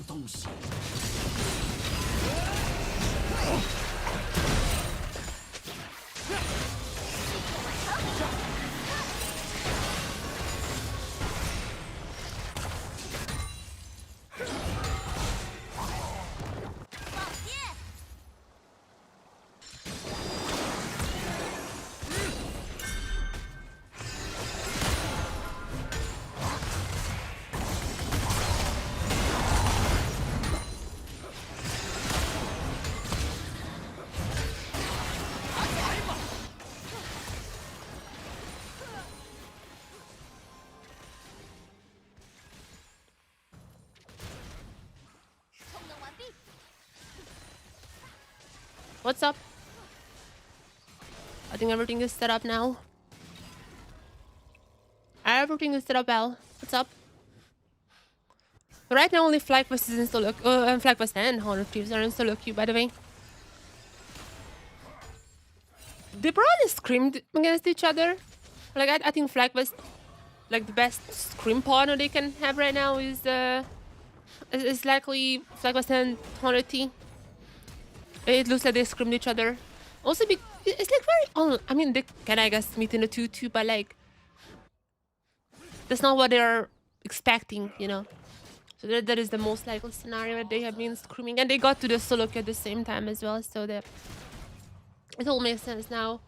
东西。What's up? I think everything is set up now. Everything is set up well. What's up? Right now only FlyQuest is in solo and FlyQuest and Honor Thieves are in solo queue, by the way. They probably screamed against each other. Like I think FlyQuest, like the best scream partner they can have right now is likely FlyQuest and Honor T. It looks like they screamed each other. Also, it's like very. I mean, they can, I guess, meet in the 2-2, but like, that's not what they're expecting, you know. So that is the most likely scenario that they have been screaming, and they got to the solo queue at the same time as well. So that it all makes sense now.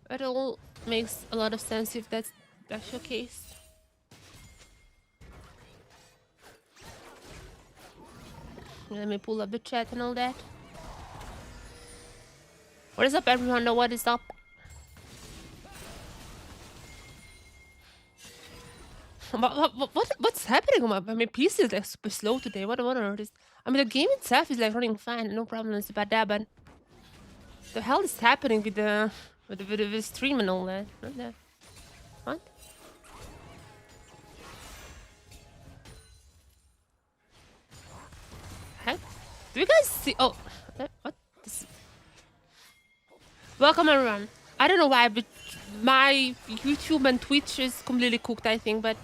It all makes a lot of sense if that's the case. Let me pull up the chat and all that. What is up, everyone? What is up? What's happening? I mean, PC is like super slow today. What on earth is? I mean, the game itself is like running fine, no problems about that. But the hell is happening with the stream and all that? What? Heck? Do you guys see? Oh, what? Welcome everyone. I don't know why, but my YouTube and Twitch is completely cooked, I think. But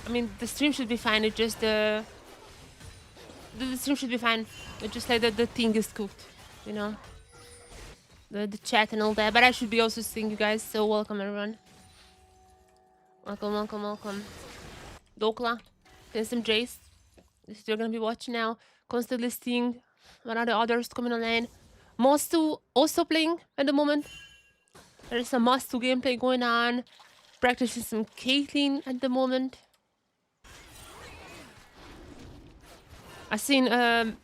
I mean, the stream should be fine. It's just the stream should be fine. It's just like the thing is cooked, you know, the chat and all that. But I should be also seeing you guys. So welcome everyone. Welcome. Dokla, and some Jace. You're gonna be watching now. Constantly seeing what are the others coming online. Mostu also playing at the moment. There is some Mostu gameplay going on. Practicing some Caitlyn at the moment. I've seen I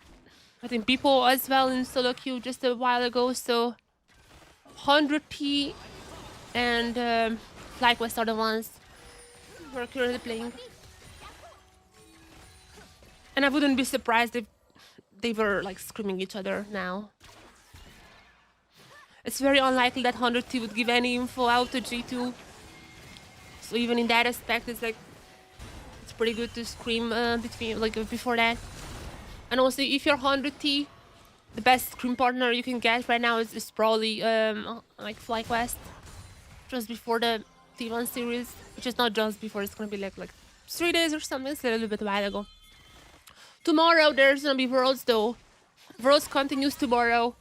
think people as well in solo queue just a while ago. So 100p and FlyQuest are the ones who are currently playing. And I wouldn't be surprised if they were like screaming each other now. It's very unlikely that 100T would give any info out to G2. So even in that aspect, it's like it's pretty good to scream before that. And also, if you're 100T, the best scream partner you can get right now is probably like FlyQuest. Just before the T1 series, which is not just before. It's gonna be like 3 days or something. It's a little bit a while ago. Tomorrow there's gonna be Worlds though. Worlds continues tomorrow.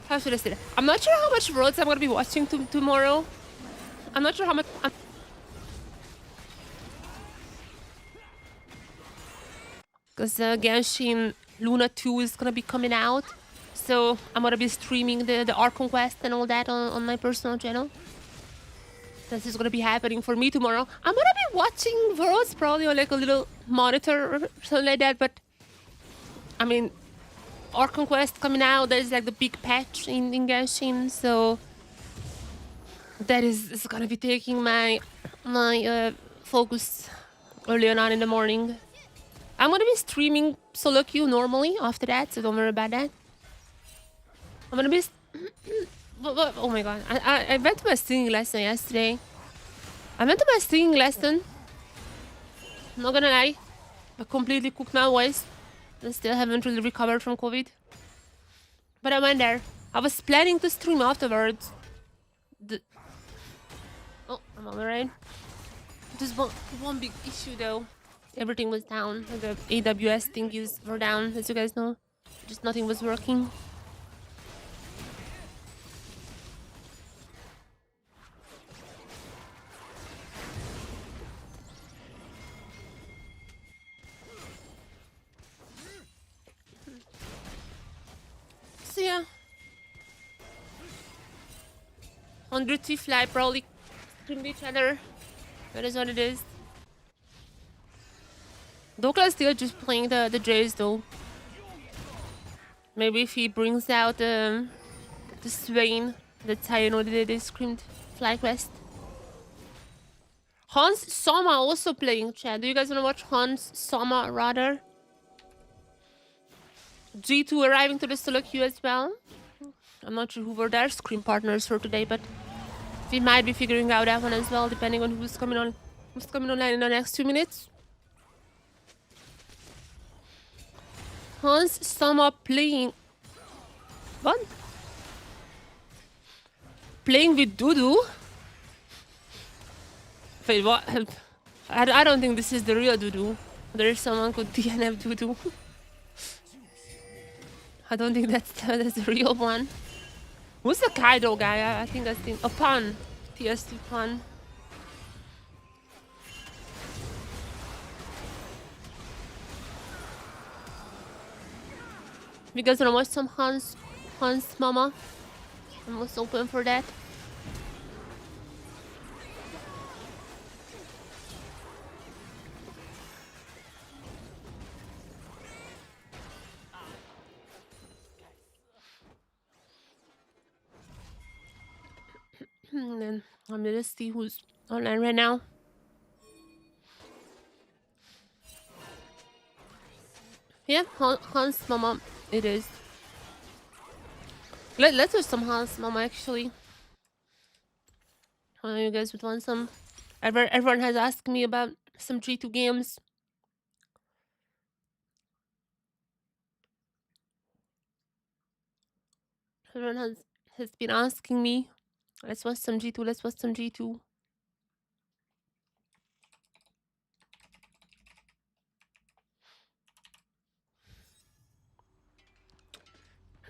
How should I say that? I'm not sure how much Worlds I'm gonna be watching tomorrow. I'm not sure how much. Because Genshin Luna 2 is gonna be coming out. So I'm gonna be streaming the Arc Conquest and all that on my personal channel. This is gonna be happening for me tomorrow. I'm gonna be watching Worlds probably on like a little monitor or something like that, but I mean, Arc Conquest coming out, there's like the big patch in Genshin, so that is gonna be taking my focus early on in the morning. I'm gonna be streaming solo queue normally after that, so don't worry about that. I'm gonna be oh my god, I went to my singing lesson yesterday. I'm not gonna lie, I completely cooked my voice. I still haven't really recovered from COVID. But I went there. I was planning to stream afterwards. Oh, I'm alright. Just one big issue though everything was down. The AWS thingies were down, as you guys know. Just nothing was working. So yeah. 100 T fly probably screamed each other. That is what it is. Dokla is still just playing the Jays though. Maybe if he brings out the Swain, that's how you know that they screamed FlyQuest. Hans Soma also playing, chat. Do you guys want to watch Hans Soma rather? G2 arriving to the solo queue as well. I'm not sure who were their scream partners for today, but we might be figuring out that one as well, depending on who's coming online in the next 2 minutes. Hans Soma playing. What? Playing with Dudu? Wait, what? I don't think this is the real Dudu. There is someone called DNF Dudu. I don't think that's the real one. Who's the Kaido guy? I think that's the Pan. TST Pan. You guys wanna watch some Hans Mama? I'm most open for that. Then I'm gonna see who's online right now. Yeah, Hans Mama, it is. Let's do some Hans Mama actually. I know you guys would want some. Everyone has asked me about some G2 games. Everyone has been asking me. Let's watch some G2. Let's watch some G2.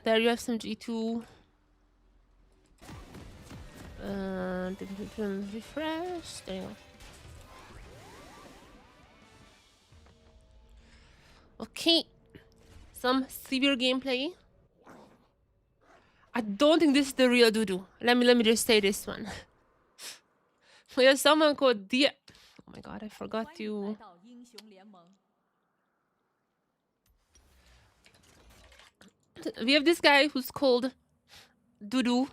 There you have some G2. Refresh. There you go. Okay. Some severe gameplay. I don't think this is the real Dudu. Let me just say this one. We have someone called Dia. Oh my god, I forgot to. We have this guy who's called Dudu.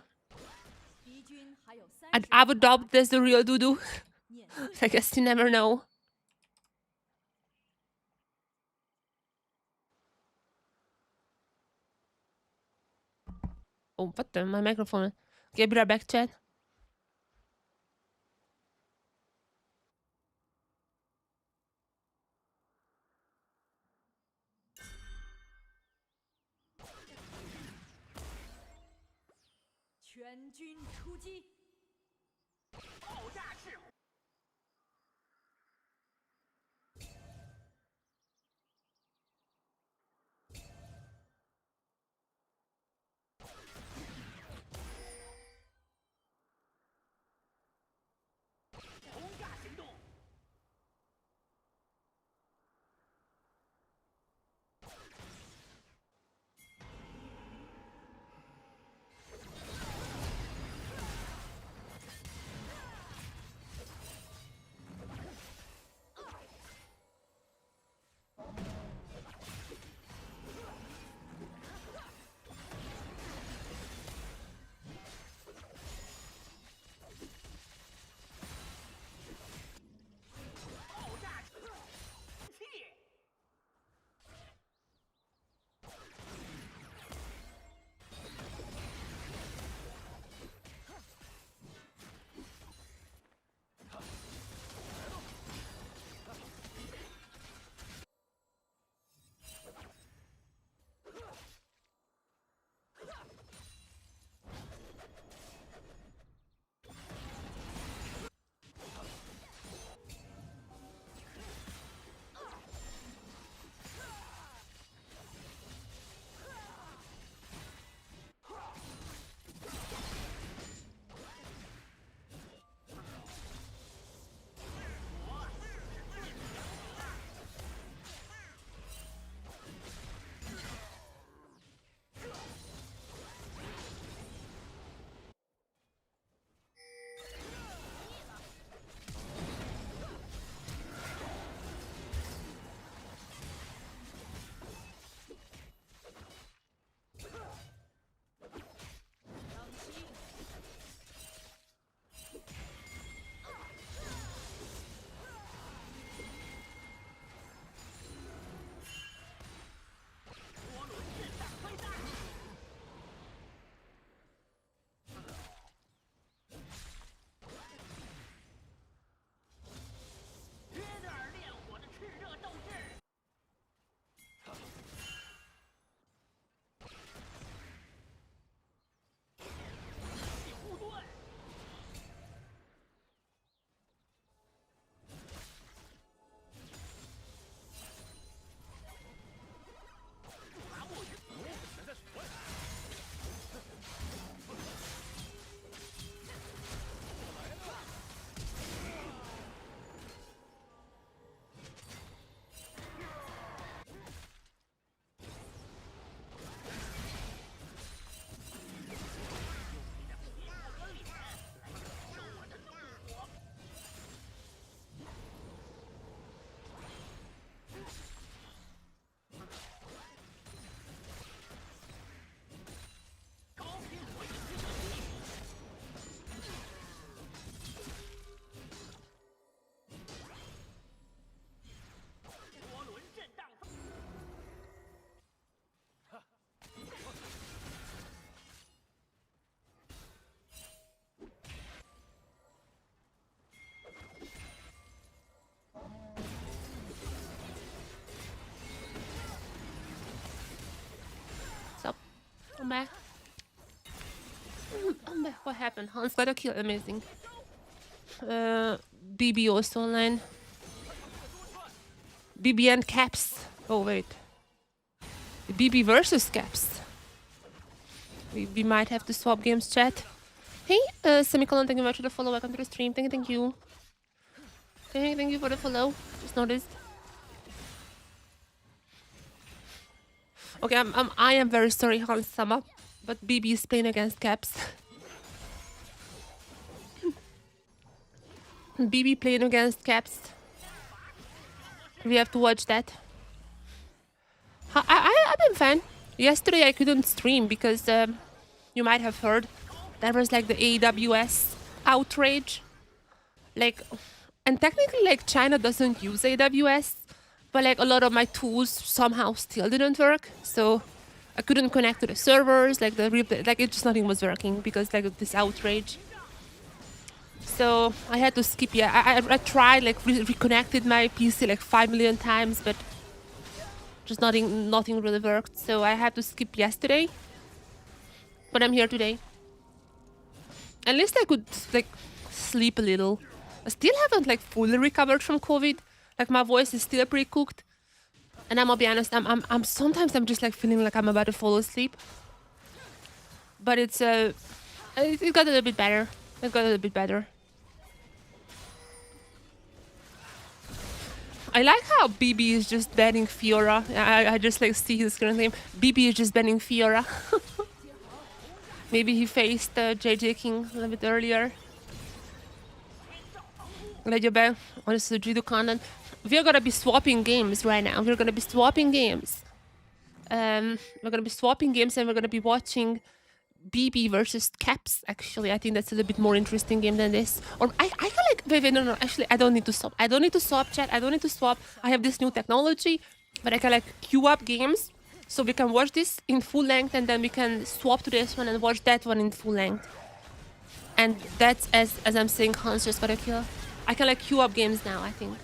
And I would doubt that's the real Dudu. I guess you never know. Oh, what the? My microphone. Okay, be right back, chat. I'm back. I'm back. What happened? Hans got a kill. Amazing. BB also online. BB and Caps. Oh, wait. BB versus Caps. We might have to swap games, chat. Hey, Semicolon, thank you very much for the follow. Welcome to the stream. Thank you. Thank you for the follow. Just noticed. Okay, I am very sorry, Hans Sama, but BB is playing against Caps. BB playing against Caps. We have to watch that. I've been fine. Yesterday I couldn't stream because you might have heard there was like the AWS outrage. Like, and technically like China doesn't use AWS, but like a lot of my tools somehow still didn't work. So I couldn't connect to the servers, like the replay, like it just nothing was working because like of this outrage. So I had to skip. Yeah, I tried like reconnected my PC like 5 million times, but just nothing really worked. So I had to skip yesterday. But I'm here today. At least I could like sleep a little. I still haven't like fully recovered from COVID. Like my voice is still pretty cooked. And I'm gonna be honest, I'm sometimes I'm just like feeling like I'm about to fall asleep. But it got a little bit better. It got a little bit better. I like how BB is just banning Fiora. I just like see his current name. BB is just banning Fiora. Maybe he faced JJ King a little bit earlier. Let you back on the Sujidu content. We're gonna be swapping games right now. We're gonna be swapping games. We're gonna be swapping games and we're gonna be watching BB versus Caps. Actually, I think that's a little bit more interesting game than this. Or I can like wait, no. Actually, I don't need to swap. I don't need to swap, chat. I don't need to swap. I have this new technology, but I can like queue up games so we can watch this in full length and then we can swap to this one and watch that one in full length. And that's as I'm saying, Hans just got a kill. I can like queue up games now. I think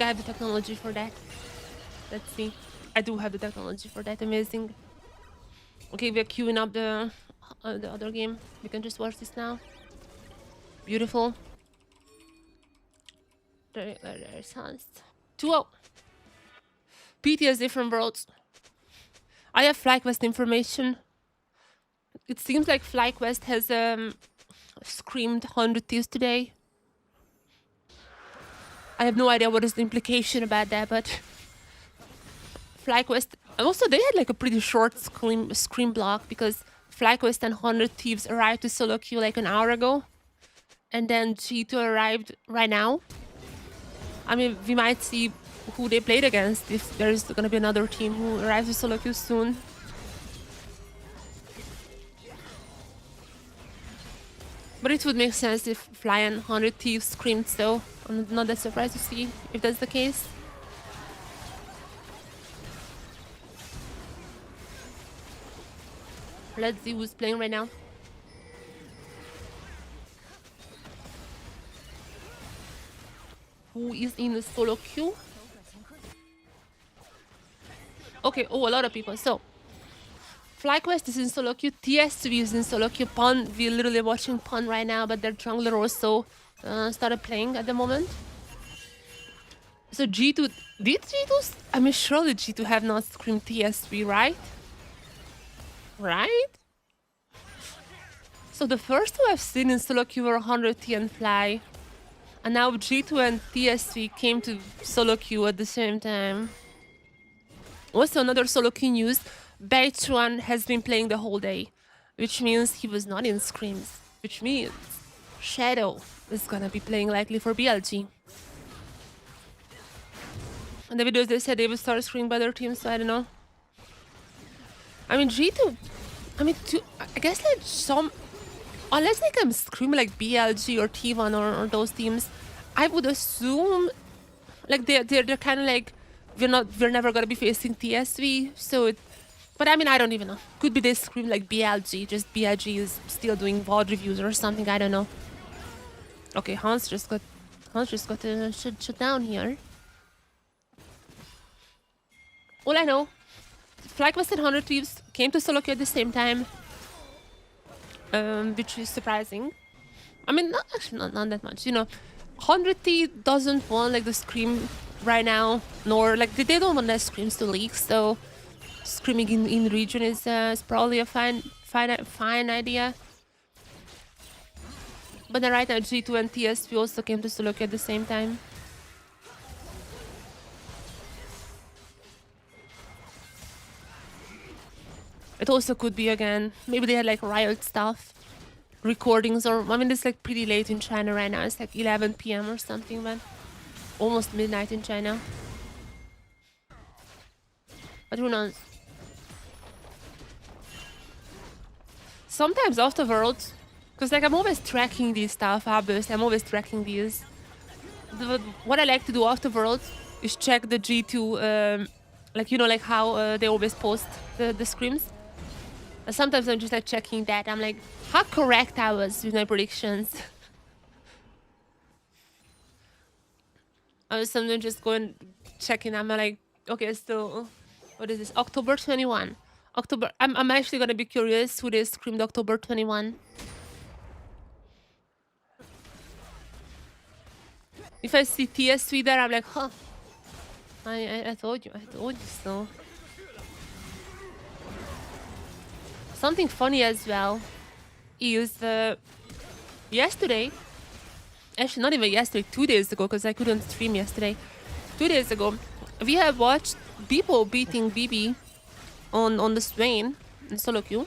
I have the technology for that. Let's see. I do have the technology for that. Amazing. Okay, we're queuing up the other game. We can just watch this now. Beautiful. There's Hans. 2-0. PT has different worlds. I have FlyQuest information. It seems like FlyQuest has screamed 100 Thieves today. I have no idea what is the implication about that, but FlyQuest. Also, they had like a pretty short scream block because FlyQuest and 100 Thieves arrived to solo queue like an hour ago. And then G2 arrived right now. I mean, we might see who they played against if there's gonna be another team who arrives to solo queue soon. But it would make sense if Fly and 100 Thieves screamed, so I'm not that surprised to see if that's the case. Let's see who's playing right now. Who is in the solo queue? Okay, oh, a lot of people. So, FlyQuest is in solo queue, TSV is in solo queue, Pun, we're literally watching Pun right now, but their jungler also started playing at the moment. So G2, did G2, I mean surely G2 have not screamed TSV, right? Right? So the first two I've seen in solo queue were 100T and Fly. And now G2 and TSV came to solo queue at the same time. Also another solo queue news, Beichuan has been playing the whole day, which means he was not in scrims, which means Shadow is gonna be playing likely for BLG. And the videos they said they would start screaming by their teams, so I don't know. I mean G2, I guess like some, unless they can scream like BLG or T1 or those teams, I would assume like they're kind of like we're never gonna be facing TSV, so it. But I mean, I don't even know. Could be they scream like BLG, just BLG is still doing VOD reviews or something, I don't know. Okay, Hans just got shut down here. All I know, FlyQuest and 100 Thieves came to solo queue at the same time, which is surprising. I mean, not that much. You know, 100T doesn't want like the scream right now, nor like they don't want the screams to leak. So screaming in region is probably a fine idea. But then right now G2 and TSP also came to solo queue at the same time. It also could be again, maybe they had like Riot stuff, recordings, or I mean it's like pretty late in China right now. It's like 11 p.m. or something, but almost midnight in China. But who knows? Sometimes afterwards, because like I'm always tracking these stuff, obviously I'm always tracking these. What I like to do afterwards is check the G2, like you know, like how they always post the screams. And sometimes I'm just like checking that. I'm like, how correct I was with my predictions. I was sometimes just going checking. I'm like, okay, so what is this? October 21. October. I'm actually gonna be curious who they screamed October 21. If I see TSV there, I'm like, huh. I told you so. Something funny as well is yesterday, actually not even yesterday, 2 days ago, because I couldn't stream yesterday. 2 days ago, we have watched people beating BB on the Swain in solo queue.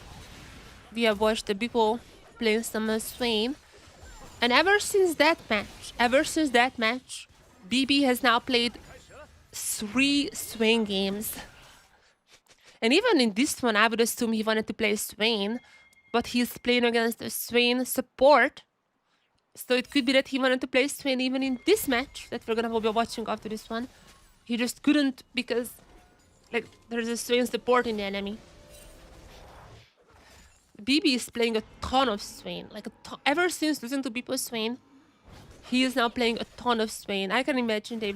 We have watched the people playing some Swain. And ever since that match, BB has now played 3 Swain games. And even in this one, I would assume he wanted to play Swain, but he's playing against a Swain support. So it could be that he wanted to play Swain even in this match that we're gonna be watching after this one. He just couldn't because, like, there's a Swain support in the enemy. BB is playing a ton of Swain. Like, ever since losing to people Swain, he is now playing a ton of Swain. I can imagine they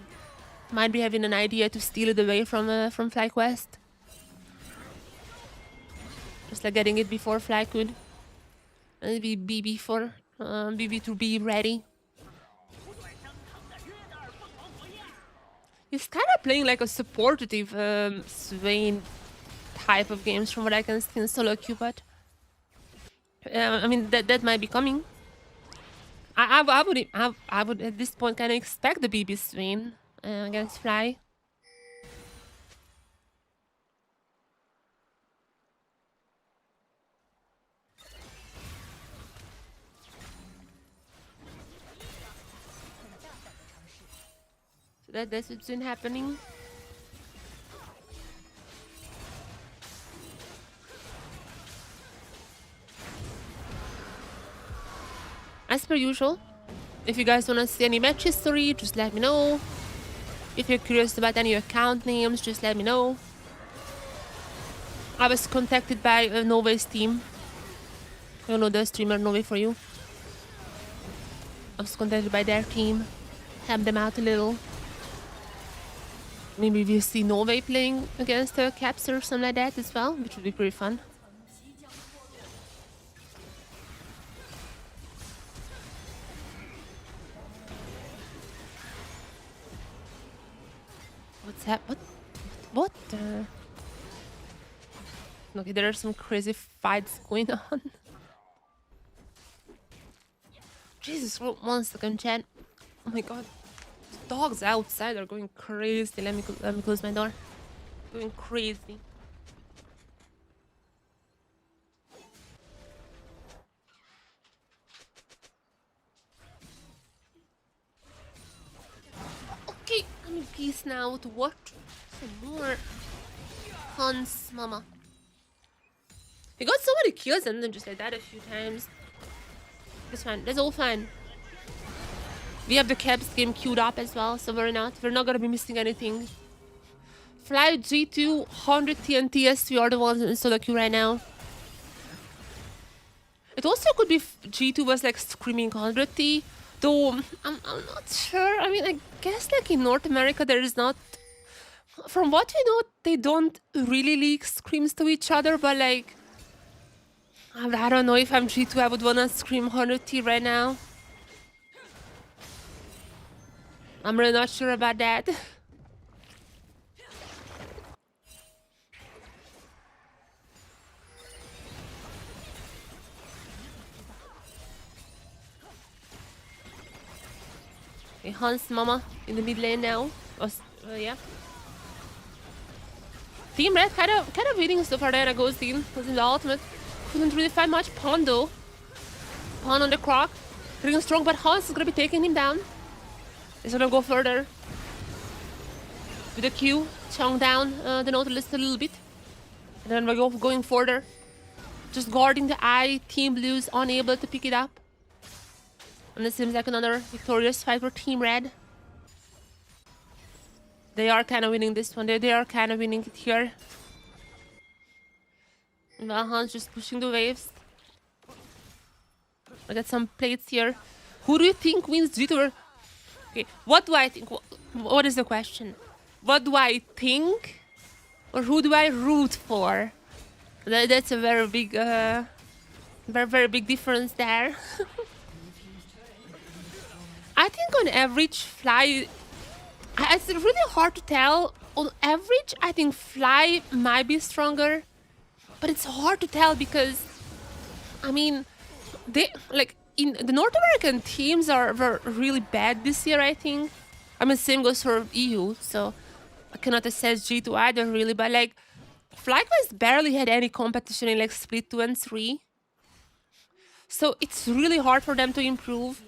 might be having an idea to steal it away from FlyQuest. Just like getting it before Fly could. And maybe BB for BB to be ready. He's kind of playing like a supportive Swain type of games from what I can see in solo queue, but I mean that might be coming. I would at this point kind of expect the BB Swain against Fly. So that's what's been happening. As per usual, if you guys want to see any match history, just let me know. If you're curious about any account names, just let me know. I was contacted by Nove's team. You know the streamer Nove for you. I was contacted by their team. Help them out a little. Maybe we'll see Nove playing against Caps or something like that as well, which would be pretty fun. What's that? What? Okay, there are some crazy fights going on. Jesus, 1 second, chat. Oh my god. The dogs outside are going crazy. Let me close my door. Going crazy. Okay, I'm in peace now to watch some more Hans Mama. He got so many kills and then just like that a few times. It's fine. That's all fine. We have the Caps game queued up as well, so we're not gonna be missing anything. Fly G2, 100T and TS, we are the ones in solo queue right now. It also could be G2 was like screaming 100T, though I'm not sure. I mean, I guess like in North America there is not from what we know, they don't really leak screams to each other, but like, I don't know if I'm G2, I would wanna scream 100T right now. I'm really not sure about that. Okay, Hans Mama in the mid lane now. Yeah. Team Red kind of winning so far there. A Ghost in was in the ultimate. Couldn't really find much. Pawn though. Pawn on the croc. Getting strong, but Hans is gonna be taking him down. He's gonna go further. With a Q, chong down the Nautilus a little bit. And then we're going further. Just guarding the eye. Team Blue's unable to pick it up. And it seems like another victorious fight for Team Red. They are kind of winning this one. They are kind of winning it here. And Valhan's just pushing the waves. I got some plates here. Who do you think wins G2? Okay, what do I think? What is the question? What do I think? Or who do I root for? That's a very big, very big difference there. I think on average, Fly... It's really hard to tell. On average, I think Fly might be stronger. But it's hard to tell because... I mean, they... Like, in the North American teams were really bad this year, I think. I mean, same goes for EU, so... I cannot assess G2 either, really. But, like, FlyQuest barely had any competition in, like, Split 2 and 3. So it's really hard for them to improve.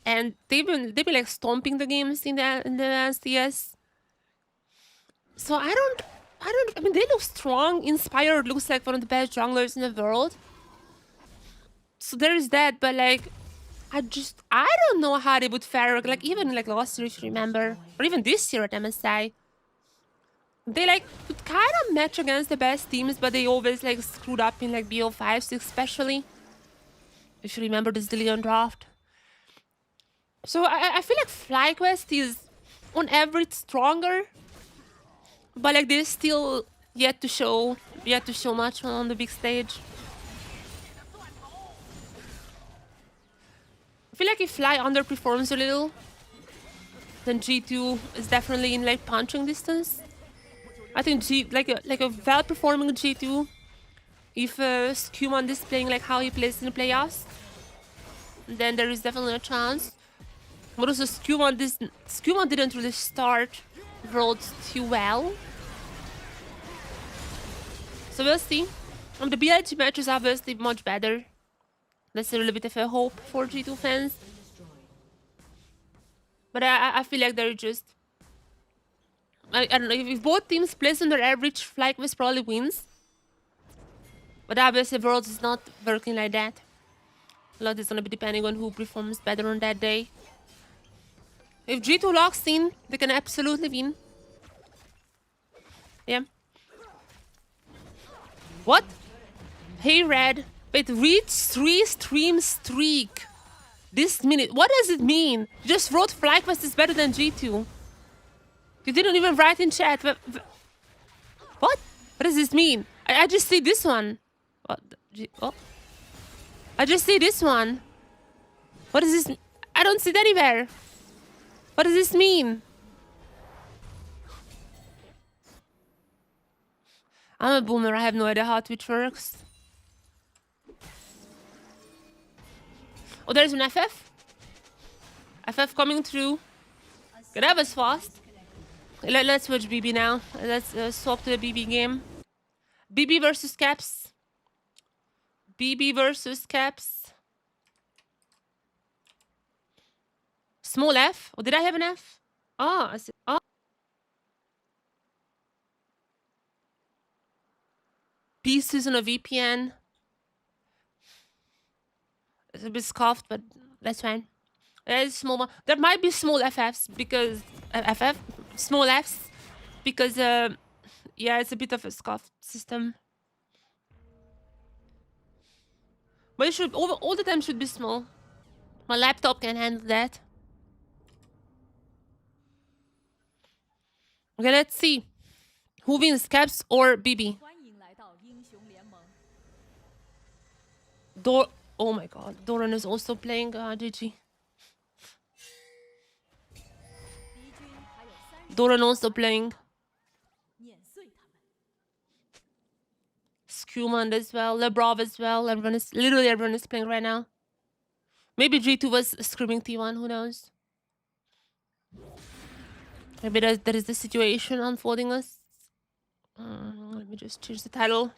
And they've been like stomping the games in the CS. So I mean, they look strong. Inspired looks like one of the best junglers in the world. So there is that, but like, I don't know how they would fare. Like even like last year, if you remember, or even this year at MSI, they like would kind of match against the best teams, but they always like screwed up in like BO5, 6 especially. If you remember this Dillion draft. So I feel like FlyQuest is on average stronger, but like they're still yet to show much on the big stage. I feel like if Fly underperforms a little, then G2 is definitely in like punching distance. I think like a well-performing G2, if Scuman is playing like how he plays in the playoffs, then there is definitely a chance. But also Scuman didn't really start Worlds too well. So we'll see. The BLG match is obviously much better. That's a little bit of a hope for G2 fans. But I feel like they're just... I don't know, if both teams place on their average, FlyQuest probably wins. But obviously Worlds is not working like that. A lot is gonna be depending on who performs better on that day. If G2 locks in, they can absolutely win. Yeah. What? Hey Red. Wait, reach 3 stream streak. This minute. What does it mean? You just wrote FlyQuest is better than G2. You didn't even write in chat. What? What does this mean? I just see this one. What? Oh. I just see this one. What does this... I don't see it anywhere. What does this mean? I'm a boomer. I have no idea how Twitch works. Oh, there's an FF. FF coming through. Okay, that was fast. Let's watch BB now. Let's swap to the BB game. BB versus Caps. BB versus Caps. Small F? Oh, did I have an F? Oh, I see. Oh. Pieces on a VPN. It's a bit scuffed, but that's fine. There's small one. There might be small FFs because... small Fs. Because, yeah, it's a bit of a scuffed system. But it should... All the time should be small. My laptop can handle that. Okay, let's see. Who wins, Caps or BB? Oh my god, Doran is also playing GG. Doran also playing. Skewman as well, Lebrov as well. Literally everyone is playing right now. Maybe G2 was screaming T1, who knows? Maybe that is the situation unfolding us. Let me just change the title.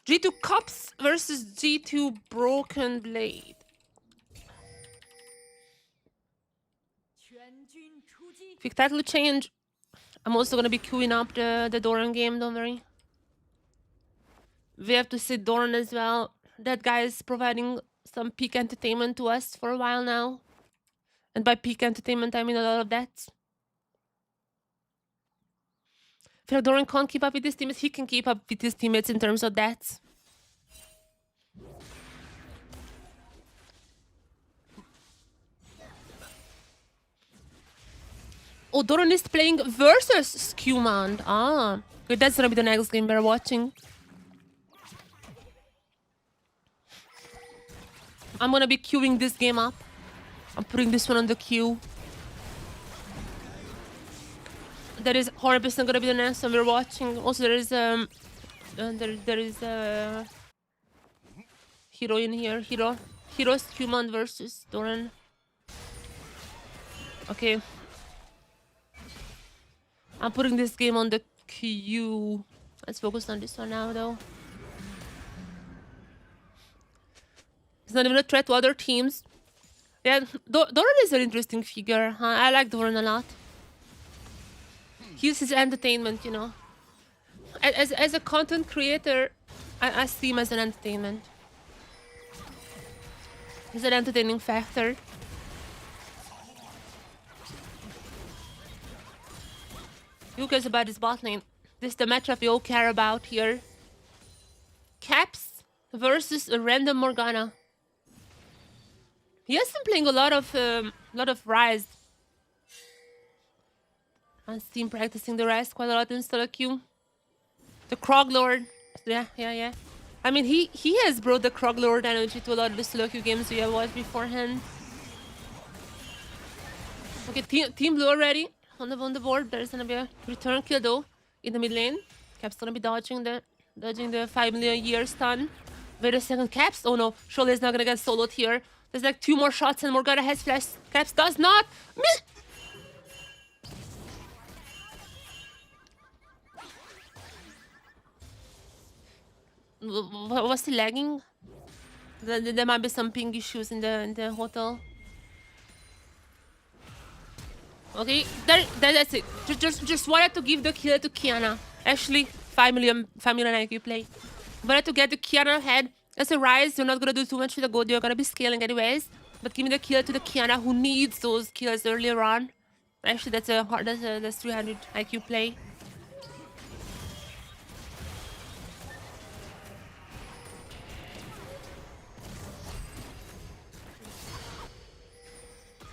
G2 Cups versus G2 Broken Blade. Big title change. I'm also gonna be queuing up the Doran game, don't worry. We have to see Doran as well. That guy is providing some peak entertainment to us for a while now. And by peak entertainment, I mean a lot of that. If Doran can't keep up with his teammates, he can keep up with his teammates in terms of that. Oh, Doran is playing versus Skewman. Ah, okay, that's gonna be the next game we're watching. I'm gonna be queuing this game up. I'm putting this one on the queue. That is 100% gonna be the next one we're watching. Also, there is Hero in here. Hero Skewman versus Doran. Okay. I'm putting this game on the queue. Let's focus on this one now, though. It's not even a threat to other teams. Yeah, Doran is an interesting figure. Huh? I like Doran a lot. He's his entertainment, you know. As a content creator, I see him as an entertainment. He's an entertaining factor. Who cares about his bot lane? This is the matchup we all care about here. Caps versus a random Morgana. He has been playing a lot of Rise. I see him practicing the Rise quite a lot in solo queue. The Kroglord. Yeah. I mean, he has brought the Kroglord energy to a lot of the solo queue games we have watched beforehand. Okay, team blue already on the board. There's gonna be a return kill though in the mid lane. Cap's gonna be dodging the 5 million year stun. Wait a second, Caps? Oh no, surely is not gonna get soloed here. There's like 2 more shots and Morgana has flash. Caps does not. Was he lagging? There might be some ping issues in the hotel. Okay, that's it. Just wanted to give the kill to Kiana. Actually, 5 million IQ play. Wanted to get the Kiana head. As a Rise, you're not gonna do too much with the gold. You're gonna be scaling anyways. But give me the kill to the Kiana who needs those kills earlier on. Actually, that's 300 IQ play.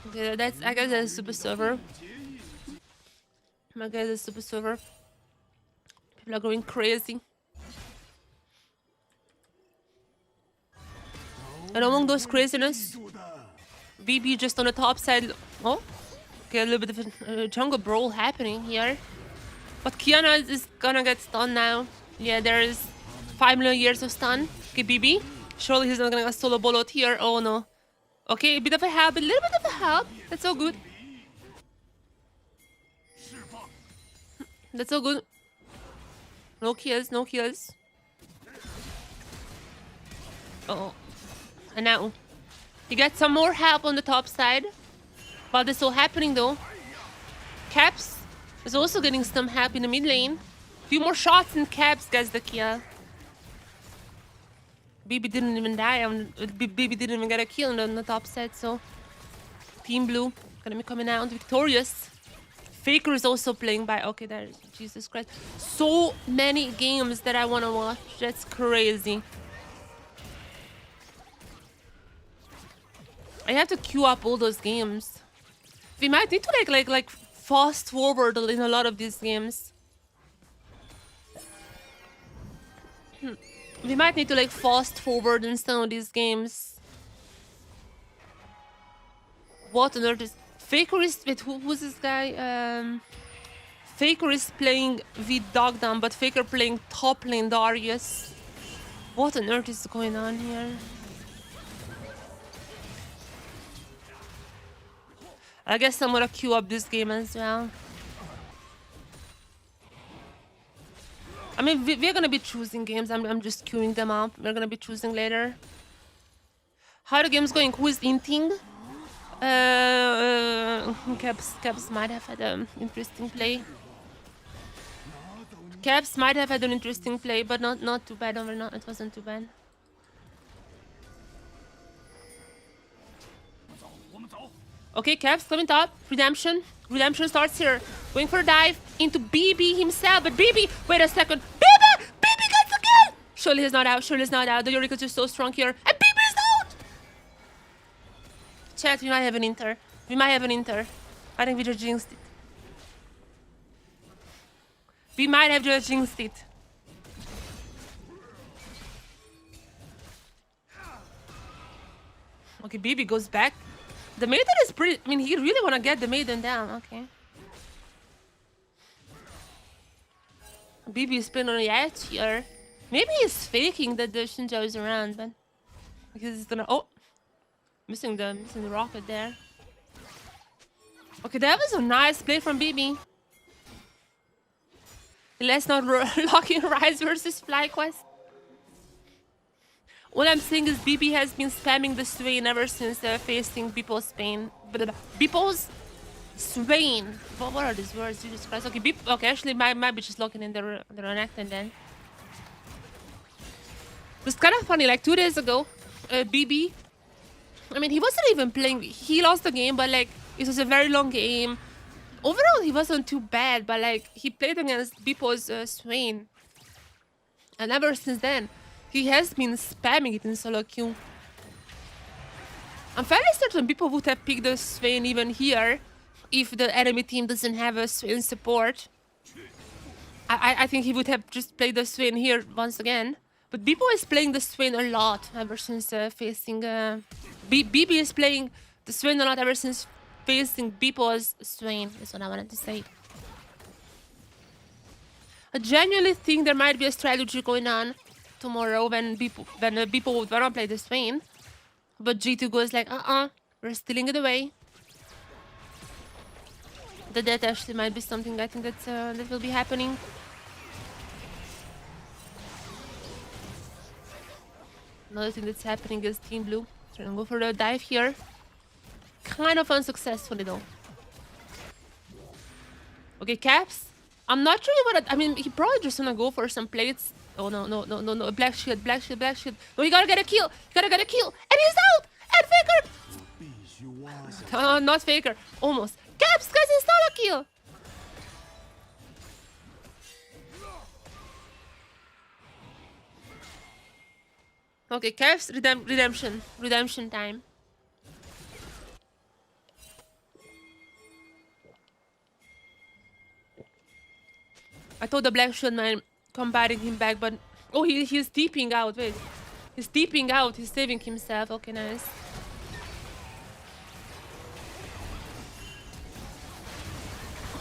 Okay, I guess that's a super server. I guess it's super server. People are going crazy. And among those craziness, BB just on the top side. Oh, okay, a little bit of a jungle brawl happening here. But Kiana is gonna get stunned now. Yeah, there is 5 million years of stun. Okay, BB. Surely he's not gonna get solo boloed here. Oh no. Okay, a bit of a help, a little bit of a help. That's so good. That's so good. No kills, no kills. Uh-oh. And now, he gets some more help on the top side. While this is all happening though, Caps is also getting some help in the mid lane. Few more shots and Caps gets the kill. BB didn't even die. BB didn't even get a kill on the top side, so Team Blue gonna be coming out victorious. Faker is also playing by... Okay, there is... Jesus Christ. So many games that I want to watch. That's crazy. I have to queue up all those games. We might need to like fast forward in a lot of these games. We might need to like fast forward in some of these games. What on earth is Faker is wait, who's this guy? Faker is playing with Dogdown, but Faker playing top lane Darius. What on earth is going on here? I guess I'm gonna queue up this game as well. I mean, we're gonna be choosing games. I'm just queuing them up. We're gonna be choosing later. How the game's going? Who is inting? Caps might have had an interesting play. Caps might have had an interesting play, but not too bad. It wasn't too bad. Okay, Caps coming top. Redemption. Redemption starts here. Going for a dive into BB himself. But BB, wait a second. BB! BB gets the kill! Surely he's not out. Surely he's not out. The Yorick is just so strong here. And BB is out! Chat, we might have an inter. We might have an inter. I think we just jinxed it. We might have just jinxed it. Okay, BB goes back. The maiden is pretty... I mean, he really want to get the maiden down. Okay. BB is playing on the edge here. Maybe he's faking that the Shinjo is around, but... Because he's gonna... Oh! Missing the rocket there. Okay, that was a nice play from BB. Let's not lock in Rise versus FlyQuest. All I'm saying is BB has been spamming the Swain ever since facing Beepo's Spain. Beepo's Swain. What are these words? Jesus Christ. Okay, okay, actually, my bitch is locking in the Renekton then. It was kind of funny, like 2 days ago, BB. I mean, he wasn't even playing. He lost the game, but like, it was a very long game. Overall, he wasn't too bad, but like, he played against Beepo's Swain. And ever since then, he has been spamming it in solo queue. I'm fairly certain people would have picked the Swain even here if the enemy team doesn't have a Swain support. I think he would have just played the Swain here once again. But Beepo is playing the Swain a lot ever since facing... BB is playing the Swain a lot ever since facing Beepo's Swain, is what I wanted to say. I genuinely think there might be a strategy going on tomorrow when Beepo would wanna play the Swain. But G2 goes like, we're stealing it away. That actually might be something I think that will be happening. Another thing that's happening is Team Blue trying to go for the dive here. Kind of unsuccessfully though. Okay, Caps. I'm not sure what I mean, he probably just wanna go for some plates. Oh no. Black shield. No, you gotta get a kill. And he's out! And Faker! Not Faker. Almost. Caps, guys, install a kill! Okay, Caps, redemption time. I thought the Black Shield man combating him back, but... Oh, he's deeping out, wait. He's deeping out, he's saving himself. Okay, nice.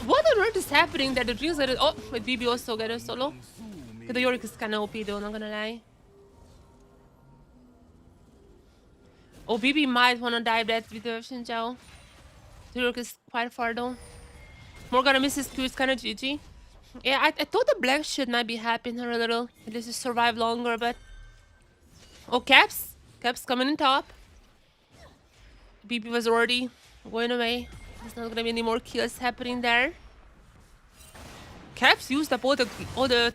What on earth is happening that the Jinx are... Oh, wait, BB also got a solo. Okay, the Yorick is kinda OP though, not gonna lie. Oh, BB might wanna dive that with the Xinjiao. The Yorick is quite far though. Morgana misses Q, it's kinda GG. Yeah, I thought the Black Shield might be helping her a little. At least to survive longer, but... Oh, Caps! Caps coming in top. BB was already going away. There's not gonna be any more kills happening there. Caps used up all the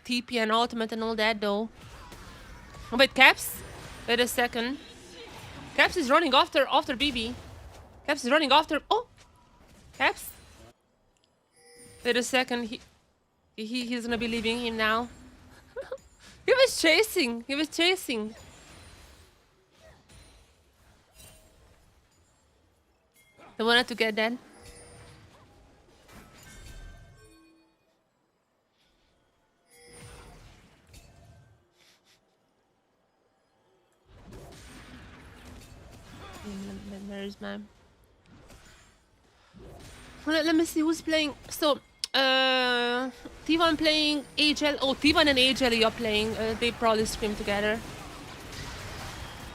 TP and ultimate and all that though. Oh, wait, Caps? Wait a second. Caps is running after BB. Caps is running after... Oh! Caps? Wait a second. He's gonna be leaving him now. He was chasing. I wanted to get that. Where's my... Let me see who's playing. So, T1 playing AGL. Oh, T1 and AGL are playing. They probably screamed together.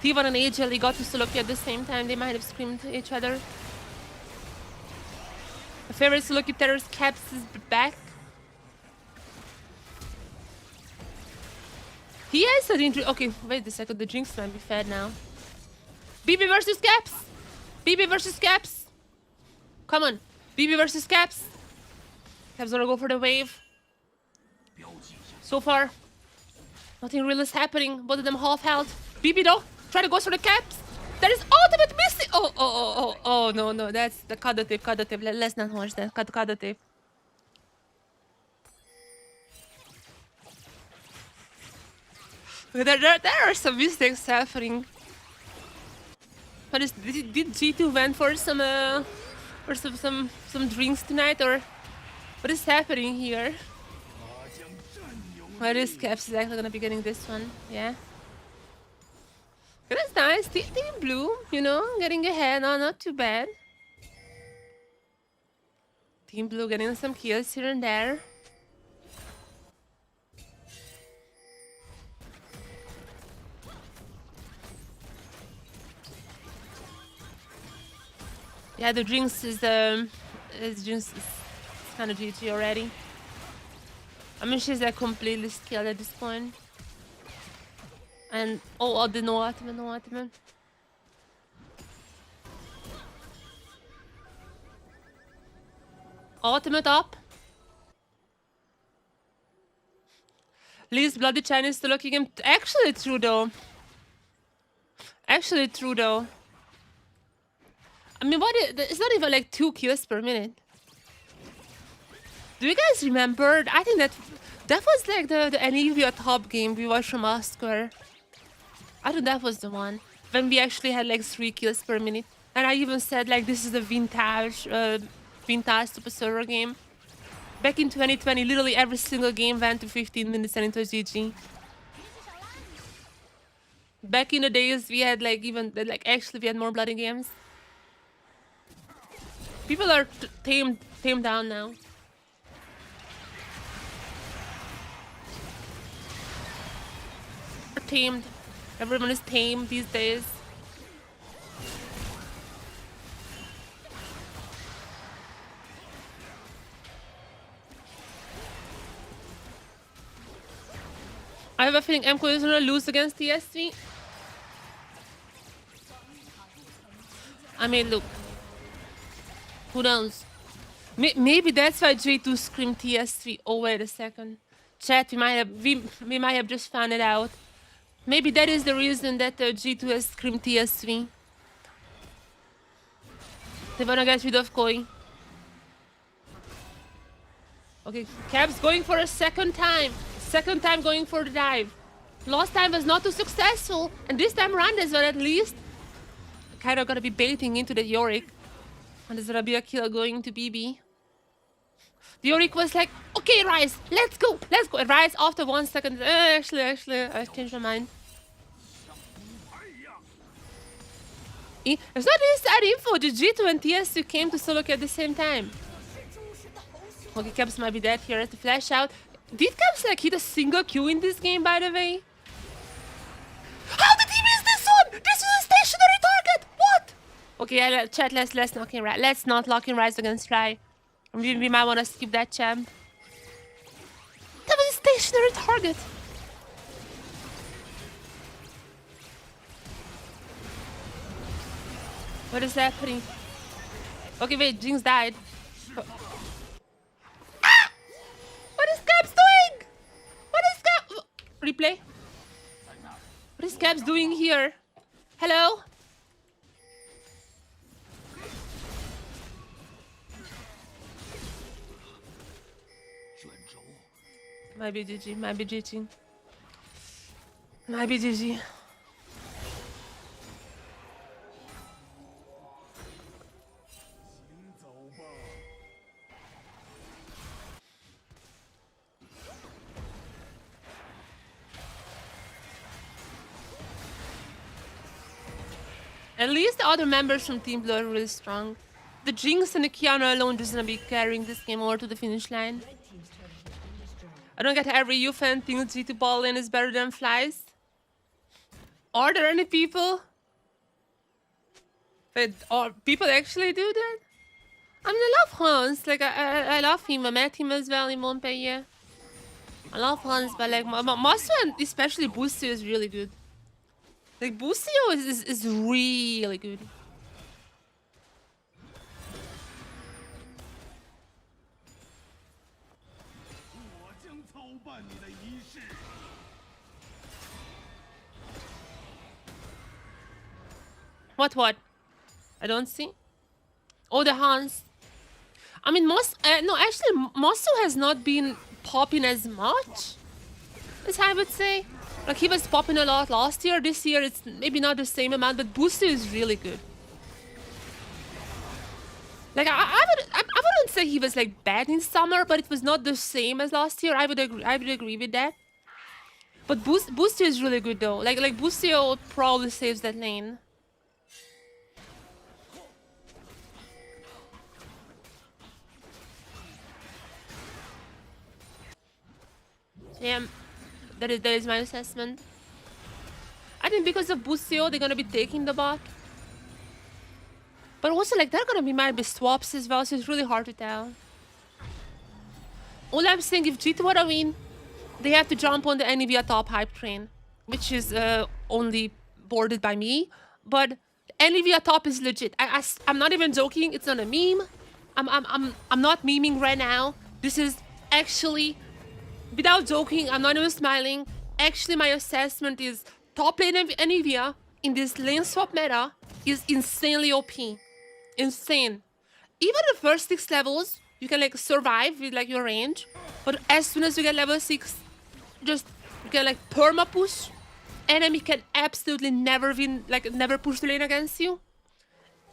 T1 and AGL got to solo queue at the same time. They might have screamed to each other. My favorite solo queue terrorist Caps is back. He has a drink. Okay, wait a second. The drinks might be fed now. BB versus Caps. BB versus Caps. Come on. BB versus Caps. Caps gonna go for the wave. So far, nothing real is happening. Both of them half health. BB though, try to go for the Caps. That is ultimate missing. Oh, no. That's the cut the tape. Let's not watch that. Cut the tape. There are some mistakes happening. But did G2 went for some drinks tonight, or what is happening here? Where is Caps is actually gonna be getting this one? Yeah. That's nice. Team Blue, you know, getting ahead. No, not too bad. Team Blue getting some kills here and there. Yeah, the drinks is kind of GG already. I mean, she's like completely skilled at this point. And oh, the no ultimate. Ultimate up. Least bloody Chinese to looking him. Actually true though. I mean, it's not even like 2 kills per minute. Do you guys remember? I think that was like the Anivia top game we watched from Oscar. I think that was the one when we actually had like 3 kills per minute, and I even said like this is a vintage Super Server game. Back in 2020, literally every single game went to 15 minutes and it was GG. Back in the days, we had like actually we had more bloody games. People are tamed down now. Tamed. Everyone is tame these days. I have a feeling MCO is gonna lose against TSV. I mean, look. Who knows? Maybe that's why J2 screamed TSV. Oh, wait a second. Chat, we might have just found it out. Maybe that is the reason that G2 has screamed TSV. They wanna get rid of Koi. Okay, Cab's going for a second time. Second time going for the dive. Last time was not too successful, and this time around as well at least. Kind of gonna be baiting into the Yorick. And there's gonna be a kill going to BB. The Yorick was like, okay, Rise, let's go. And Rise after 1 second. Actually, I changed my mind. It's not inside info. The G2 and TSU came to solo queue at the same time. Okay, Caps might be dead here as the flash out. Did Caps like hit a single Q in this game, by the way? How did he miss this one? This is a stationary target. What? Okay, yeah, chat. Let's not lock in Rise against Try. We might want to skip that champ. That was a stationary target. What is happening? Okay, wait, Jinx died. Ah! What is Caps doing? Replay? What is Caps doing here? Hello? Might be GG. At least the other members from Team Blue are really strong. The Jinx and the Kiana alone just gonna be carrying this game over to the finish line. I don't get every you fan thinks G2 ball lane is better than Flies. Are there any people that or people actually do that? I mean, I love Hans. Like I love him. I met him as well in Montpellier. I love Hans, but like Masu and especially Busio is really good. Like Busio is really good. What? I don't see. Oh, the Hans. I mean, no, actually, Masu has not been popping as much as I would say. Like, he was popping a lot last year. This year, it's maybe not the same amount, but Busio is really good. Like, I wouldn't say he was, like, bad in summer, but it was not the same as last year. I would agree with that. But Busio is really good, though. Like Busio probably saves that lane. Yeah, that is my assessment. I think because of Busio, they're gonna be taking the bot. But also, like, they're gonna be might be swaps as well, so it's really hard to tell. All I'm saying, if G2 wanna win, they have to jump on the Nvidia top hype train, which is only boarded by me. But Nvidia top is legit. I'm not even joking. It's not a meme. I'm not memeing right now. This is actually. Without joking, I'm not even smiling. Actually, my assessment is top lane Nvidia in this lane swap meta is insanely OP. Insane. Even the first 6 levels, you can like survive with like your range. But as soon as you get level 6, just you can like perma push. Enemy can absolutely never win, like never push the lane against you.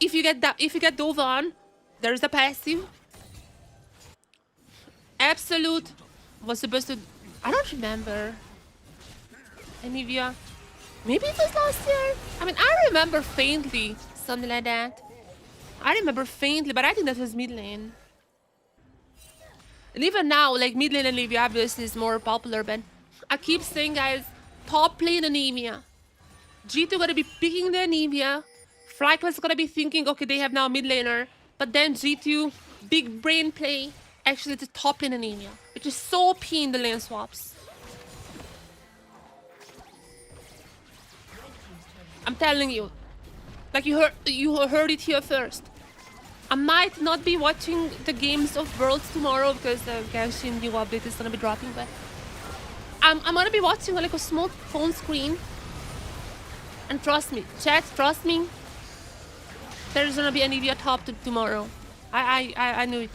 If you get dove on, there's a passive. Absolute. Was supposed to. I don't remember. Nvidia. Maybe it was last year? I mean, I remember faintly something like that. I remember faintly, but I think that was mid lane. And even now, like mid lane Nvidia obviously is more popular, but I keep saying, guys, top lane Nvidia. G2 gonna be picking the Nvidia. FlyQuest gonna be thinking, okay, they have now mid laner, but then G2, big brain play. Actually, it's a top lane Nvidia, which is so OP in the lane swaps. I'm telling you, like you heard it here first. I might not be watching the games of Worlds tomorrow because the Genshin new update is gonna be dropping, but I'm gonna be watching like a small phone screen. And trust me, chat, trust me, there's gonna be an Nvidia top tomorrow. I knew it.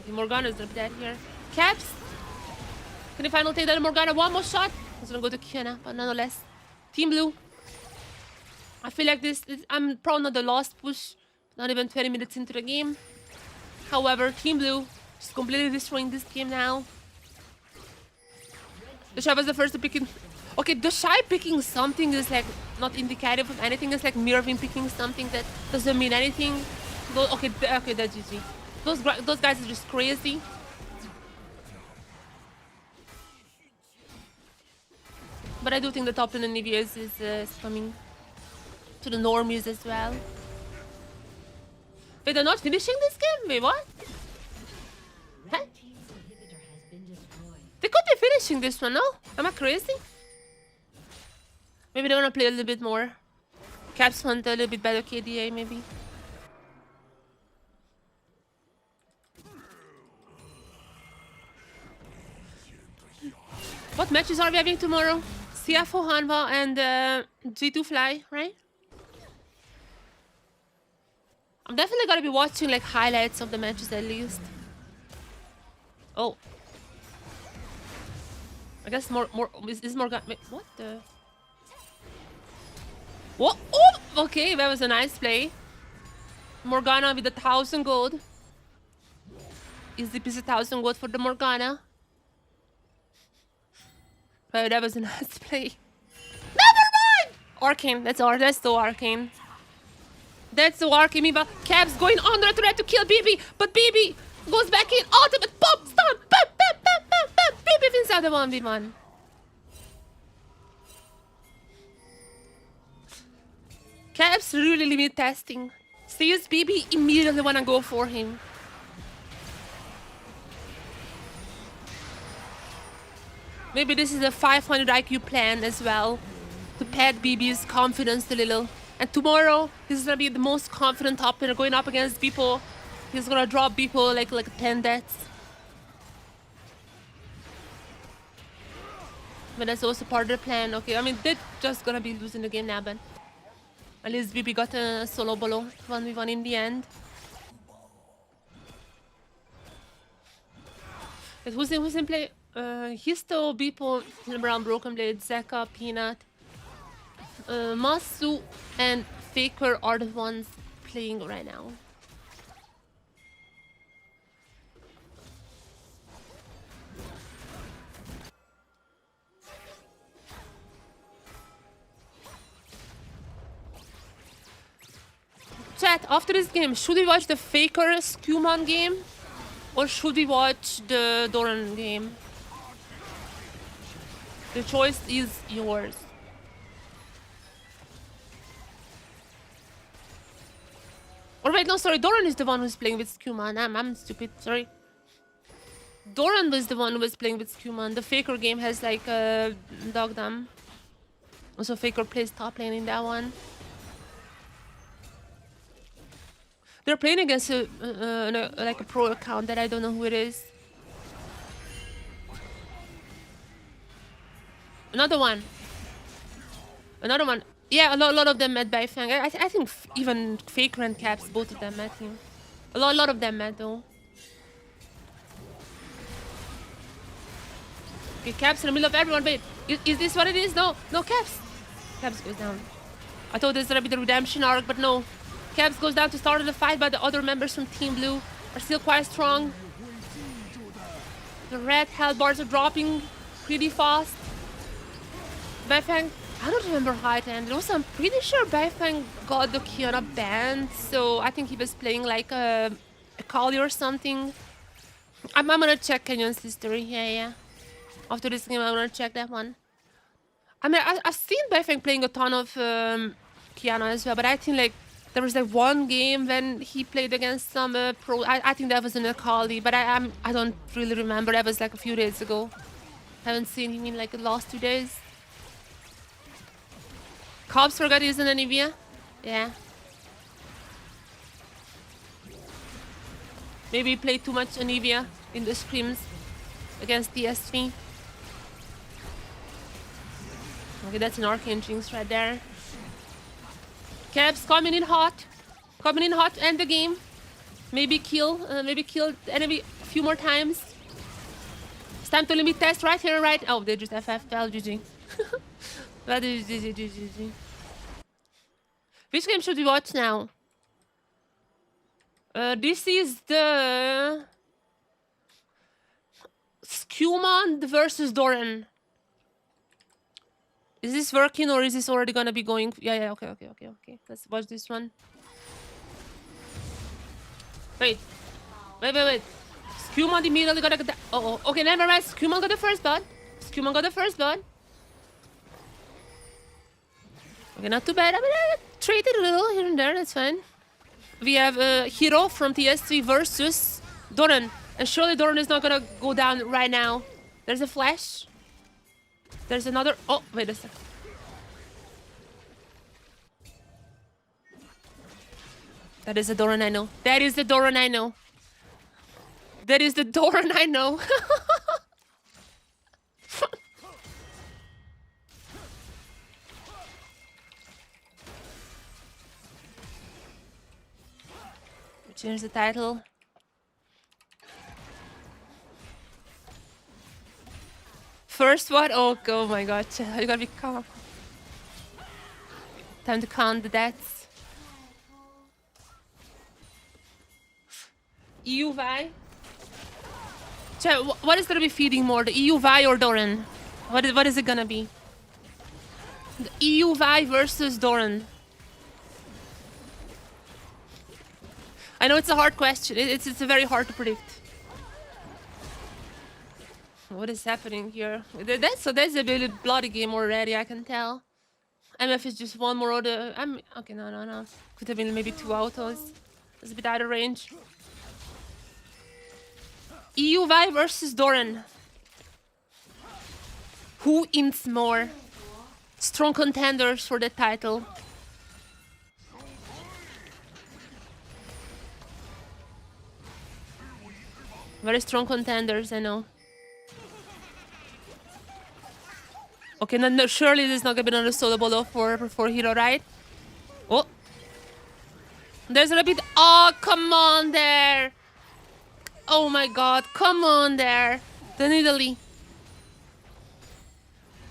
Morgana is gonna be dead here. Caps! Can you finally take that Morgana? One more shot! It's gonna go to Kiana, but nonetheless. Team Blue. I feel like this I'm probably not the last push. Not even 20 minutes into the game. However, Team Blue is completely destroying this game now. The Shy was the first to pick it. Okay, the Shy picking something is like not indicative of anything. It's like Mirvin picking something that doesn't mean anything. Okay, that's GG. Those guys are just crazy. But I do think the top lane Nvidia is coming to the normies as well. Wait, they're not finishing this game? Wait, what? Huh? They could be finishing this one, no? Am I crazy? Maybe they want to play a little bit more. Caps want a little bit better KDA, maybe. What matches are we having tomorrow? CFO Hanwha and G2 Fly, right? I'm definitely gonna be watching like highlights of the matches at least. Oh. I guess more is Morgana. Wait, what the? What? Oh! Okay, that was a nice play. Morgana with 1,000 gold. Easy piece of 1,000 gold for the Morgana. But that was a nice play. Never mind! Arcane, that's so arcane. That's so arcane. But Cab's going under to try to kill BB, but BB goes back in. Ultimate pop stun. Bam, bam, bam, bam, bam. BB wins out the 1v1. Cab's really limit testing. Sees BB immediately wanna go for him. Maybe this is a 500 IQ plan as well, to pad BB's confidence a little. And tomorrow, he's gonna be the most confident top laner going up against people. He's gonna drop people like 10 deaths. But that's also part of the plan. Okay, I mean, they're just gonna be losing the game now, but at least BB got a solo bolo 1v1 in the end. But who's in play? Histo, Beepo, Brown, Broken Blade, Zeka, Peanut, Masu, and Faker are the ones playing right now. Chat, after this game, should we watch the Faker Scuman game? Or should we watch the Doran game? The choice is yours. Or wait, no, sorry, Doran is the one who's playing with Scuman. I'm stupid, sorry. Doran was the one who was playing with Scuman. The Faker game has like a dogdom. Also, Faker plays top lane in that one. They're playing against like a pro account that I don't know who it is. Another one. Another one. Yeah, a lot of them met by Fang. I think even Faker and Caps, both of them met him. A lot of them met though. Okay, Caps in the middle of everyone. Wait, is this what it is? No, Caps. Caps goes down. I thought this was gonna be the redemption arc, but no. Caps goes down to start the fight, but the other members from Team Blue are still quite strong. The red health bars are dropping pretty fast. Baifeng, I don't remember how it ended. Also, I'm pretty sure Baifeng got the Kiana banned, so I think he was playing like a Kali or something. I'm gonna check Canyon's history. Yeah. After this game, I'm gonna check that one. I mean, I've seen Baifeng playing a ton of Kiana as well, but I think like there was like one game when he played against some pro. I think that was in a Kali, but I don't really remember. That was like a few days ago. Haven't seen him in like the last 2 days. Cobbs forgot using Anivia? Yeah. Maybe he played too much Anivia in the scrims against TSV. Okay, that's an Arcane Jinx right there. Cabs coming in hot. Coming in hot to end the game. Maybe kill the enemy a few more times. It's time to limit test right here, right? Oh, they just FF. Well, GG. Well, GG. Which game should we watch now? This is the Scuman versus Doran. Is this working or is this already gonna be going? Yeah, okay. Let's watch this one. Wait. Scuman immediately got a... Oh, okay, never mind. Scuman got the first blood. Okay, not too bad. I mean, I traded a little here and there, that's fine. We have Hero from TS3 versus Doran. And surely Doran is not gonna go down right now. There's a flash. There's another... Oh, wait a sec. That is the Doran I know. That is the Doran I know. Change the title. First what? Oh my god, you gotta be calm. Time to count the deaths. EUVI? What is gonna be feeding more, the EUVI or Doran? What is it gonna be? The EUVI versus Doran. I know it's a hard question. It's very hard to predict. What is happening here? That's a really bloody game already, I can tell. MF is just one more of the... okay, no. Could have been maybe 2 autos. It's a bit out of range. EUVI versus Doran. Who ints more? Strong contenders for the title. Very strong contenders, I know. Okay, no, surely there's not gonna be another solo bolo for Hero, right? Oh. There's a little bit... Oh, come on there! Oh my god, come on there! The Nidalee.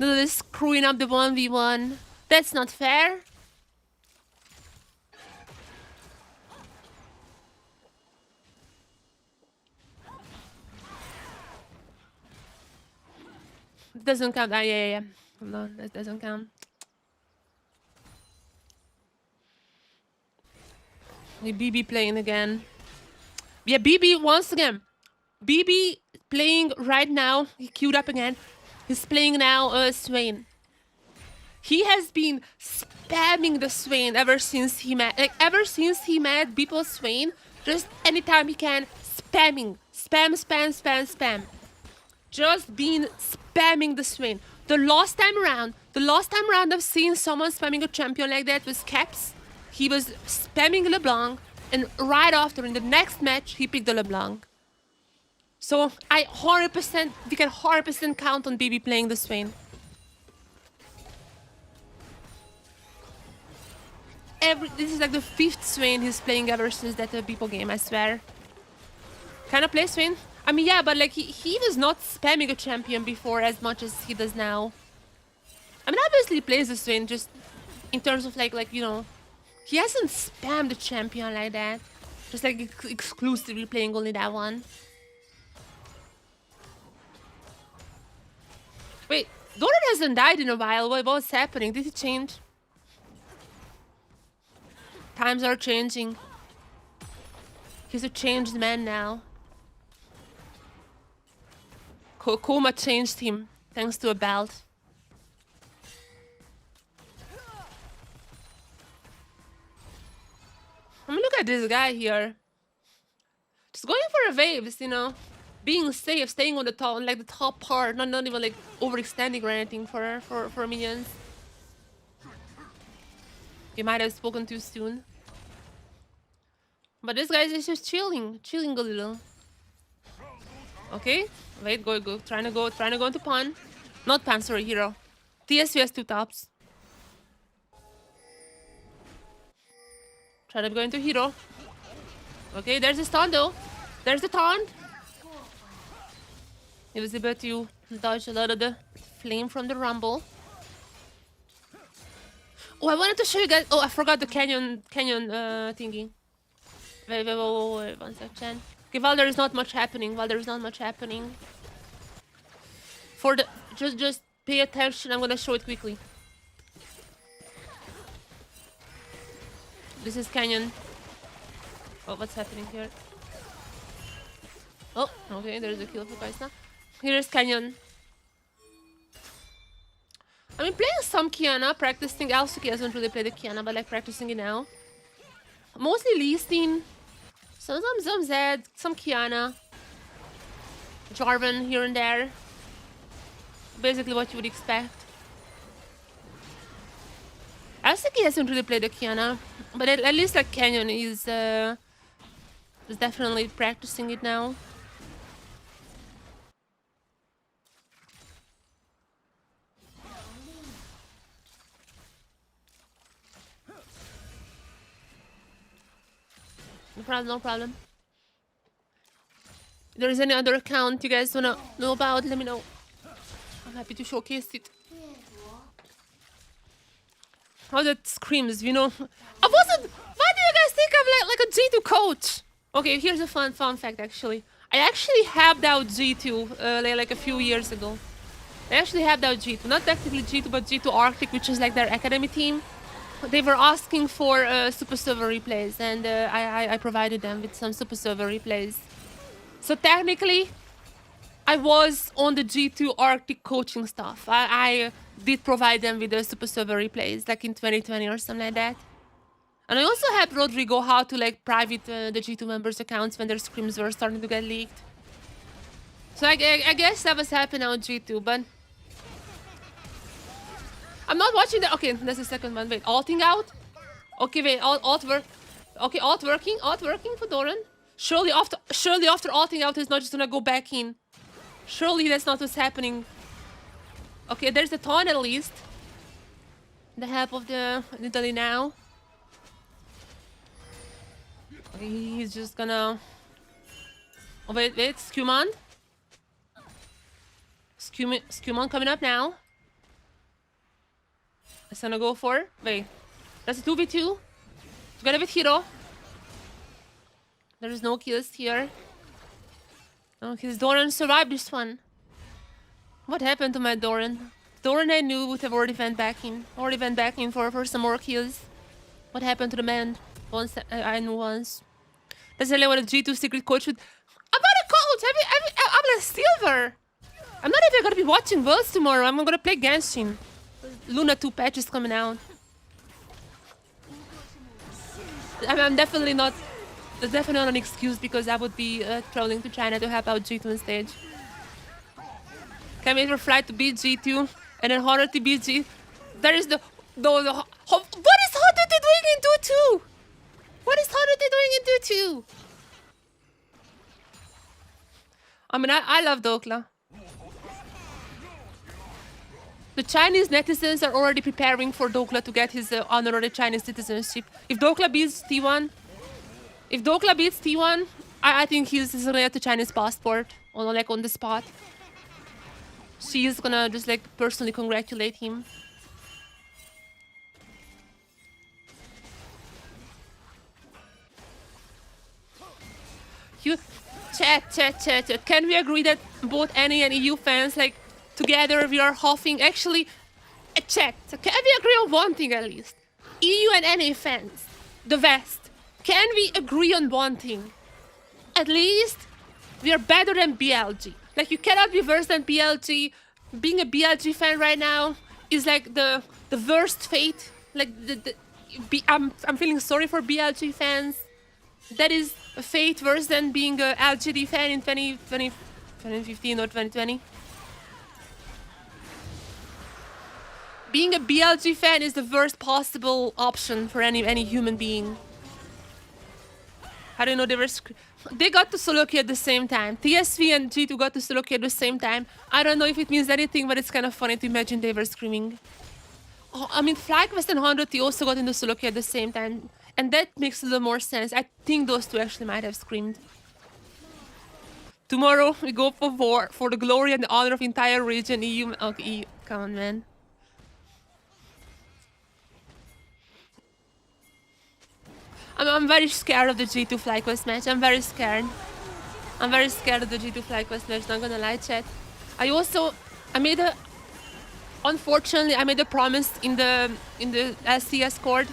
Nidalee is screwing up the 1v1. That's not fair. Doesn't count. Yeah. No, that doesn't count. BB playing again. Yeah, BB once again. BB playing right now. He queued up again. He's playing now Swain. He has been spamming the Swain ever since he met. Like ever since he met Beeple Swain, just anytime he can, spamming. Spam. Just been spamming the Swain. The last time around I've seen someone spamming a champion like that was Caps. He was spamming LeBlanc, and right after, in the next match, he picked the LeBlanc. So we can 100% count on BB playing the Swain. This is like the 5th Swain he's playing ever since that Beeple game, I swear. Can I play Swain? I mean, yeah, but like he was not spamming a champion before as much as he does now. I mean, obviously he plays the Swain just in terms of like you know, he hasn't spammed the champion like that. Just like exclusively playing only that one. Wait, Doran hasn't died in a while. What's happening? Did he change? Times are changing. He's a changed man now. Koma changed him, thanks to a belt. I mean, look at this guy here. Just going for a waves, you know. Being safe, staying on the top, like the top part, not even like overextending or anything for minions. You might have spoken too soon. But this guy is just chilling a little. Okay, wait, go. Trying to go into pawn. Not pawn, sorry, hero. TSV has 2 tops. Try to go into hero. Okay, there's the stun though. There's the taunt. He was able to dodge a lot of the flame from the rumble. Oh, I wanted to show you guys. Oh, I forgot the canyon thingy. Wait, 1 second. Okay, while there is not much happening, for the just pay attention. I'm gonna show it quickly. This is canyon. Oh, what's happening here? Oh, okay, there's a kill for Kaisna. Here's canyon. I mean, playing some Kiana, practicing. Alsuki hasn't really played the Kiana, but like practicing it now. Mostly Lee Steen. Some Zed, some Kiana. Jarvan here and there. Basically what you would expect. Alsuki hasn't really played the Kiana, but at least like Canyon is definitely practicing it now. No problem. If there is any other account you guys wanna know about, let me know. I'm happy to showcase it. How that screams, you know. I wasn't. Why do you guys think I'm like a G2 coach? Okay, here's a fun fact actually. I actually helped out G2 like a few years ago. They actually have that G2, not technically G2, but G2 Arctic, which is like their academy team. They were asking for Super Server replays, and I provided them with some Super Server replays. So technically, I was on the G2 Arctic coaching staff. I did provide them with the Super Server replays, like in 2020 or something like that. And I also helped Rodrigo how to like private the G2 members' accounts when their scrims were starting to get leaked. So I guess that was happening on G2, but I'm not watching that. Okay, that's the second one. Wait, alting out? Okay, wait, alt work. Okay, alt working for Doran. Surely after alting out, he's not just gonna go back in. Surely that's not what's happening. Okay, there's the taunt at least. The help of the Italy now. Okay, he's just gonna. Oh wait, Skumon. Skumon coming up now. It's gonna go for. Wait, that's a 2v2. Together with Hiro. There is no kills here. Okay, Doran survived this one. What happened to my Doran? Doran I knew would have already went back in. For some more kills. What happened to the man? Once I knew once. That's really what a G2 secret coach would. I'm not a coach! I'm a silver! I'm not even gonna be watching Worlds tomorrow. I'm gonna play Genshin. Luna 2 patch is coming out. I'm definitely not. That's definitely not an excuse because I would be traveling to China to help out G2 on stage. Can't wait for Flight to beat G2 and then Honor to beat G. There is the what is Honor doing in 2-2? What is Honor doing in 2-2? I mean, I love Dokla. The Chinese netizens are already preparing for Dokla to get his honorary Chinese citizenship. If Dokla beats T1, I think he's gonna get the Chinese passport on the spot. She's gonna just like personally congratulate him. Chat. Can we agree that both NA and EU fans, like, together we are huffing? Actually, chat. Can we agree on one thing at least? EU and NA fans, the West, can we agree on one thing? At least we are better than BLG. Like, you cannot be worse than BLG. Being a BLG fan right now is like the worst fate. Like, I'm feeling sorry for BLG fans. That is a fate worse than being a LGD fan in 2015 or 2020. Being a BLG fan is the worst possible option for any human being. I don't know, they got to solo queue at the same time. TSV and G2 got to solo queue at the same time. I don't know if it means anything, but it's kind of funny to imagine they were screaming. Oh, I mean, FlyQuest and 100T also got into solo queue at the same time. And that makes a little more sense. I think those two actually might have screamed. Tomorrow, we go for war, for the glory and the honor of entire region, EU. Okay, EU. Come on, man. I'm very scared of the G2 FlyQuest match. I'm very scared. I'm very scared of the G2 FlyQuest match, not gonna lie, chat. Unfortunately, I made a promise in the LCS cord.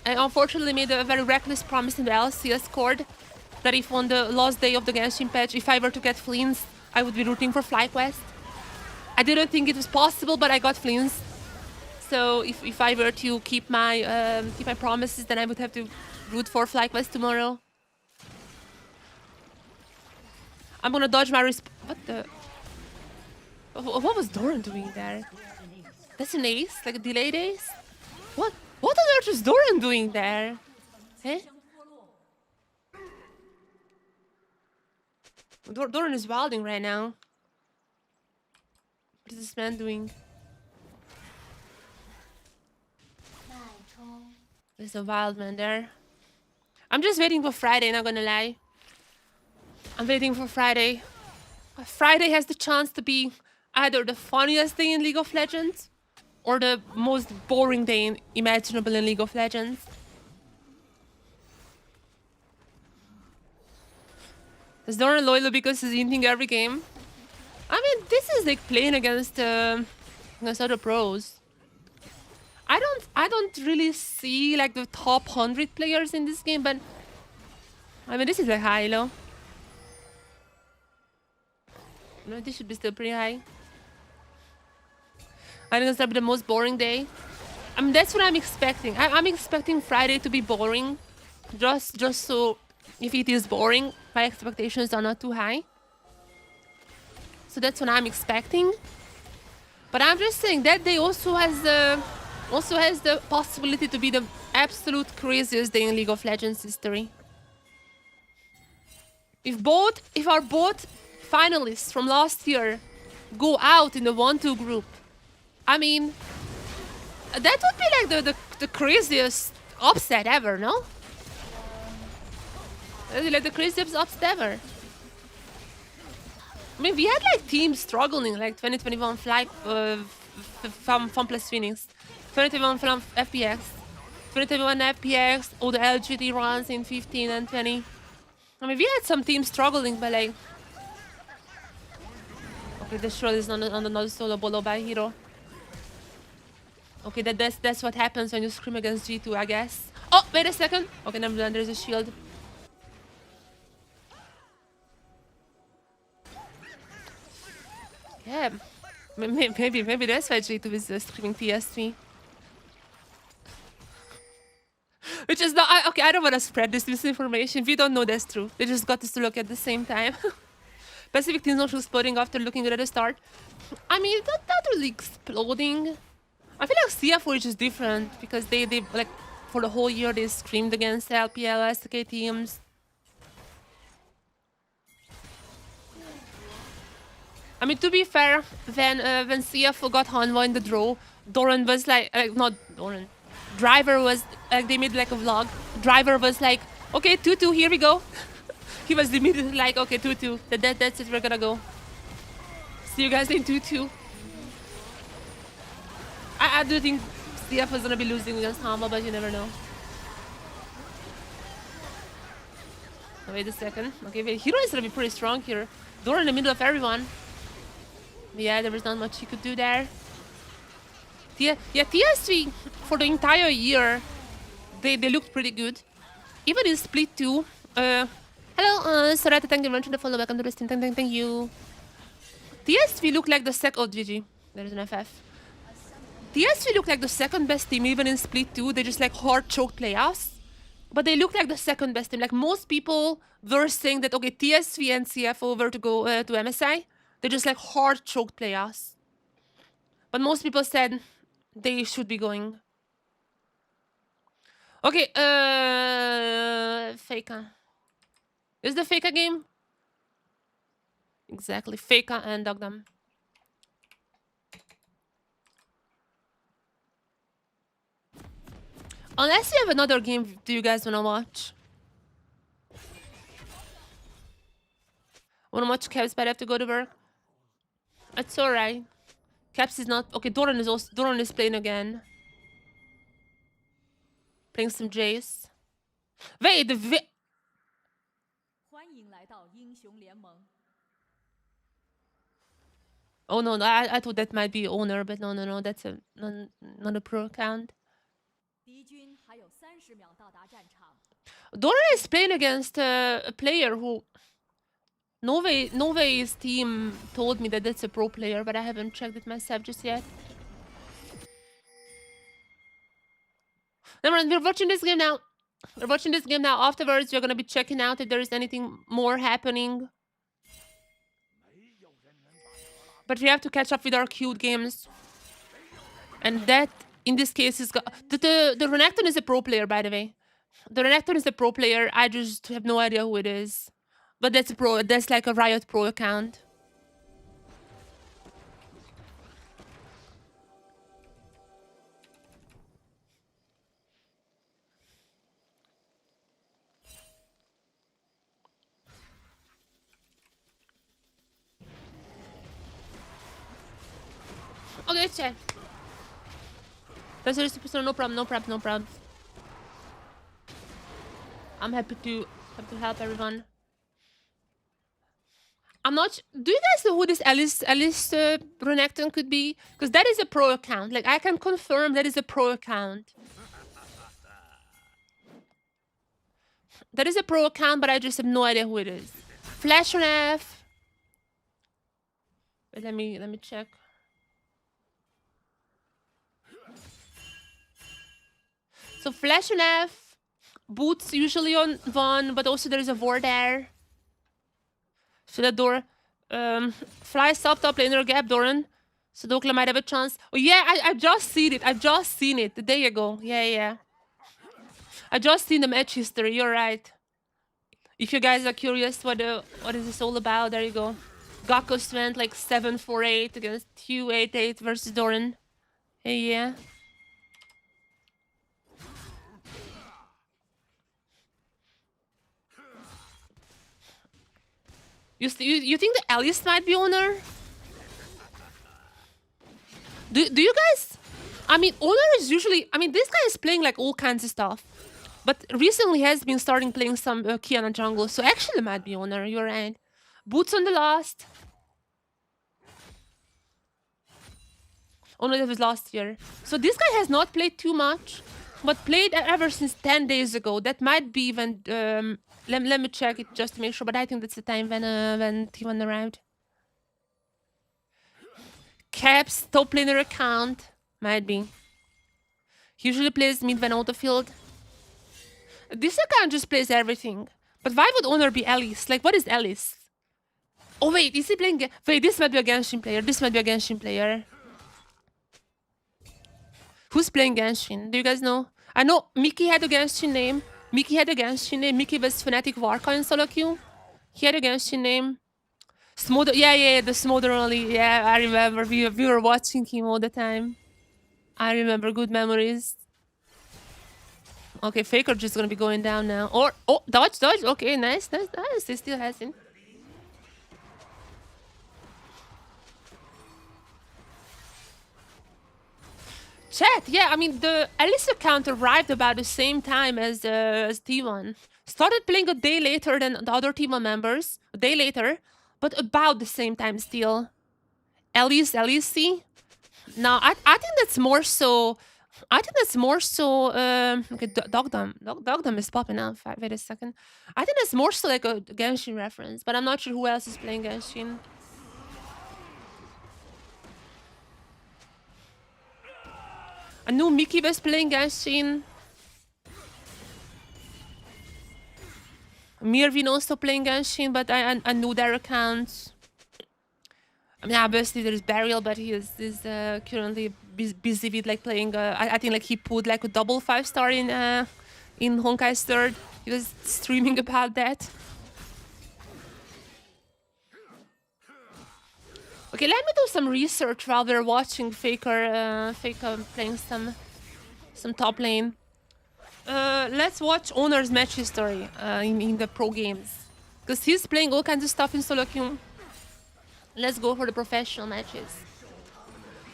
I unfortunately made a very reckless promise in the LCS cord that if on the last day of the Genshin patch, if I were to get Fleens, I would be rooting for FlyQuest. I didn't think it was possible, but I got Fleens. So if I were to keep my promises, then I would have to root for FlyQuest tomorrow. I'm gonna dodge my what the? What was Doran doing there? That's an ace? Like a delayed ace? What on earth is Doran doing there? Eh? Doran is wilding right now. What is this man doing? There's a wild man there. I'm just waiting for Friday, not gonna lie. I'm waiting for Friday. Friday has the chance to be either the funniest day in League of Legends or the most boring day imaginable in League of Legends. Is Doran loyal because he's hinting every game? I mean, this is like playing against other pros. I don't really see like the top 100 players in this game, but I mean, this is like high, low. No, this should be still pretty high. I think it's gonna be the most boring day. I mean, that's what I'm expecting. I'm expecting Friday to be boring, just so if it is boring, my expectations are not too high. So that's what I'm expecting. But I'm just saying that day also has the possibility to be the absolute craziest day in League of Legends history. If our both finalists from last year go out in the 1-2 group, I mean, that would be like the craziest upset ever, no? Like the craziest upset ever. I mean, we had like teams struggling, like 2021 Fly, from Plus Phoenix, 2021 from FPX, 2021 FPX, all the LGD runs in 15 and 20. I mean, we had some teams struggling, but like... Okay, the shroud is on another solo bolo by hero. Okay, that's what happens when you scream against G2, I guess. Oh, wait a second. Okay, never mind, there's a shield. Yeah, maybe that's why G2 is screaming TSV. Which is not... okay, I don't want to spread this misinformation. We don't know that's true. They just got us to look at the same time. Pacific teams not exploding after looking at the start. I mean, not really exploding. I feel like CFO is just different because they like for the whole year they screamed against LPL, SK teams. I mean, to be fair, when CFO got Hanwha in the draw, Doran was like not Doran. Driver was like, they made like a vlog. Driver was like, okay, 2-2, here we go. He was immediately like, okay, 2-2. That's it, we're gonna go. See you guys in 2-2. I do think CF was gonna be losing against Hanwha, but you never know. Oh, wait a second. Okay, wait, Hero is gonna be pretty strong here. Doran in the middle of everyone. Yeah, there was not much he could do there. Yeah, TSV for the entire year, they looked pretty good. Even in Split 2. Hello, Sarata, thank you very much for the follow. Welcome to the stream. Thank you. TSV looked like the second... Oh, GG. There's an FF. TSV looked like the second best team, even in Split 2. They just like hard choked playoffs. But they look like the second best team. Like most people were saying that, okay, TSV and CFO were to go to MSI. They just like hard choked playoffs. But most people said they should be going. Okay, Faker. Is the Faker game? Exactly, Faker and Dogdom. Unless you have another game, do you guys wanna watch? Wanna watch Caps, but I have to go to work? It's alright. Caps is not... Okay, Doran is playing again. Playing some Jace. Wait, oh no, I thought that might be owner, but no, that's not a pro account. Doran is playing against a player who... Nove's team told me that that's a pro player, but I haven't checked it myself just yet. Never mind, we're watching this game now. We're watching this game now. Afterwards, we're gonna be checking out if there is anything more happening. But we have to catch up with our queued games. And that, in this case, is... The Renekton is a pro player, by the way. The Renekton is a pro player. I just have no idea who it is. But that's a pro. That's like a Riot Pro account. Okay, chat. That's no problem. I'm happy to help everyone. I'm not. Do you guys know who this Alice Renekton could be? Because that is a pro account. Like I can confirm that is a pro account. That is a pro account, but I just have no idea who it is. Flash on F. Wait, let me check. So Flash on F, Boots usually on 1, but also there's a VOD there. So that door flies up top laner gap, Doran. So Dokla might have a chance. Oh yeah, I just seen it. I just seen it. There you go. Yeah. I just seen the match history. You're right. If you guys are curious what is this all about, there you go. Gakos went like 7-4-8 against Hugh 8-8 versus Doran. Hey, yeah. You think the Alice might be owner? Do you guys? I mean, owner is usually. I mean, this guy is playing like all kinds of stuff, but recently has been starting playing some Kiana jungle. So actually, might be owner. You're right. Boots on the last. Oh no, that was last year. So this guy has not played too much, but played ever since 10 days ago. That might be even. Let me check it just to make sure. But I think that's the time when T1 arrived. Caps top laner account. Might be. He usually plays mid when out of field. This account just plays everything. But why would owner be Alice? Like, what is Alice? Oh, wait, is he playing... Wait, this might be a Genshin player. This might be a Genshin player. Who's playing Genshin? Do you guys know? I know Mickey had a Genshin name. Mickey was Fnatic Warka in solo queue. He had a Genshin name. Smolder... Yeah, the Smolder only. Yeah, I remember. We were watching him all the time. I remember good memories. Okay, Faker just gonna be going down now. Or dodge. Okay, nice. He still has him. Chat, yeah, I mean the Alice account arrived about the same time as T1. Started playing a day later than the other T1 members. A day later, but about the same time still. Alice C. Now I think that's more so. Okay, Dogdom is popping up. Wait a second. I think that's more so like a Genshin reference, but I'm not sure who else is playing Genshin. I knew Mickey was playing Genshin. Mirvin also playing Genshin, but I knew their accounts. I mean, obviously there's Burial, but he is currently busy with like playing. I think like he put like a double 5-star in Honkai's third. He was streaming about that. Okay, let me do some research while we're watching Faker playing some top lane. Let's watch Owner's match history in the pro games, because he's playing all kinds of stuff in solo queue. Let's go for the professional matches.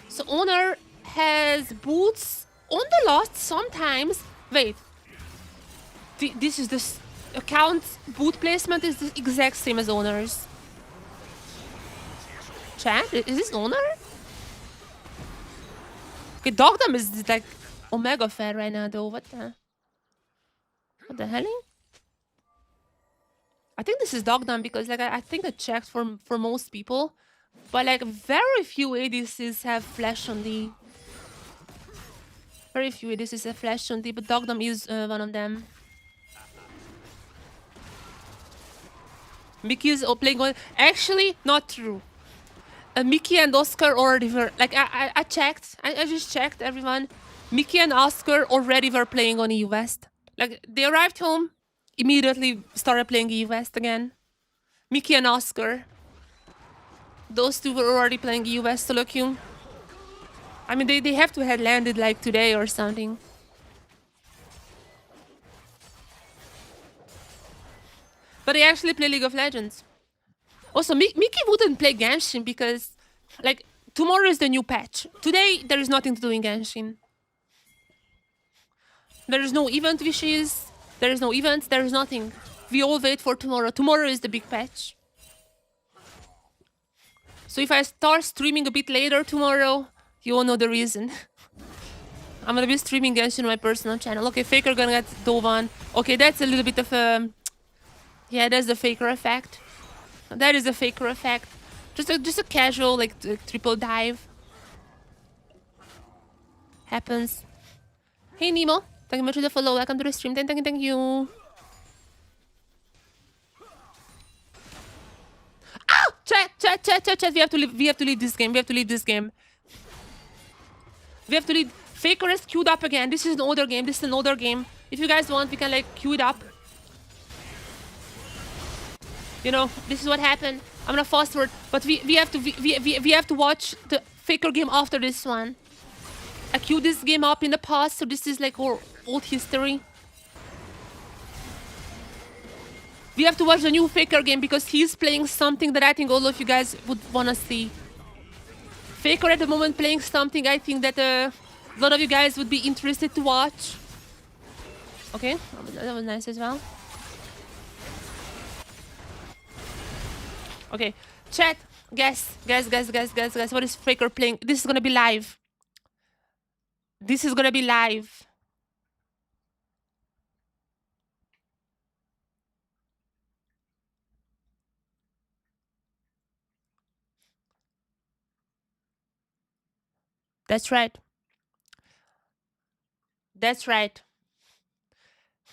So Owner has Boots on the last sometimes. Wait. This is this account boot placement is the exact same as Owner's. Chat? Is this Owner? Okay, Dogdom is like Omega Fair right now though. What the hell? I think this is Dogdom because like I think I checked for most people, but like very few ADCs have flash on D. Very few ADCs have flash on D, but Dogdom is one of them. Mickey is playing on. Actually, not true. Mickey and Oscar already were like I checked. I just checked everyone. Mickey and Oscar already were playing on EU West. Like they arrived home. Immediately started playing EU West again. Mickey and Oscar. Those two were already playing EU West solo queue. I mean, they have to have landed like today or something. But they actually play League of Legends. Also, Mickey wouldn't play Genshin because, like, tomorrow is the new patch. Today, there is nothing to do in Genshin. There is no event wishes. There is no events, there is nothing. We all wait for tomorrow. Tomorrow is the big patch. So if I start streaming a bit later tomorrow, you won't know the reason. I'm gonna be streaming against you on my personal channel. Okay, Faker gonna get Dovan. Okay, that's a little bit of a... Yeah, that's the Faker effect. That is a Faker effect. Just a casual, like, triple dive. Happens. Hey, Nemo. Thank you much for the follow. Welcome to the stream. Thank you. Ah! Chat. We have to leave this game. We have to leave. Faker is queued up again. This is an older game. If you guys want, we can, like, queue it up. You know, this is what happened. I'm gonna fast forward, but we have to watch the Faker game after this one. I queued this game up in the past, so this is like our old history. We have to watch the new Faker game because he's playing something that I think all of you guys would wanna see. Faker at the moment playing something I think that a lot of you guys would be interested to watch. Okay, that was nice as well. Okay, chat, guess. What is Faker playing? This is gonna be live. That's right.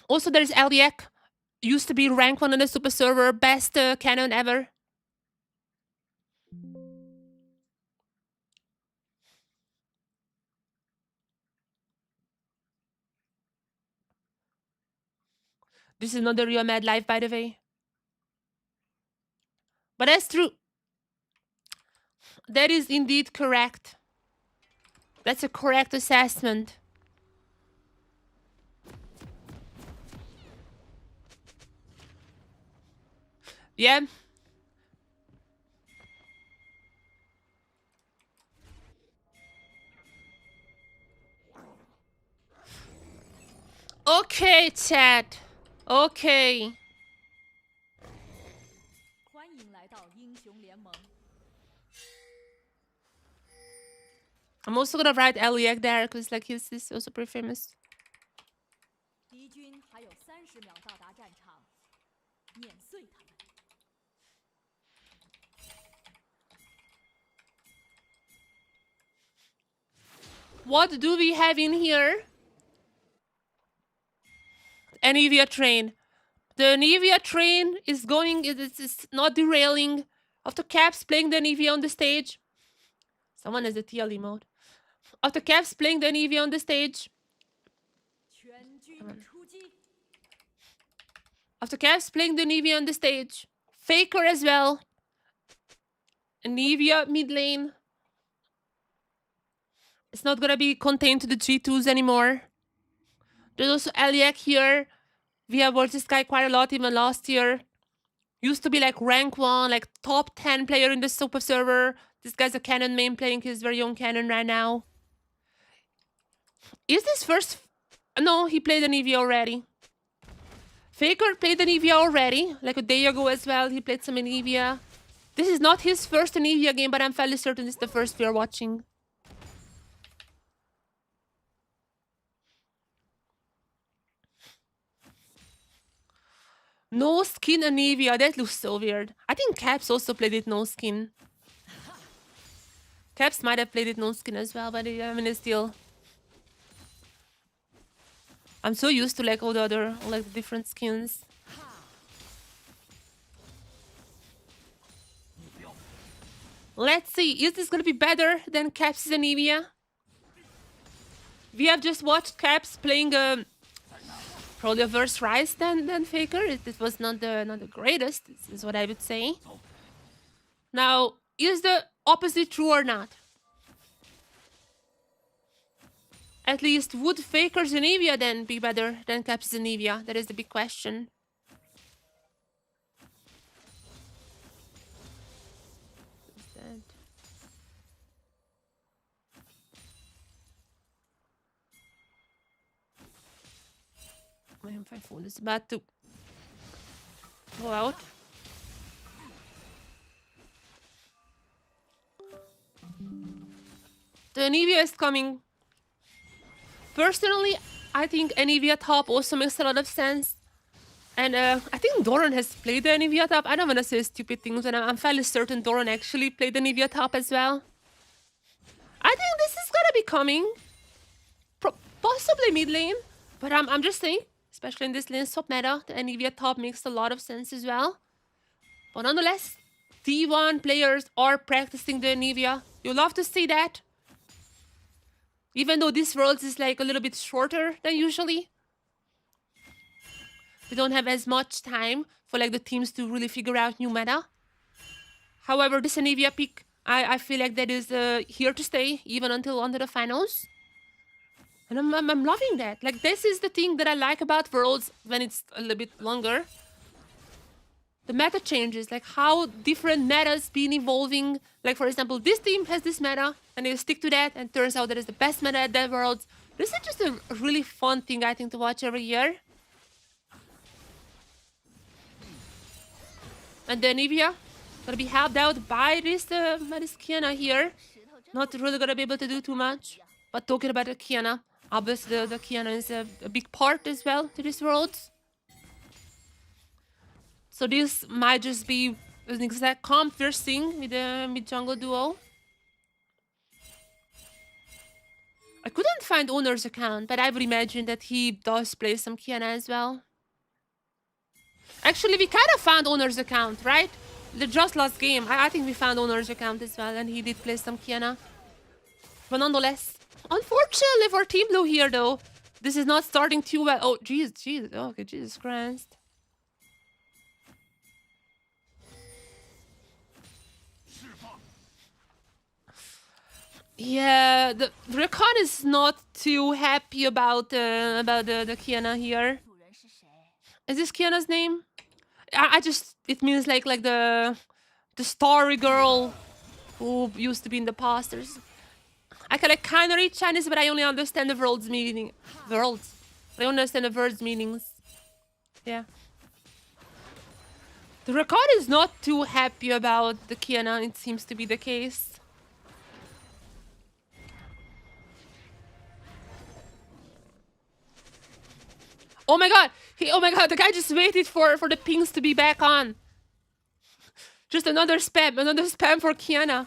Also, there's Eliak. Used to be rank 1 on the super server. Best cannon ever. This is not the real Mad Life, by the way. But that's true. That is indeed correct. That's a correct assessment. Yeah. Okay, chat. Okay. I'm also gonna write Eliak there because like he's also pretty famous. What do we have in here? An Evia train. The Nivea train is going, it's not derailing. After Caps playing the Nivea on the stage. Someone has the TL mode. After Caps playing the Nivea on the stage. After Caps playing the Nivea on the stage. Faker as well. Nivea mid lane. It's not gonna be contained to the G2s anymore. There's also Eliak here. We have watched this guy quite a lot even last year. Used to be like rank 1, like top 10 player in the super server. This guy's a Canon main playing his very own Canon right now. Is this first... No, he played an Eevee already. Faker played an Eevee already. Like a day ago as well, he played some Eevee. This is not his first Eevee game, but I'm fairly certain it's the first we are watching. No skin Anivia, that looks so weird. I think Caps also played it no skin. Caps might have played it no skin as well, but I mean, it's still... I'm so used to like all the other, like the different skins. Let's see, is this gonna be better than Caps' Anivia? We have just watched Caps playing probably a worse Rise than Faker. It was not the greatest, is what I would say. Now, is the opposite true or not? At least, would Faker's Anivia then be better than Caps' Anivia? That is the big question. My phone is about to go out. The Anivia is coming. Personally, I think Anivia top also makes a lot of sense. And I think Doran has played the Anivia top. I don't want to say stupid things, and I'm fairly certain Doran actually played the Anivia top as well. I think this is gonna be coming. Possibly mid lane, but I'm just saying, especially in this lane swap meta, the Anivia top makes a lot of sense as well. But nonetheless, T1 players are practicing the Anivia. You love to see that. Even though this world is like a little bit shorter than usually. They don't have as much time for like the teams to really figure out new meta. However, this Anivia pick, I feel like that is here to stay even until under the finals. And I'm loving that. Like, this is the thing that I like about Worlds when it's a little bit longer. The meta changes, like how different metas been evolving. Like, for example, this team has this meta, and they stick to that, and turns out that is the best meta at that Worlds. This is just a really fun thing, I think, to watch every year. And the Anivia gonna be helped out by this Kiana here. Not really gonna be able to do too much. But talking about the Kiana, obviously the Kiana is a big part as well to this world. So this might just be an exact comp we're seeing with the mid-jungle duo. I couldn't find Owner's account, but I would imagine that he does play some Kiana as well. Actually, we kind of found Owner's account, right? The just last game, I think we found Owner's account as well, and he did play some Kiana. But nonetheless, unfortunately for Team Blue here, though, this is not starting too well. Oh, jeez, okay, Jesus Christ. Yeah, the Recon is not too happy about the Kiana here. Is this Kiana's name? I just, it means like the starry girl who used to be in the posters. I can like kind of read Chinese, but I only understand the words meaning. Words. I understand the words meanings. Yeah. The record is not too happy about the Kiana. It seems to be the case. Oh my god! Oh my god! The guy just waited for the pings to be back on. Just another spam for Kiana.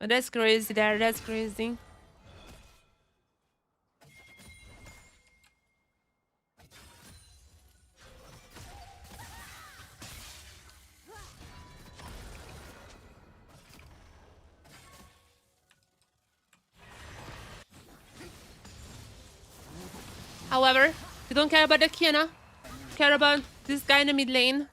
Oh, that's crazy there, that's crazy. However, we don't care about the Kiana. We care about this guy in the mid lane.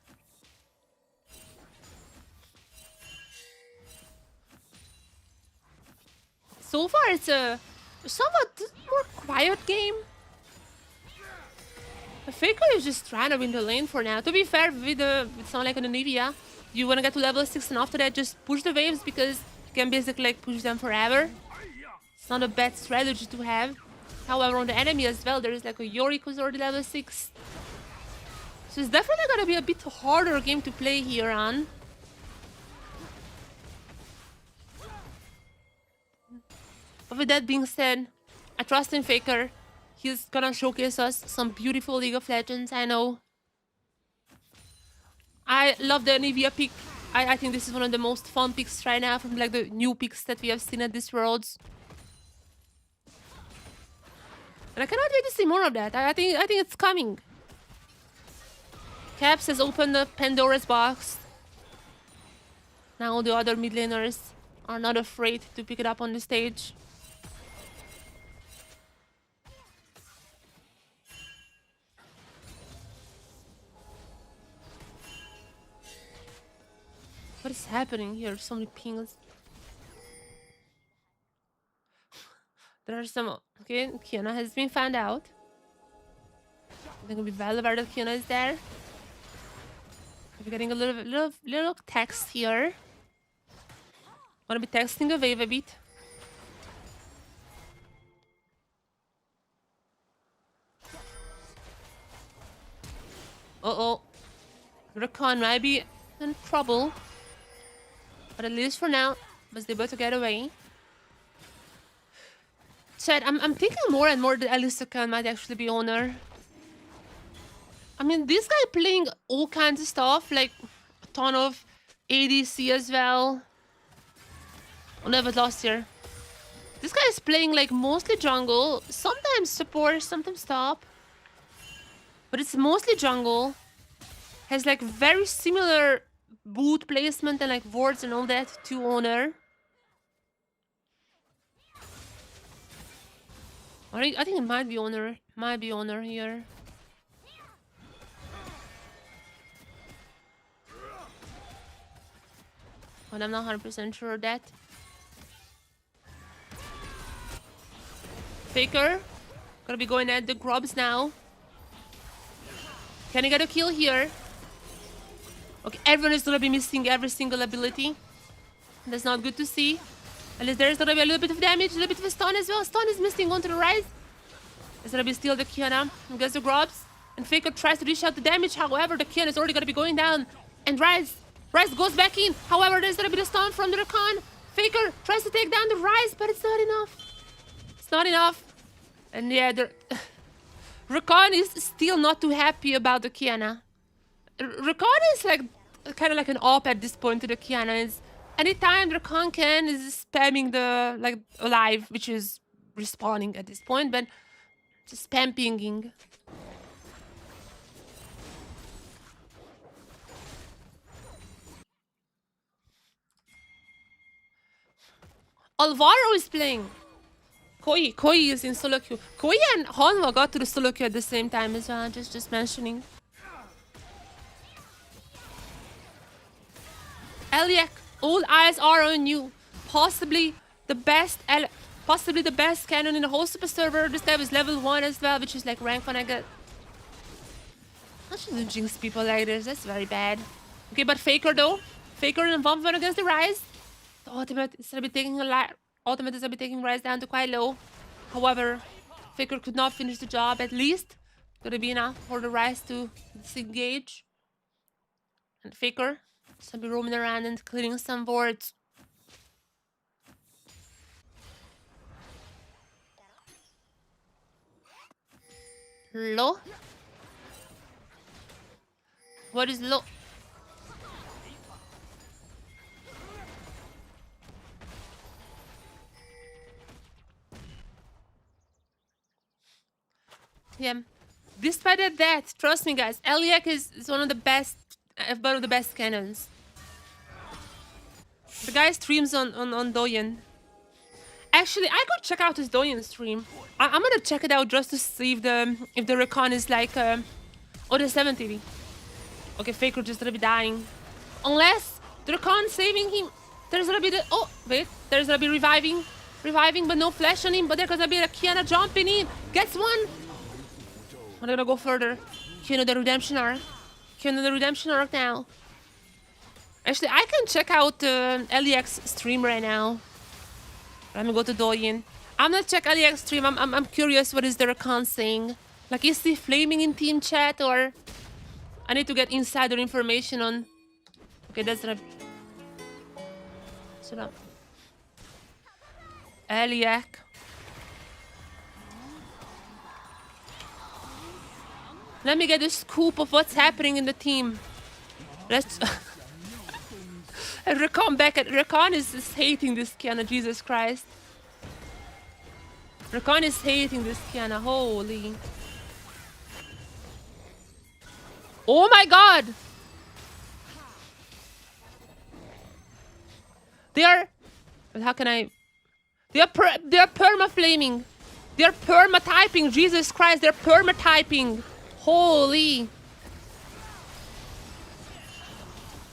So far, it's a somewhat more quiet game. The Faker is just trying to win the lane for now. To be fair, with someone like an Anivia, you want to get to level 6 and after that just push the waves because you can basically like push them forever. It's not a bad strategy to have. However, on the enemy as well, there is like a Yorick who's already level 6. So it's definitely gonna be a bit harder game to play here on. But with that being said, I trust in Faker. He's gonna showcase us some beautiful League of Legends, I know. I love the Anivia pick. I think this is one of the most fun picks right now from like the new picks that we have seen at this Worlds. And I cannot wait to see more of that. I think it's coming. Caps has opened the Pandora's box. Now the other mid laners are not afraid to pick it up on the stage. What is happening here? So many pings. There are some... Okay, Kiana has been found out. They're gonna be well aware that Kiana is there. We're getting a little text here. Wanna be texting the wave a bit. Uh-oh. Rakan might be in trouble. But at least for now, but they're about to get away. Chat, I'm thinking more and more that Alicia might actually be owner. I mean, this guy playing all kinds of stuff, like a ton of ADC as well. Oh, never lost here. This guy is playing like mostly jungle, sometimes support, sometimes top. But it's mostly jungle. Has like very similar boot placement and like wards and all that to owner. I think it might be owner. Might be owner here. But I'm not 100% sure of that. Faker. Gonna be going at the grubs now. Can he get a kill here? Okay, everyone is gonna be missing every single ability. That's not good to see. At least there's gonna be a little bit of damage, a little bit of a stun as well. Stun is missing onto the rise. There's gonna be still the Kiana against the grubs. And Faker tries to dish out the damage. However, the Kiana is already gonna be going down. And Rise goes back in. However, there's gonna be the stun from the Rakan. Faker tries to take down the Rise, but it's not enough. It's not enough. And yeah, the Rakan is still not too happy about the Kiana. Rakan is like kind of like an op at this point to the Kiana. Is anytime Rakan can is spamming the like alive, which is respawning at this point, but just spam pinging. Alvaro is playing. Koi is in solo queue. Koi and Hanwha got to the solo queue at the same time as well, just mentioning. Eliak, all eyes are on you. Possibly the best canon in the whole super server. This guy was level 1 as well, which is like rank 1 I get. I shouldn't jinx people like this, that's very bad. Okay, but Faker though. Faker and 1v1 against the Rise. The ultimate is gonna be taking a lot. Ultimate is gonna be taking Rise down to quite low. However, Faker could not finish the job at least. Gonna be enough for the Rise to disengage. And Faker is gonna be roaming around and clearing some boards. Low? What is low? Yeah. Despite that, trust me guys, Eliak is one of the best cannons. The guy streams on Doyen. Actually, I could check out his Doyen stream. I'm gonna check it out just to see if the Rakan is like oh, the 70. Okay, Faker just gonna be dying. Unless the Rakan saving him. There's gonna be the there's gonna be reviving, but no flash on him. But there's gonna be a Kiana jumping in. Gets one. I'm gonna go further. Kiana the redemption arc. Kiana the redemption arc now. Actually, I can check out Eliak's stream right now. I'm gonna go to Doyen. I'm gonna check Eliak's stream. I'm curious what is the Rakan saying. Like, is he flaming in team chat or? I need to get insider information on. Okay, that's gonna. Shut up. Eliak. Let me get a scoop of what's happening in the team. Let's. And Rakan back at Rakan is hating this Kiana. Jesus Christ. Rakan is hating this Kiana. Holy. Oh my God. They are. How can I? They are perma flaming. They are perma typing. Jesus Christ. They're perma typing. Holy.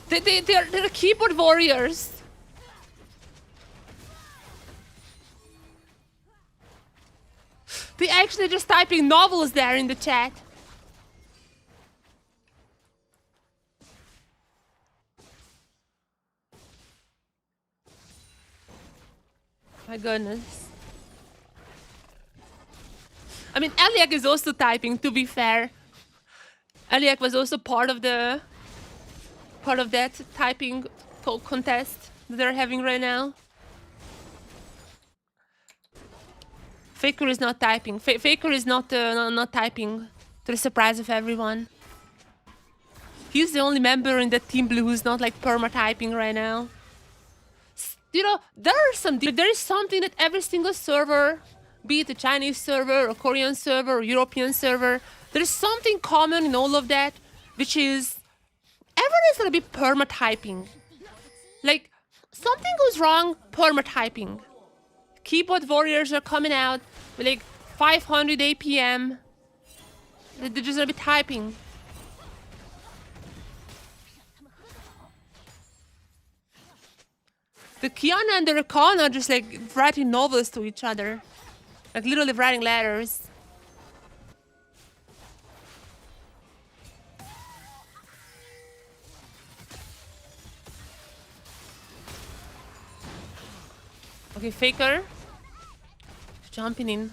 They're keyboard warriors. They actually just typing novels there in the chat. My goodness. I mean, Eliak is also typing, to be fair. Eliak was also part of that typing contest that they're having right now. Faker is not typing. Faker is not typing, to the surprise of everyone. He's the only member in the Team Blue who's not like perma-typing right now. You know, there is something that every single server, be it a Chinese server, a Korean server, or European server, there is something common in all of that, which is everyone is gonna be perma-typing. Like, something goes wrong, perma-typing. Keyboard warriors are coming out with like 500 APM. They're just gonna be typing. The Kiana and the Rakan are just like writing novels to each other. Like literally writing letters. Okay, Faker. Jumping in.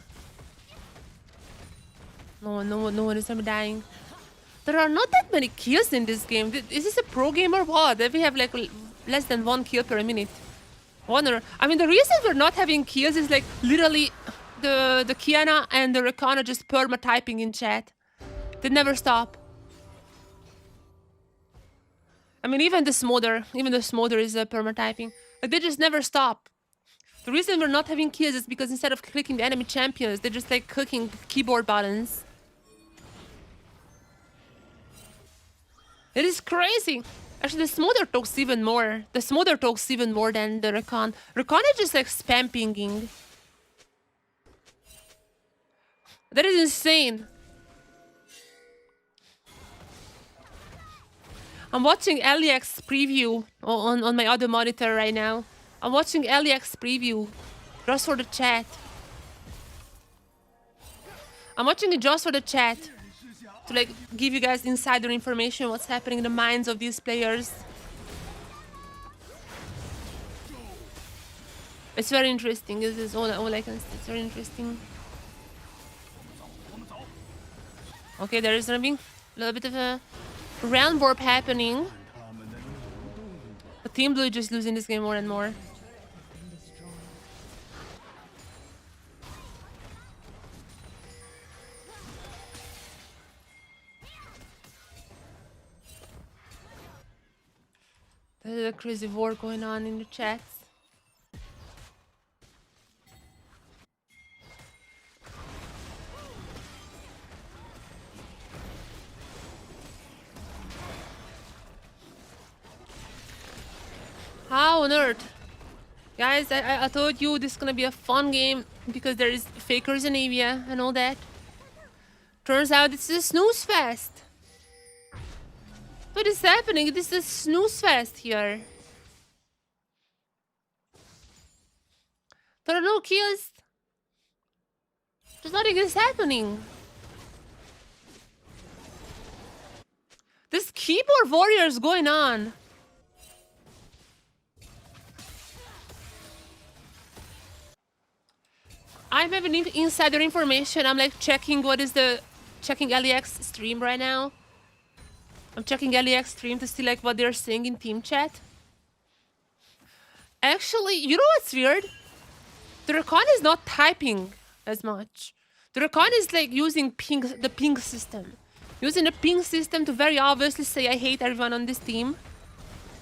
No one is ever dying. There are not that many kills in this game. Is this a pro game or what? That we have like less than 1 kill per minute. I mean, the reason we're not having kills is like literally the Kiana and the Rakan are just perma-typing in chat. They never stop. I mean, even the Smolder is perma-typing. Like, they just never stop. The reason we're not having kills is because instead of clicking the enemy champions, they're just like clicking keyboard buttons. It is crazy. Actually, the Smolder talks even more. The Smolder talks even more than the Rakan. Rakan is just like spam pinging. That is insane. I'm watching LEX preview on my other monitor right now. I'm watching LEX preview just for the chat. I'm watching it just for the chat to like give you guys insider information what's happening in the minds of these players. It's very interesting. This is all I can say. It's very interesting. Okay, there is gonna be a little bit of a round warp happening. But Team Blue is just losing this game more and more. There's a crazy war going on in the chats. How on earth? Guys, I told you this is gonna be a fun game because there is fakers in Avia and all that. Turns out it's a snooze fest. What is happening? This is a snooze fest here. There are no kills. There's nothing is happening. This keyboard warrior is going on. I'm having insider information. I'm like checking checking LEX stream right now. I'm checking LEX stream to see like what they're saying in team chat. Actually, you know what's weird? The Rakan is not typing as much. The Rakan is like using the ping system. Using the ping system to very obviously say I hate everyone on this team.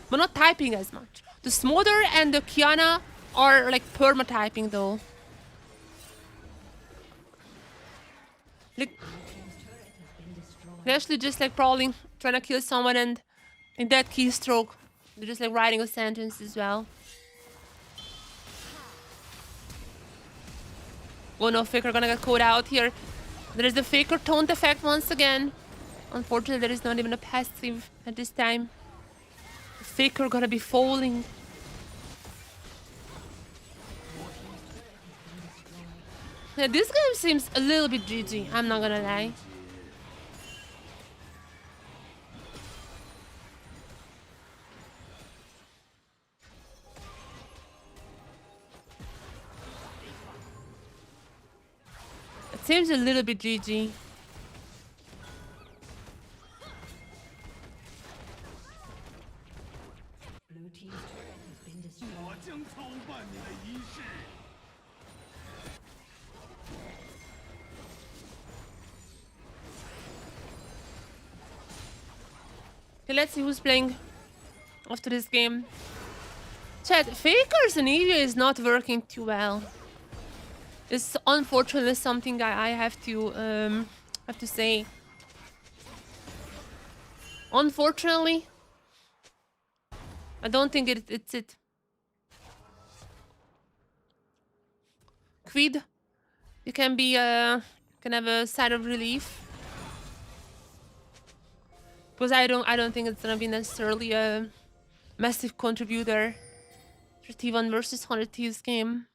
But not typing as much. The Smolder and the Kiana are like perma-typing though. Like, they're actually just like probably trying to kill someone, and in that keystroke, they're just like writing a sentence as well. Oh no, Faker gonna get caught out here. There is the Faker taunt effect once again. Unfortunately, there is not even a passive at this time. The Faker gonna be falling. Yeah, this game seems a little bit GG, I'm not gonna lie. It seems a little bit GG. Blue team's turret has been destroyed. Okay, let's see who's playing after this game. Chat, Faker's Anivia is not working too well. It's unfortunately something I have to say. Unfortunately, I don't think it's it. Quid, you can be can have a sigh of relief. Because I don't think it's gonna be necessarily a massive contributor to T1 versus 100 Thieves game.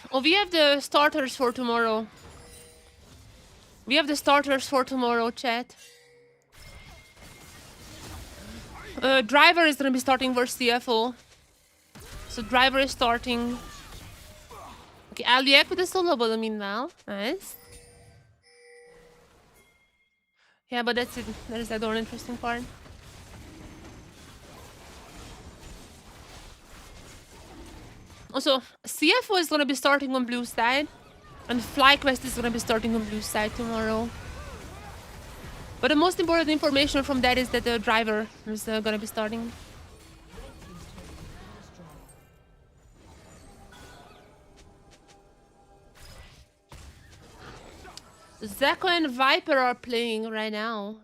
Oh, we have the starters for tomorrow. We have the starters for tomorrow, chat. Driver is gonna be starting versus CFO. So Driver is starting. Okay, Aliak with the solo ball, meanwhile. Nice. Yeah, but that's it. That is the other interesting part. Also, CFO is gonna be starting on blue side. And FlyQuest is gonna be starting on blue side tomorrow. But the most important information from that is that the Driver is gonna be starting. Zeko and Viper are playing right now.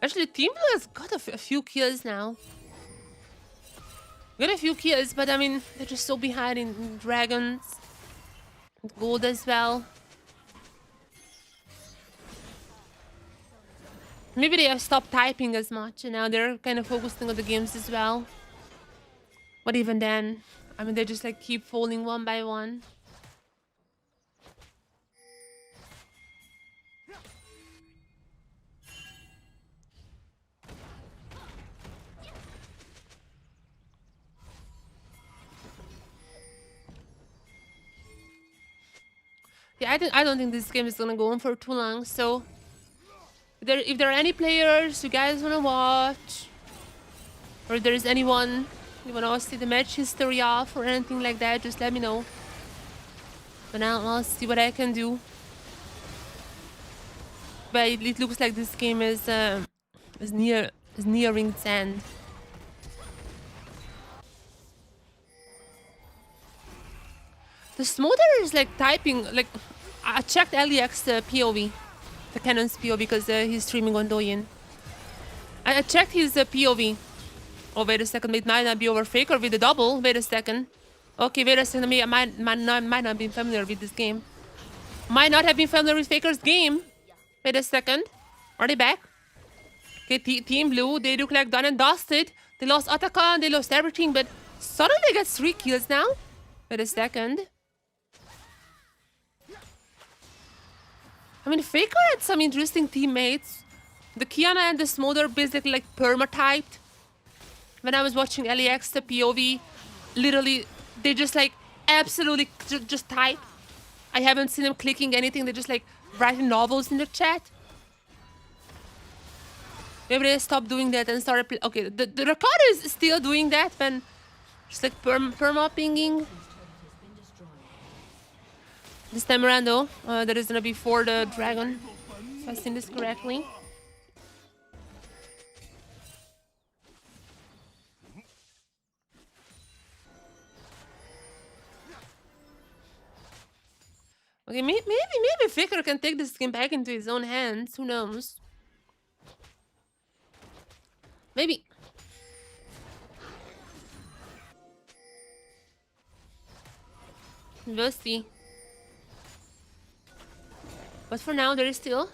Actually, Team Blue has got a few kills now. Got a few kills, but I mean, they're just so behind in Dragons. And Gold as well. Maybe they have stopped typing as much and now they're kind of focusing on the games as well. But even then, I mean, they just like keep falling one by one. Yeah, I don't think this game is gonna go on for too long. So, if there are any players you guys wanna watch, or if there is anyone you wanna see the match history of, or anything like that, just let me know. But now I'll see what I can do. But it looks like this game is nearing its end. The Smother is like typing, like, I checked Eliak's POV, the Cannon's POV, because he's streaming on Douyin. I checked his POV. Oh, wait a second, it might not be over Faker with the double. Wait a second. Okay, wait a second, I might not be familiar with this game. Might not have been familiar with Faker's game. Wait a second. Are they back? Okay, Team Blue, they look like done and dusted. They lost Atakan, they lost everything, but suddenly they get 3 kills now. Wait a second. I mean, Faker had some interesting teammates. The Kiana and the Smother basically like perma-typed. When I was watching LAX, the POV, literally, they just like absolutely just type. I haven't seen them clicking anything. They're just like writing novels in the chat. Maybe they stopped doing that and started. Okay, the record is still doing that when just like perma pinging. This time around though, that is gonna be for the dragon, if I've seen this correctly. Okay, maybe Faker can take this game back into his own hands. Who knows? Maybe. We'll see. But for now, there is still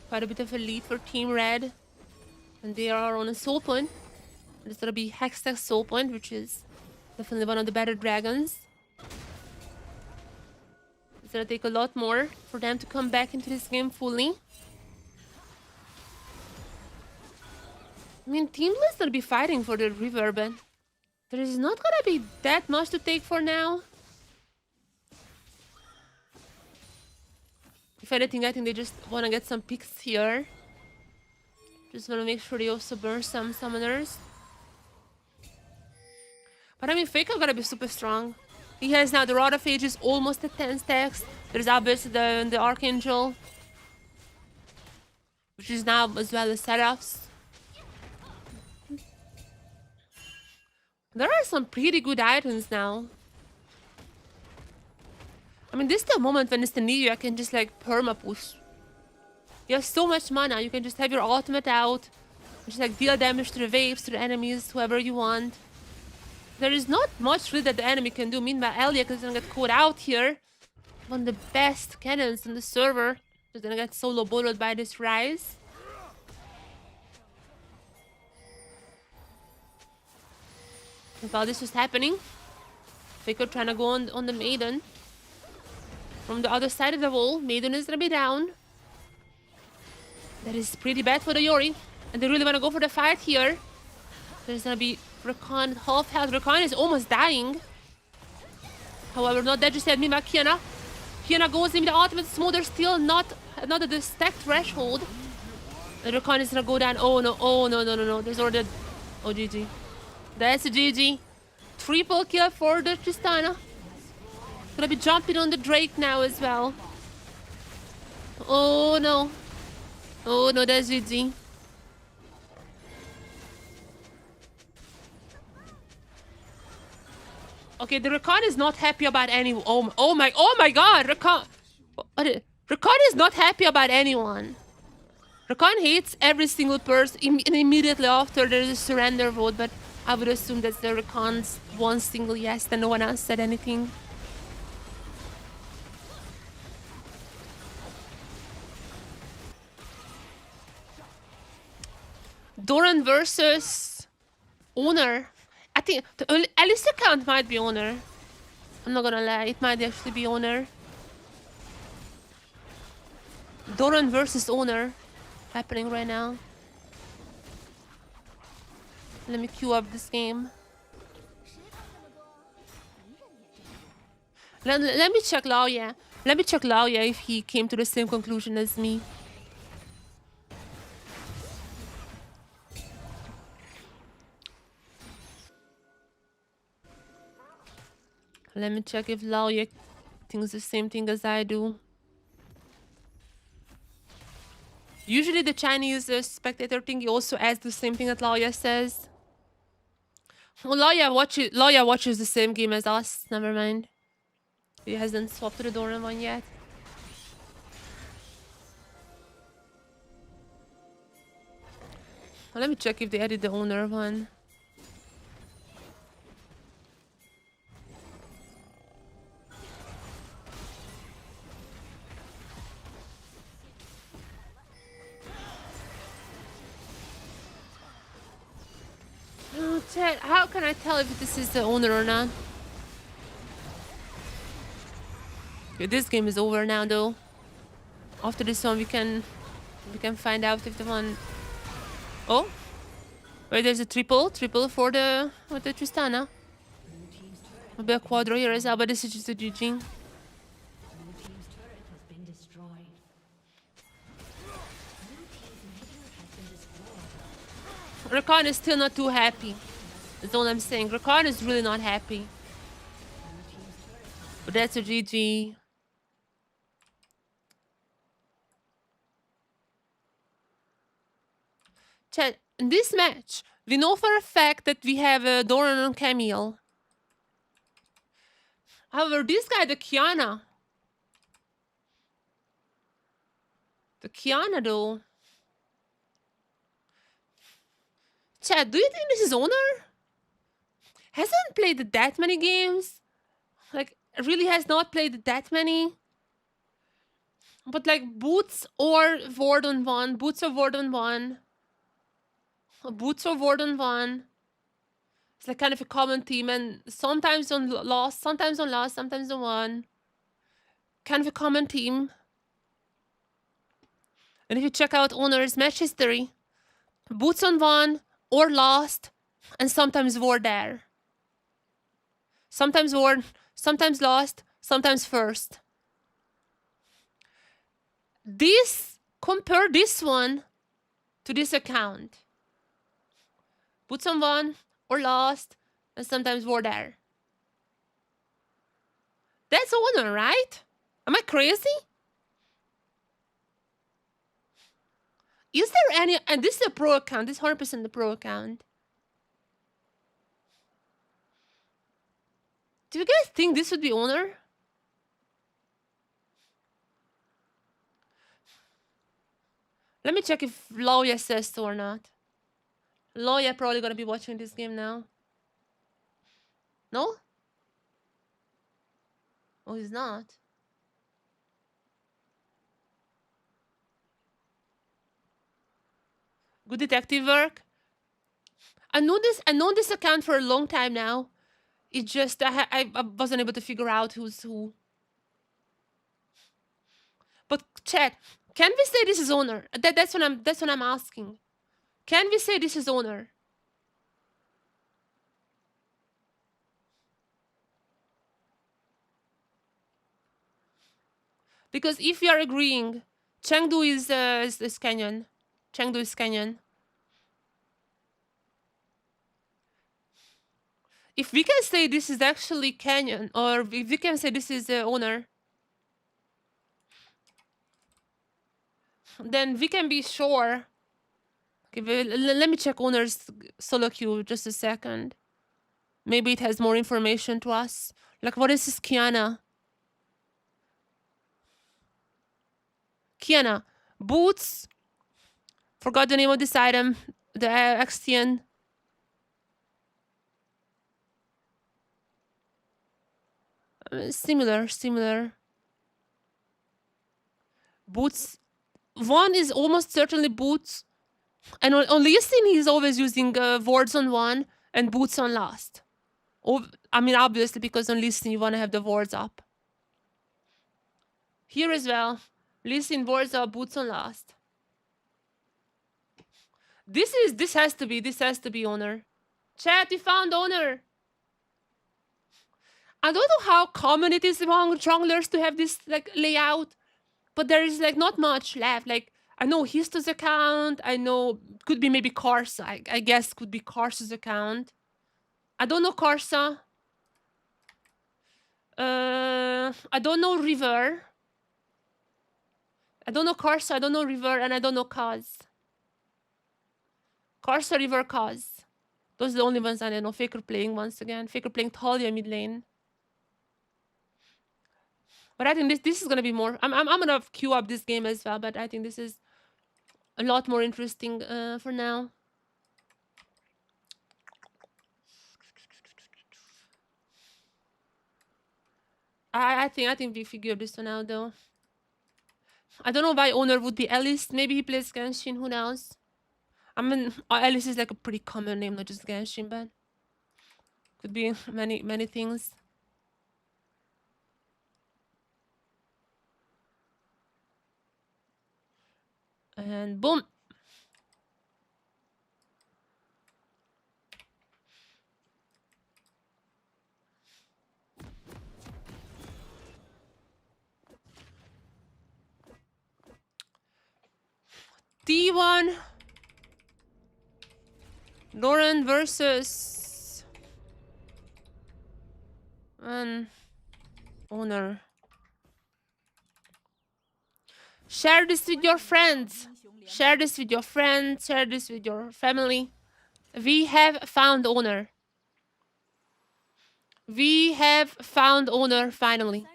quite a bit of a lead for Team Red. And they are on a soul point. It's gonna be Hextech soul point, which is definitely one of the better dragons. It's gonna take a lot more for them to come back into this game fully. I mean, Team Bliss gonna be fighting for the river, but there is not gonna be that much to take for now. If anything, I think they just wanna get some picks here. Just wanna make sure they also burn some summoners. But I mean, Faker gonna be super strong. He has now the Rod of Ages almost at 10 stacks. There's obviously the Archangel, which is now as well as Seraphs. There are some pretty good items now. I mean, this is the moment when it's the Neo, I can just like perma push. You have so much mana, you can just have your ultimate out, just like deal damage to the waves, to the enemies, whoever you want. There is not much really that the enemy can do. Meanwhile, Eliak is gonna get caught out here. One of the best cannons in the server. Is gonna get solo bottled by this Rise. And while this was happening, Faker trying to go on the Maiden. From the other side of the wall, Maiden is gonna be down. That is pretty bad for the Yori. And they really wanna go for the fight here. There's gonna be Rakan half health. Rakan is almost dying. However, not that just yet. Meanwhile, Kiana. Kiana goes in with the ultimate smother, still not at the stack threshold. And Rakan is gonna go down. Oh no, oh no, no, no, no. There's already. Oh, GG. That's a GG. Triple kill for the Tristana. Gonna be jumping on the Drake now as well. Oh no. Oh no, that's GG. Okay, the Rakan is not happy about any. Oh my God, Rakan. Rakan is not happy about anyone. Rakan hates every single person. And immediately after there is a surrender vote, but I would assume that's the Rakan's one single yes, and no one else said anything. Doran versus Owner. I think at least the count might be Owner. I'm not gonna lie, it might actually be Owner. Doran versus Owner happening right now. Let me queue up this game. Let me check Laoya. Let me check Laoya if he came to the same conclusion as me. Let me check if Laoya thinks the same thing as I do. Usually the Chinese spectator thing also adds the same thing that Laoya says. Well, Laoya watches the same game as us. Never mind. He hasn't swapped to the Doran one yet. Well, let me check if they added the Owner one. Oh, chat, how can I tell if this is the Owner or not? Okay, this game is over now, though. After this one, we can find out if the one. Oh, wait, there's a triple for the Tristana. Maybe a quadro here as well, but this is just a GG. Rakan is still not too happy. That's all I'm saying. Rakan is really not happy. But that's a GG. Chat, in this match, we know for a fact that we have Doran and Camille. However, this guy, the Kiana. The Kiana, though. Chat, do you think this is Owner? Hasn't played that many games. Like, really has not played that many. But like, Boots or Ward on 1. Boots or Ward on 1. Boots or Ward on 1. It's like kind of a common theme. And sometimes on Lost, sometimes on Lost, sometimes on 1. Kind of a common theme. And if you check out Owner's match history, Boots on 1, or lost, and sometimes were there. Sometimes were, sometimes lost, sometimes first. Compare this one to this account. Put someone or lost, and sometimes were there. That's honor, right? Am I crazy? Is there any, and this is a pro account, this is 100% the pro account. Do you guys think this would be honor? Let me check if Loya says so or not. Loya probably gonna be watching this game now. No? Oh, he's not. Good detective work. I know this account for a long time now. It just I wasn't able to figure out who's who. But chat, can we say this is owner? That's what I'm asking. Can we say this is owner? Because if we are agreeing, Chengdu is Canyon. Chengdu is Canyon. If we can say this is actually Canyon, or if we can say this is the owner, then we can be sure. Okay, let me check owner's solo queue just a second. Maybe it has more information to us. Like, what is this Kiana? Kiana. Boots. Forgot the name of this item. The Extian. Similar. Boots. One is almost certainly boots. And on listing, he's always using wards on one and boots on last. I mean, obviously, because on listing, you want to have the wards up. Here as well. Listing wards up, boots on last. This has to be owner. Chat, we found owner. I don't know how common it is among junglers to have this like layout, but there is like not much left. Like, I know Histo's account. I know could be maybe Karsa. I guess could be Karsa's account. I don't know Karsa. I don't know River. I don't know Karsa. I don't know River, and I don't know Kaz. Karsa, River, Kaz. Those are the only ones I know. Faker playing once again. Faker playing Talia mid lane. But I think this is gonna be more. I'm gonna queue up this game as well. But I think this is a lot more interesting for now. I think we figured this one out though. I don't know why owner would be Alice. Maybe he plays Genshin. Who knows? I mean, Alice is like a pretty common name, not just Genshin, but could be many things. And boom. T1 Lauren versus an owner. Share this with your friends. Share this with your friends. Share this with your family. We have found owner. We have found owner finally.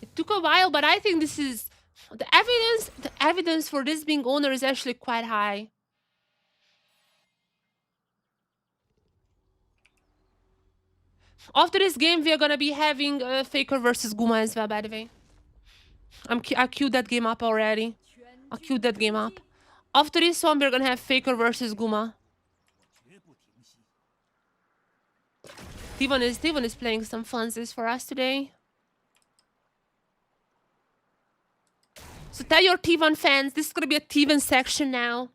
It took a while, but I think this is the evidence for this being owner is actually quite high. After this game, we are gonna be having Faker versus Guma as well, by the way. I queued that game up already. I queued that game up. After this one, we're gonna have Faker versus Guma. Steven is playing some funsies for us today. So tell your T1 fans, this is gonna be a T1 section now.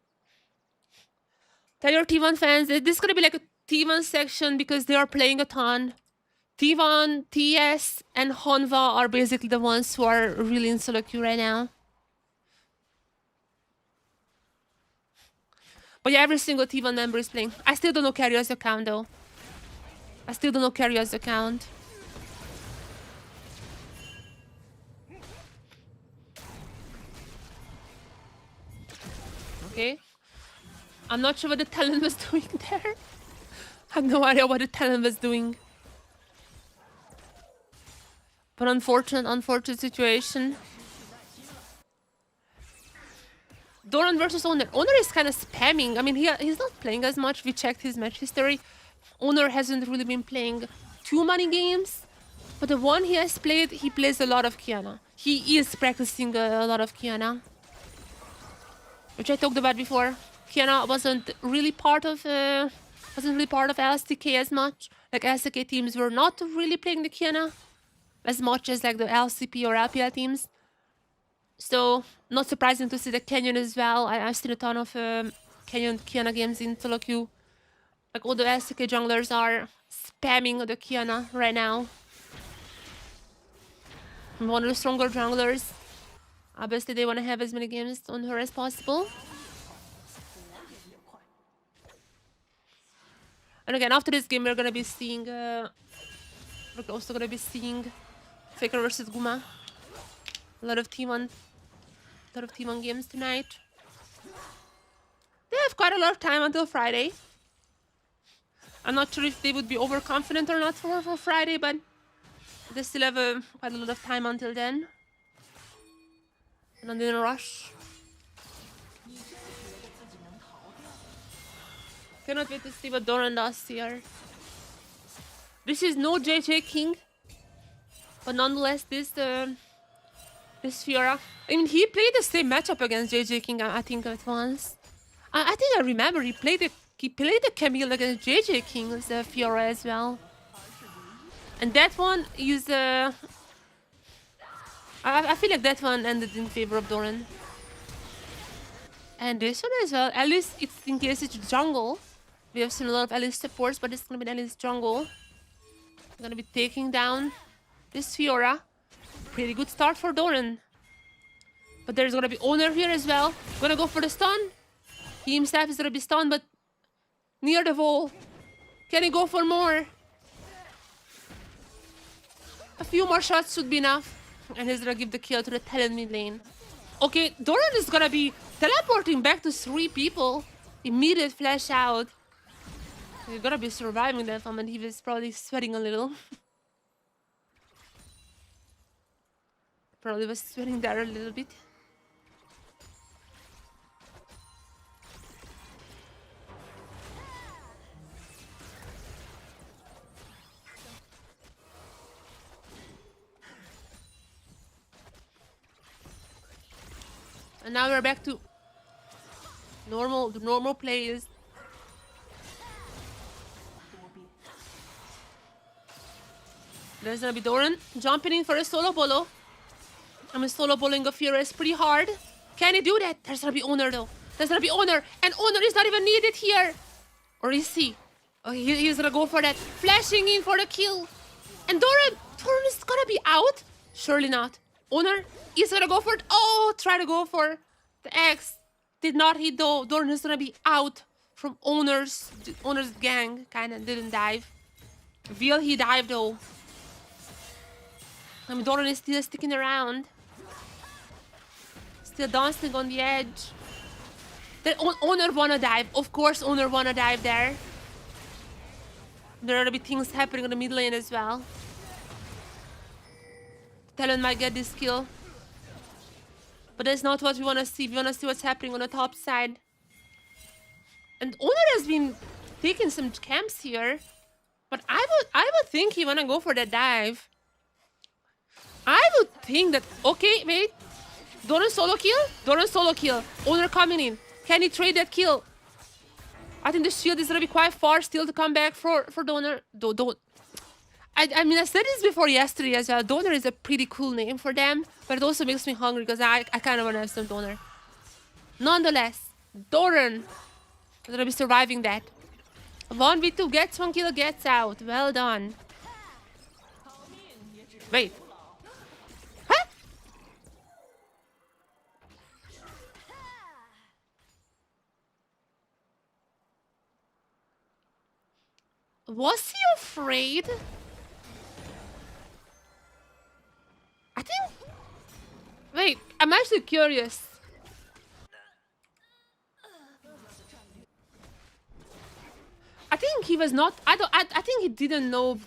Tell your T1 fans that this is gonna be like a T1 section because they are playing a ton. T1, TS, and Honva are basically the ones who are really in solo queue right now. But yeah, every single T1 member is playing. I still don't know Carrier's account though. I still don't know Carrier's account. Okay. I'm not sure what the talent was doing there. I have no idea what the talent was doing. But unfortunate situation. Doran versus Owner. Owner is kind of spamming. I mean, he's not playing as much. We checked his match history. Owner hasn't really been playing too many games. But the one he has played, he plays a lot of Kiana. He is practicing a lot of Kiana. Which I talked about before. Kiana wasn't really part of LSTK as much. Like LSTK teams were not really playing the Kiana as much as like the LCP or LPL teams. So not surprising to see the Canyon as well. I've seen a ton of Canyon Kiana games in solo queue. Like all the LCK junglers are spamming the Kiana right now. One of the stronger junglers. Obviously they want to have as many games on her as possible. And again, after this game, we're gonna be seeing. We're also gonna be seeing Faker versus Guma. A lot of T1 games tonight. They have quite a lot of time until Friday. I'm not sure if they would be overconfident or not for Friday, but they still have quite a lot of time until then. And I'm in a rush. Cannot wait to see what Doran does here. This is no JJ King, but nonetheless, this Fiora. I mean, he played the same matchup against JJ King. I think at once. I think I remember he played the Camille against JJ King's Fiora as well. And that one is I feel like that one ended in favor of Doran. And this one as well. At least it's in case it's jungle. We have seen a lot of Alice supports, but it's gonna be an Alice jungle. We're gonna be taking down this Fiora. Pretty good start for Doran. But there's gonna be Owner here as well. Gonna go for the stun. He himself is gonna be stunned, but near the wall. Can he go for more? A few more shots should be enough. And he's gonna give the kill to the talent mid lane. Okay, Doran is gonna be teleporting back to 3 people. Immediate flash out. You're gonna be surviving that one, and he was probably sweating a little. Probably was sweating there a little bit. And now we're back to the normal plays. There's gonna be Doran jumping in for a solo bolo. I'm solo bowling a Furious pretty hard. Can he do that? There's gonna be Owner though. There's gonna be Owner, and Owner is not even needed here. Or is he? Oh, he's gonna go for that. Flashing in for the kill. And Doran is gonna be out? Surely not. Owner is gonna go for it. Oh, try to go for the X. Did not hit though. Doran is gonna be out from Owner's gang. Kinda didn't dive. Will he dive though? I mean, Doran is still sticking around. Still dancing on the edge. The Owner wanna dive. Of course, Owner wanna dive there. There are gonna be things happening on the mid lane as well. Talon might get this kill. But that's not what we wanna see. We wanna see what's happening on the top side. And Owner has been taking some camps here. But I would think he wanna go for that dive. I would think that, okay, wait. Doran solo kill? Doran solo kill. Owner coming in. Can he trade that kill? I think the shield is gonna be quite far still to come back for Doran. I mean, I said this before yesterday as well. Donor is a pretty cool name for them, but it also makes me hungry because I kind of want to have some donor. Nonetheless, Doran is gonna be surviving that. 1v2 gets 1 kill, gets out. Well done. Wait. Huh? Was he afraid? I think... Wait, I'm actually curious. I think he was not... I think he didn't know...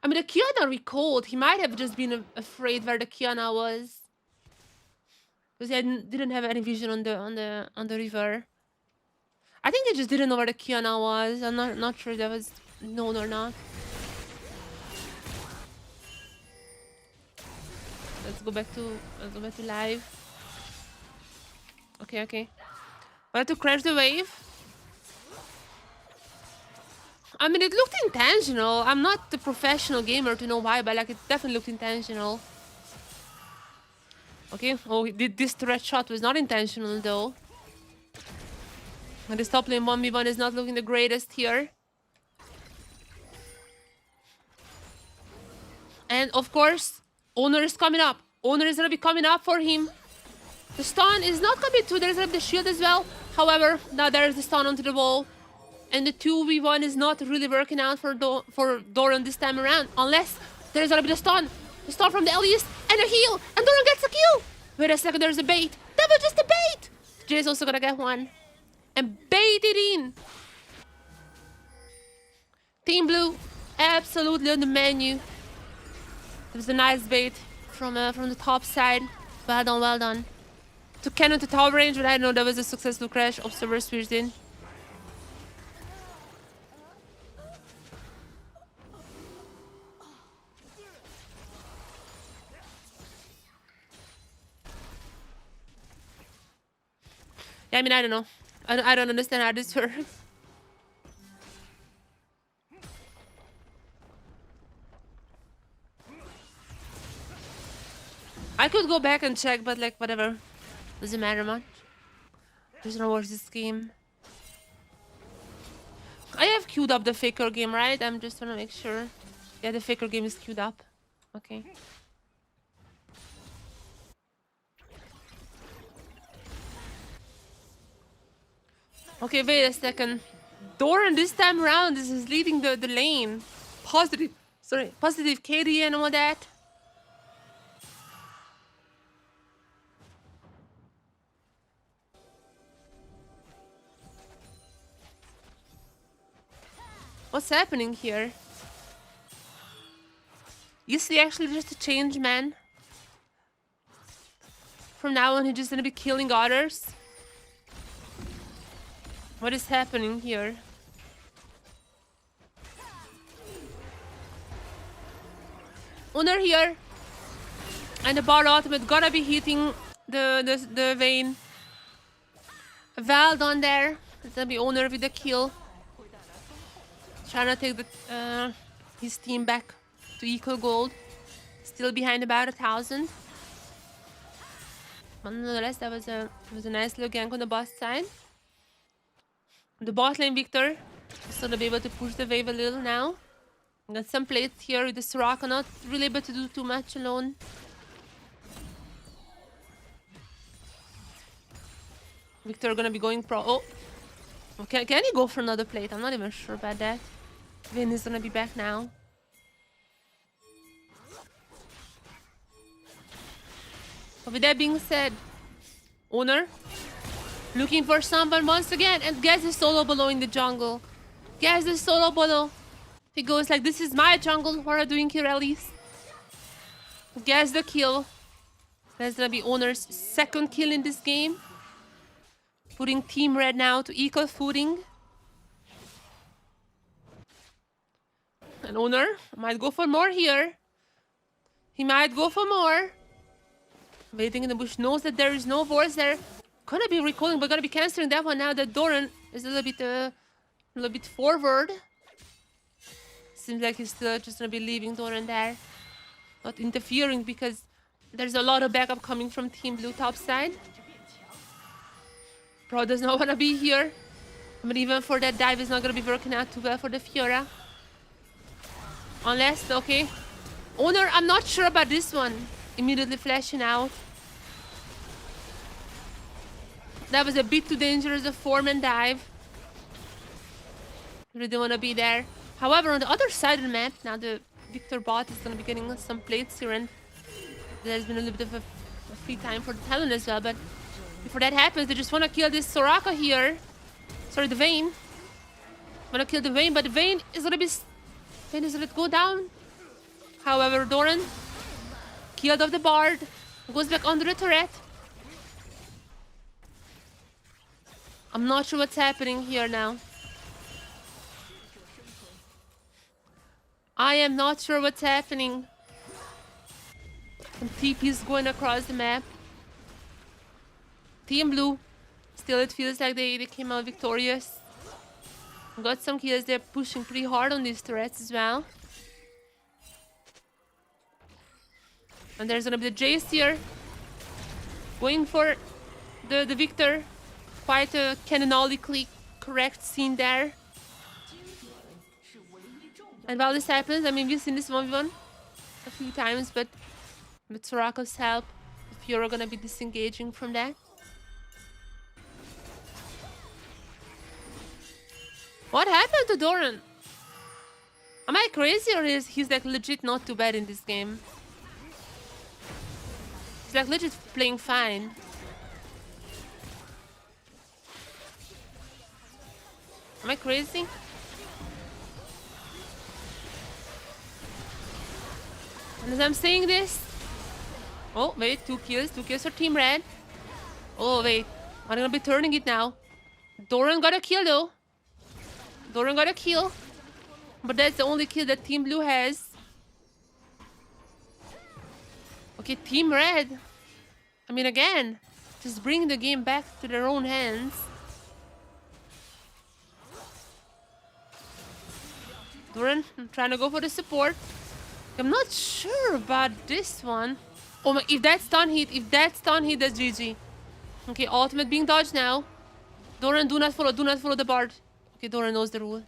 I mean, the Kiana recalled. He might have just been afraid where the Kiana was. Because he didn't have any vision on the river. I think he just didn't know where the Kiana was. I'm not sure that was known or not. Let's go back to live. Okay. I have to crash the wave. I mean, it looked intentional. I'm not the professional gamer to know why, but like it definitely looked intentional. Okay. Oh, this threat shot was not intentional though. And this top lane 1v1 is not looking the greatest here. And of course, Owner is coming up. Owner is gonna be coming up for him. The stun is not coming through. There's gonna be the shield as well. However, now there's the stun onto the wall. And the 2v1 is not really working out for Doran this time around. Unless there's gonna be the stun. The stun from the Elias and a heal. And Doran gets a kill. Wait a second, there's a bait. That was just a bait. Jay's also gonna get one. And bait it in. Team Blue, absolutely on the menu. It was a nice bait from the top side. Well done, well done. To cannon to tower range, but I know that was a successful crash. Observer switched in. Yeah, I mean, I don't know. I don't understand how this works. I could go back and check, but like, whatever. Doesn't matter much. There's no worse this game. I have queued up the Faker game, right? I'm just trying to make sure. Yeah, the Faker game is queued up. Okay. Okay, wait a second. Doran this time around is leading the lane. Positive KD and all that. What's happening here? Is he actually just a change man? From now on, he's just gonna be killing others? What is happening here? Honor here. And the bar ultimate gotta be hitting the vein. Well done there. It's gonna be Honor with the kill. Trying to take his team back to equal gold. Still behind about 1,000. But nonetheless, that was a nice little gank on the bot side. The bot lane Victor is gonna be able to push the wave a little now. Got some plates here with the Soraka, not really able to do too much alone. Victor gonna be going pro. Oh, okay, can he go for another plate? I'm not even sure about that. Vin is gonna be back now. But with that being said, Owner looking for someone once again, and gets the solo below in the jungle. Gets the solo below. He goes like, this is my jungle. What are you doing here, Elise? Gets the kill. That's gonna be Owner's second kill in this game. Putting Team Red now to equal footing. And Owner might go for more here. He might go for more. Waiting in the bush, knows that there is no force there. Gonna be recalling, but gonna be canceling that one now that Doran is a little bit forward. Seems like he's still just gonna be leaving Doran there. Not interfering because there's a lot of backup coming from Team Blue top side. Bro does not wanna be here. But even for that dive is not gonna be working out too well for the Fiora. Unless, okay. Owner, I'm not sure about this one. Immediately flashing out. That was a bit too dangerous, a 4-man dive. Really don't want to be there. However, on the other side of the map, now the Victor bot is going to be getting some plates here, and there's been a little bit of a free time for the Talon as well, but before that happens, they just want to kill this Soraka here. Sorry, the Vayne. Want to kill the Vayne, but the Vayne is going to be... Vayne is going to go down. However, Doran killed off the Bard. Goes back under the turret. I'm not sure what's happening here now. I am not sure what's happening. Some TPs going across the map. Team Blue. Still, it feels like they came out victorious. Got some kills. They're pushing pretty hard on these turrets as well. And there's gonna be the Jace here. Going for the Victor. Quite a canonically correct scene there. And while this happens, I mean, we've seen this 1v1 a few times, but with Soraka's help, if you're gonna be disengaging from that. What happened to Doran? Am I crazy, or is he's like legit not too bad in this game? He's like legit playing fine. Am I crazy? And as I'm saying this... Oh, wait, 2 kills. 2 kills for Team Red. Oh, wait. I'm gonna be turning it now. Doran got a kill, though. Doran got a kill. But that's the only kill that Team Blue has. Okay, Team Red. I mean, again, just bring the game back to their own hands. Doran, I'm trying to go for the support. I'm not sure about this one. Oh my, if that stun hit, that's GG. Okay, ultimate being dodged now. Doran, do not follow the Bard. Okay, Doran knows the rule.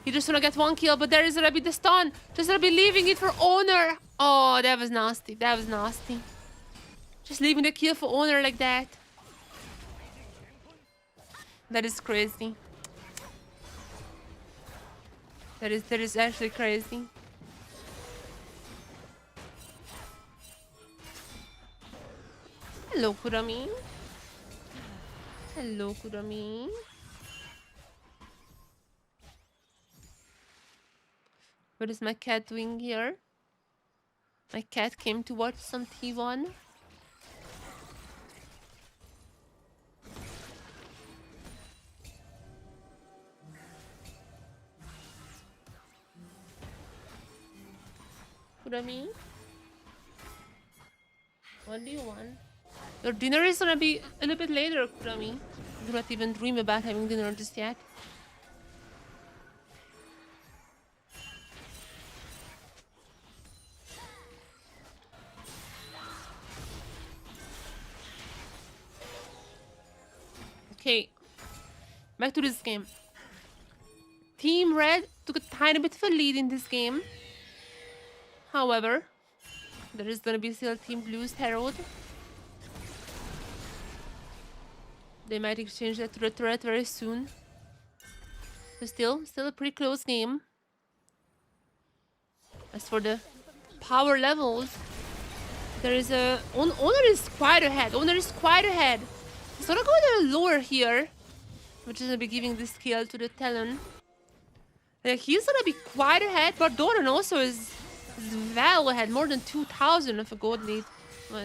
He just wanna get 1 kill, but there is gonna be the stun. Just gonna be leaving it for Owner. Oh, that was nasty. That was nasty. Just leaving the kill for Owner like that. That is crazy. That is actually crazy. Hello, Kurami. Hello, Kurami. What is my cat doing here? My cat came to watch some T1. Kurami? What do you want? Your dinner is gonna be a little bit later, Kurami. Do not even dream about having dinner just yet. Okay, back to this game. Team Red took a tiny bit of a lead in this game. However, there is gonna be still Team Blue's Herald. They might exchange that to the turret very soon. But still a pretty close game. As for the power levels, there is a... Owner is quite ahead. He's gonna go a little lower here, which is gonna be giving this kill to the Talon. He's gonna be quite ahead, but Doran also is well ahead, more than 2,000 of a gold lead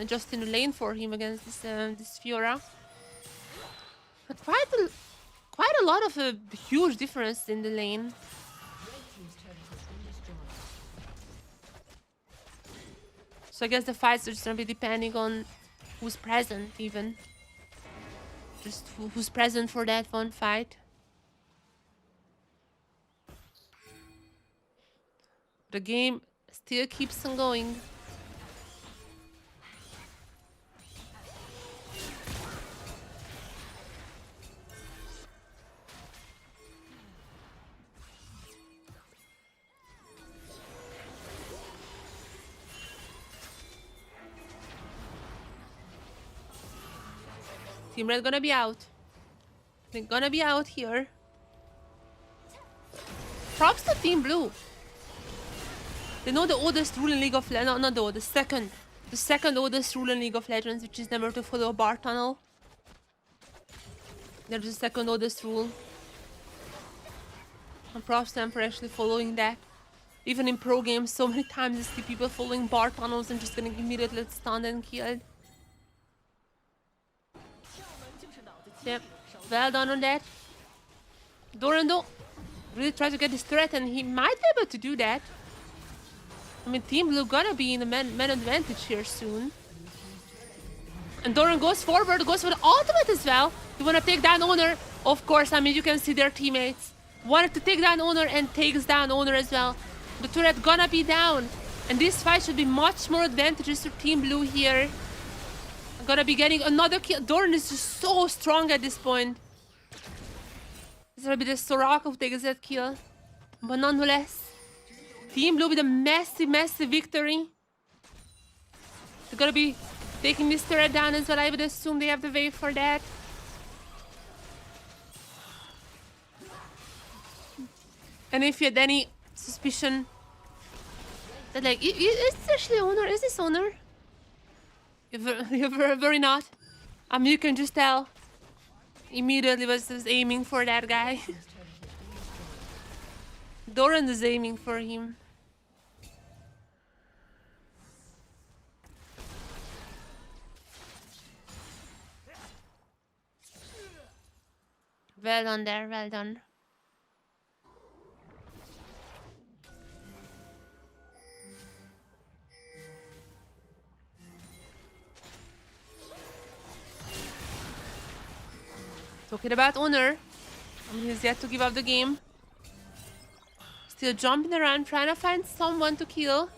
just in the lane for him against this Fiora. But quite a lot of a huge difference in the lane. So I guess the fights are just gonna be depending on who's present, even. Just who's present for that one fight. The game still keeps on going. Team Red gonna be out. They're gonna be out here. Props to Team Blue. They know the oldest rule in League of Legends. No, not the oldest, second. The second oldest rule in League of Legends, which is never to follow a bar tunnel. There's the second oldest rule. And props to them for actually following that. Even in pro games, so many times I see people following bar tunnels and just getting immediately stunned and killed. Yep, well done on that. Doran though really tried to get this turret and he might be able to do that. I mean, Team Blue gonna be in the man advantage here soon. And Doran goes forward, goes for the ultimate as well. You wanna take down Owner? Of course, I mean, you can see their teammates. Wanted to take down Owner and takes down Owner as well. The turret gonna be down. And this fight should be much more advantageous to Team Blue here. I'm gonna be getting another kill. Doran is just so strong at this point. It's gonna be the Soraka who takes that kill. But nonetheless, Team Blue with a massive, massive victory. They're gonna be taking this turret down as well. I would assume they have the wave for that. And if you had any suspicion that like, is this actually Owner? Is this Owner? You're very not. I mean, you can just tell. Immediately was just aiming for that guy. Doran is aiming for him. Well done there, well done. Talking about Owner. I mean, he's yet to give up the game. Still jumping around, trying to find someone to kill.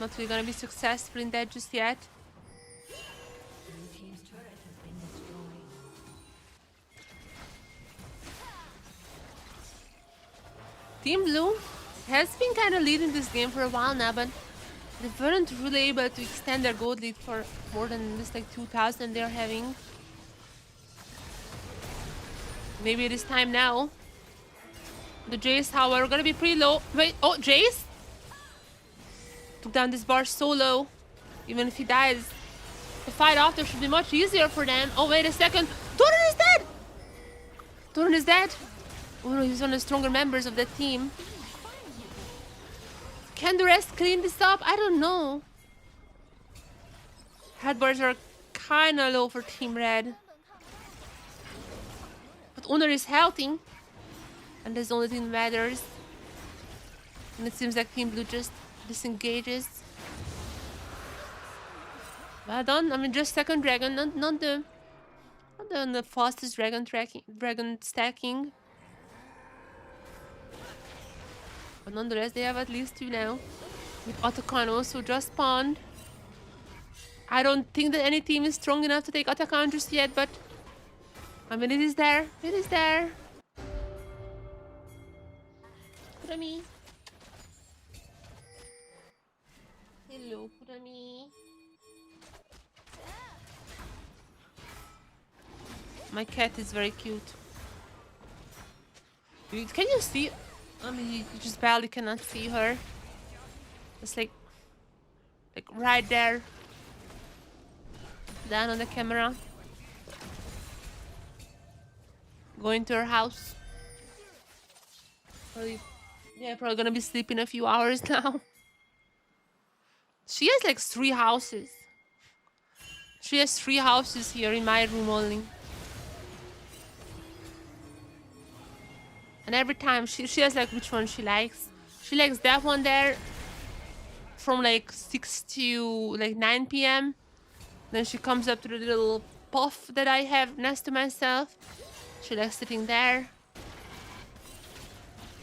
Not really gonna be successful in that just yet. Team Blue has been kind of leading this game for a while now, but they weren't really able to extend their gold lead for more than this like 2,000 they're having. Maybe it is time now. The Jace, however, gonna be pretty low. Wait, oh, Jace? Took down this bar so low. Even if he dies, the fight after should be much easier for them. Oh, wait a second. Doran is dead! Doran is dead? Oh no, he's one of the stronger members of that team. Can the rest clean this up? I don't know. Headbars are kinda low for Team Red. But Owner is healthy. And that's the only thing that matters. And it seems like Team Blue just disengages. Well done. I mean, just second dragon, not the fastest dragon stacking. But nonetheless, they have at least 2 now. With Otacon also just spawned. I don't think that any team is strong enough to take Otacon just yet, but I mean, it is there. It is there. Kurami. Hello, Kurami. My cat is very cute. Can you see? I mean, you just barely cannot see her. It's like right there. Down on the camera. Going to her house. Probably, yeah, probably gonna be sleeping a few hours now. She has like 3 houses. She has 3 houses here in my room only. And every time she has like which one she likes. She likes that one there from like 6 to like 9 p.m. Then she comes up to the little puff that I have next to myself. She likes sitting there.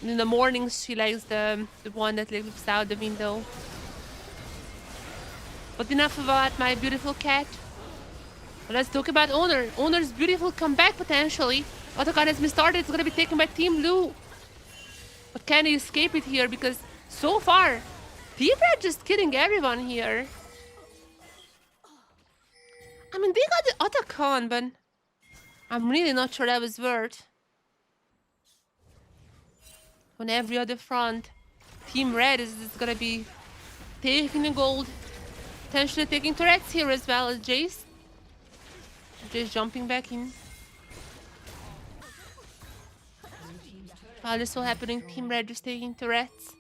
In the mornings, she likes the one that like, looks out the window. But enough about my beautiful cat. Let's talk about Honor. Honor's beautiful comeback potentially. Autocon has been started. It's gonna be taken by Team Blue. But can he escape it here? Because so far, Team Red just killing everyone here. I mean, they got the Autocon, but I'm really not sure that was worth. On every other front, Team Red is gonna be taking the gold. Potentially taking turrets here as well as Jace. Jace jumping back in. While this all happening, Team Red just taking turrets.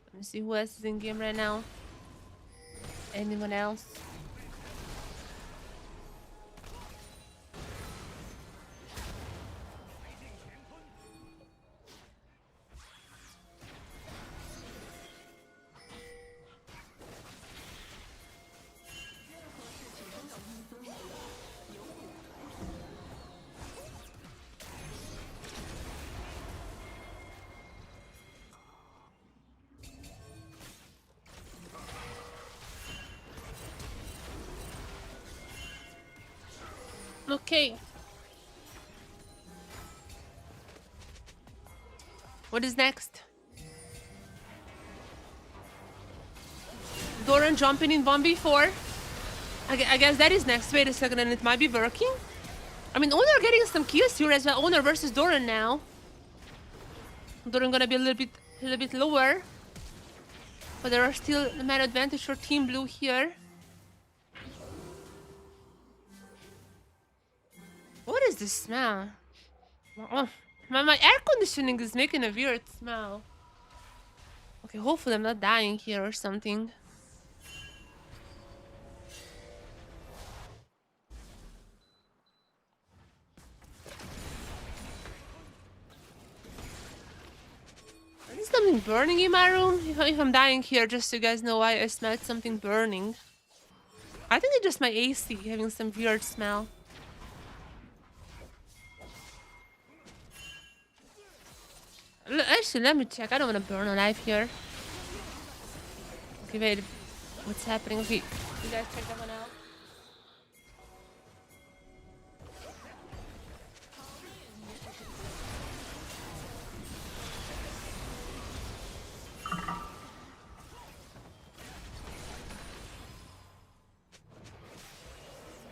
Let me see who else is in game right now. Anyone else? Okay. What is next? Doran jumping in 1v4. I guess that is next. Wait a second, and it might be working. I mean, Honor getting some kills here as well. Honor versus Doran now. Doran gonna be a little bit lower, but there are still a man advantage for Team Blue here. What is this smell? Oh, my air conditioning is making a weird smell. Okay, hopefully I'm not dying here or something. Is something burning in my room? If I'm dying here, just so you guys know why I smelled something burning. I think it's just my AC having some weird smell. Actually, let me check. I don't want to burn alive here. Okay, wait. What's happening? Okay, you guys check that one out.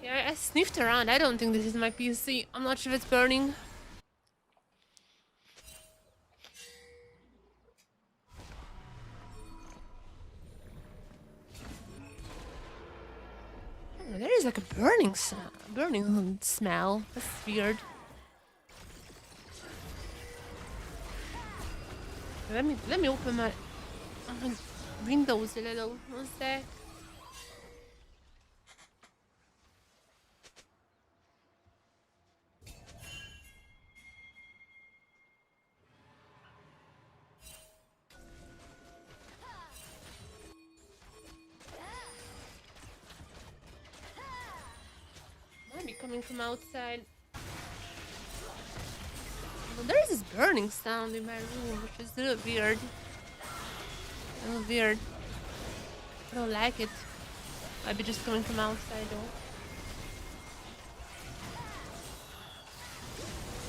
Yeah, I sniffed around. I don't think this is my PC. I'm not sure if it's burning. Oh, there is like a burning smell. That's weird. Let me open my windows a little. One sec. Might be coming from outside. Well, there is this burning sound in my room, which is a little weird. A little weird. I don't like it. Might be just coming from outside though.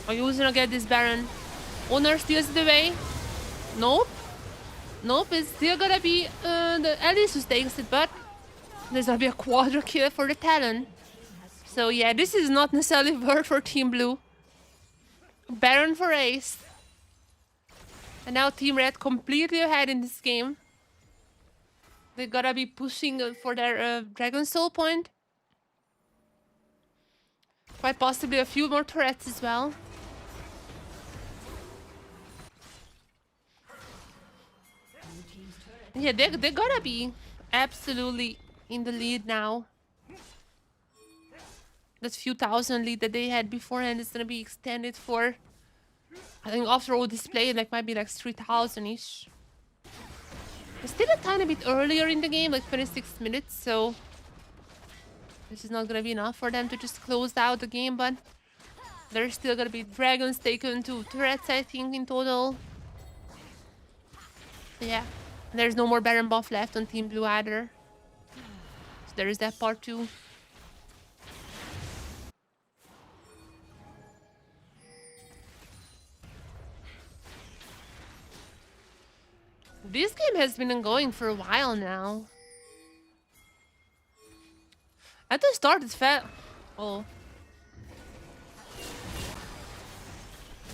Are you gonna get this Baron? Honor steals the way. Nope. Nope, it's still gonna be the Alice who takes it, but there's gonna be a quadra kill for the Talon. So yeah, this is not necessarily worth for Team Blue. Baron for Ace. And now Team Red completely ahead in this game. They gotta be pushing for their Dragon Soul point. Quite possibly a few more turrets as well. Yeah, they gotta be absolutely in the lead now. That few thousand lead that they had beforehand is gonna be extended for, I think after all this play, like might be like 3,000-ish. It's still a tiny bit earlier in the game, like 26 minutes, so This is not gonna be enough for them to just close out the game, but there's still gonna be dragons taken, 2 turrets, I think, in total. So yeah, there's no more Baron buff left on Team Blue either. So there is that part too. This game has been ongoing for a while now. At the start, it felt... Oh.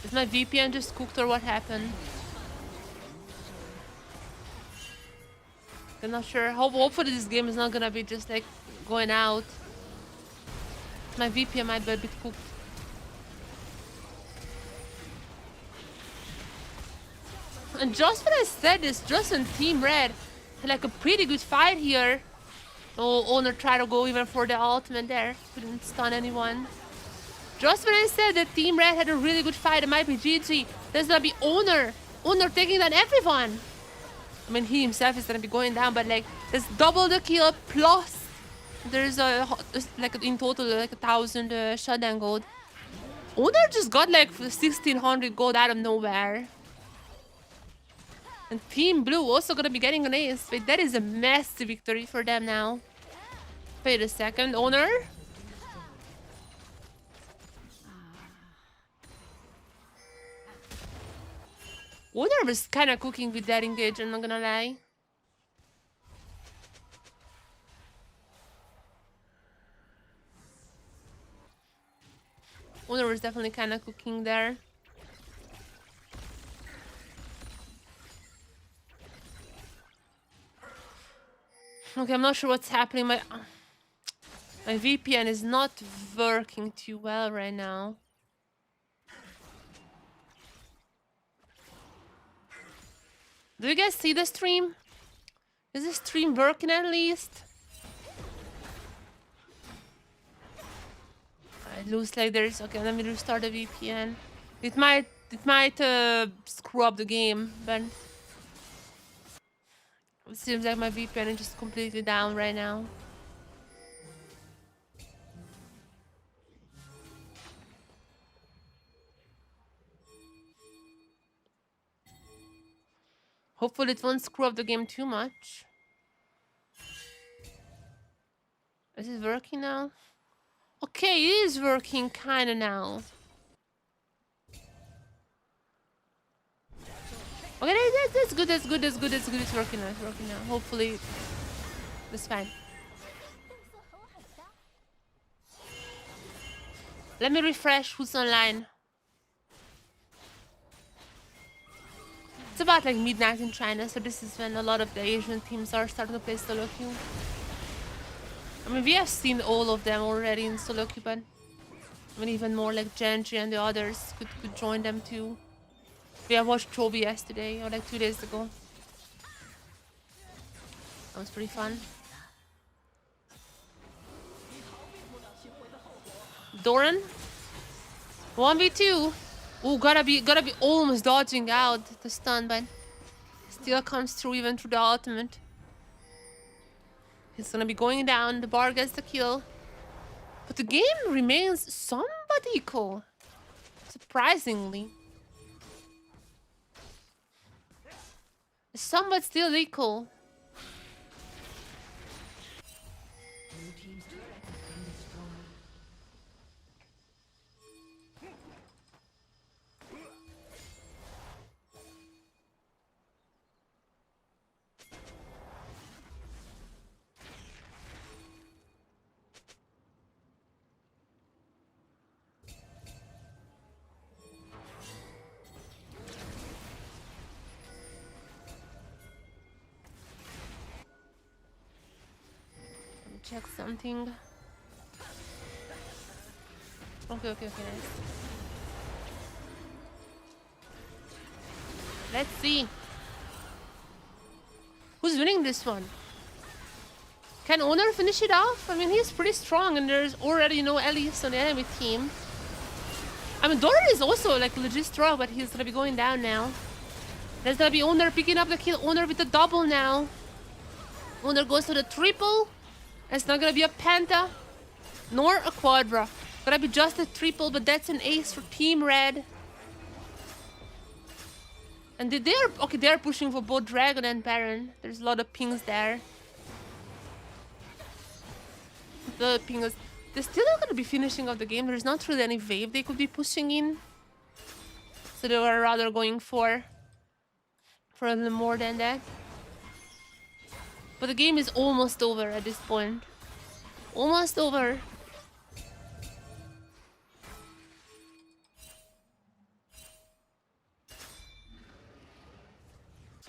Is my VPN just cooked or what happened? I'm not sure. Hopefully this game is not gonna be just like going out. My VPN might be a bit cooked. And just when I said this, just on Team Red had like a pretty good fight here. Oh, Owner tried to go even for the ultimate there. Couldn't stun anyone. Just when I said that Team Red had a really good fight, it might be GG. There's gonna be Owner. Owner taking down everyone. I mean, he himself is gonna be going down, but like, there's double the kill plus there's like in total like 1,000 shutdown gold. Owner just got like 1,600 gold out of nowhere. And Team Blue also gonna be getting an ace. Wait, that is a massive victory for them now. Wait a second, Owner? Owner was kind of cooking with that engage, I'm not gonna lie. Owner was definitely kind of cooking there. Okay, I'm not sure what's happening. My VPN is not working too well right now. Do you guys see the stream? Is the stream working at least? It looks like there's... Okay, let me restart the VPN. It might screw up the game, but... It seems like my VPN is just completely down right now. Hopefully it won't screw up the game too much. Is it working now? Okay, it is working kinda now. Okay, that's good, that's good, that's good, that's good. It's working now, it's working now. Hopefully, it's fine. Let me refresh who's online. It's about like midnight in China, so this is when a lot of the Asian teams are starting to play solo queue. I mean, we have seen all of them already in solo queue, but I mean, even more like Genji and the others could join them too. We watched Trophy yesterday, or like 2 days ago. That was pretty fun. Doran? 1v2. Ooh, gotta be almost dodging out the stun, but still comes through even through the ultimate. He's gonna be going down, the bar gets the kill. But the game remains somewhat equal. Surprisingly. Somewhat still equal. Blue team's turret has been destroyed. Check something. Okay, nice. Let's see. Who's winning this one? Can Owner finish it off? I mean, he's pretty strong and there's already no Elise on the enemy team. I mean, Doran is also like legit strong, but he's gonna be going down now. There's gonna be Owner picking up the kill. Owner with the double now. Owner goes to the triple. It's not gonna be a penta. nor a quadra. Gonna be just a triple, but that's an ace for Team Red. And they're pushing for both Dragon and Baron. There's a lot of pings there. The pings. They're still not gonna be finishing off the game. There's not really any wave they could be pushing in. So they were rather going for a little more than that. But the game is almost over at this point. Almost over.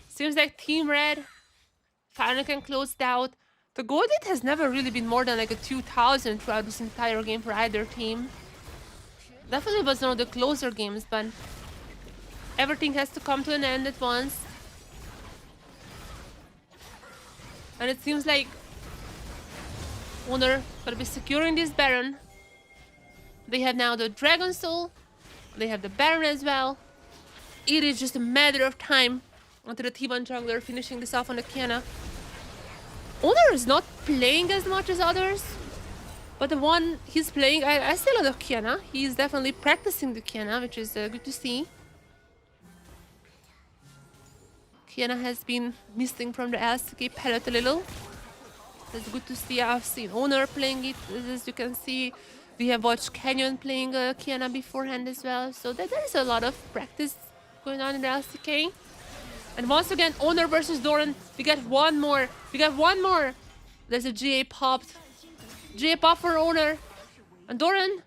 Seems like Team Red finally can close it out. The goal lead has never really been more than like a 2,000 throughout this entire game for either team. Definitely was one of the closer games, but everything has to come to an end at once. And it seems like Honor gonna be securing this Baron. They have now the Dragon Soul. They have the Baron as well. It is just a matter of time until the T1 jungler finishing this off on the Kiana. Honor is not playing as much as others, but the one he's playing, I see a lot of Kiana. He's definitely practicing the Kiana, which is good to see. Kiana has been missing from the LCK palette a little. That's good to see. I've seen Honor playing it, as you can see. We have watched Canyon playing Kiana beforehand as well. So there is a lot of practice going on in the LCK. And once again, Honor versus Doran. We got one more. We got one more. There's a GA popped. GA pop for Honor. And Doran.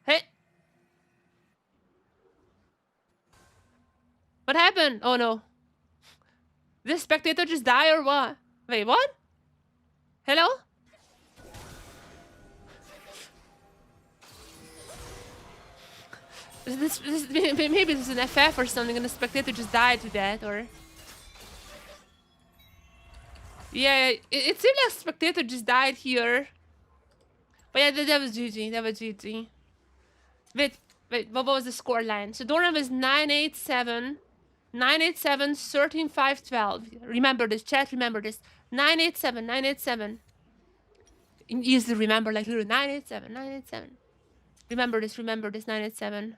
Hey. What happened? Oh no. This spectator just died or what? Wait, what? Hello? Maybe this is an FF or something and the spectator just died to that, or... Yeah, it seemed like spectator just died here. But yeah, that was GG, that was GG. Wait, what was the score line? So Doran was 987, 987, 13, 5, 12. Remember this, chat, remember this. 987, 987. Easily remember, like literally 987, 987. Remember this, 987.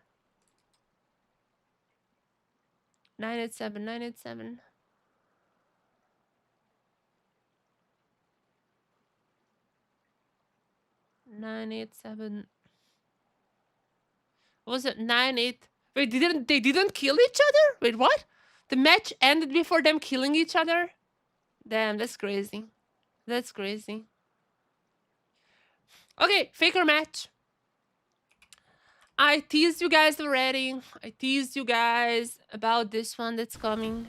987, 987. What was it? 98. Wait, they didn't kill each other? Wait, what? The match ended before them killing each other? Damn, that's crazy. That's crazy. Okay, Faker match. I teased you guys already. I teased you guys about this one that's coming.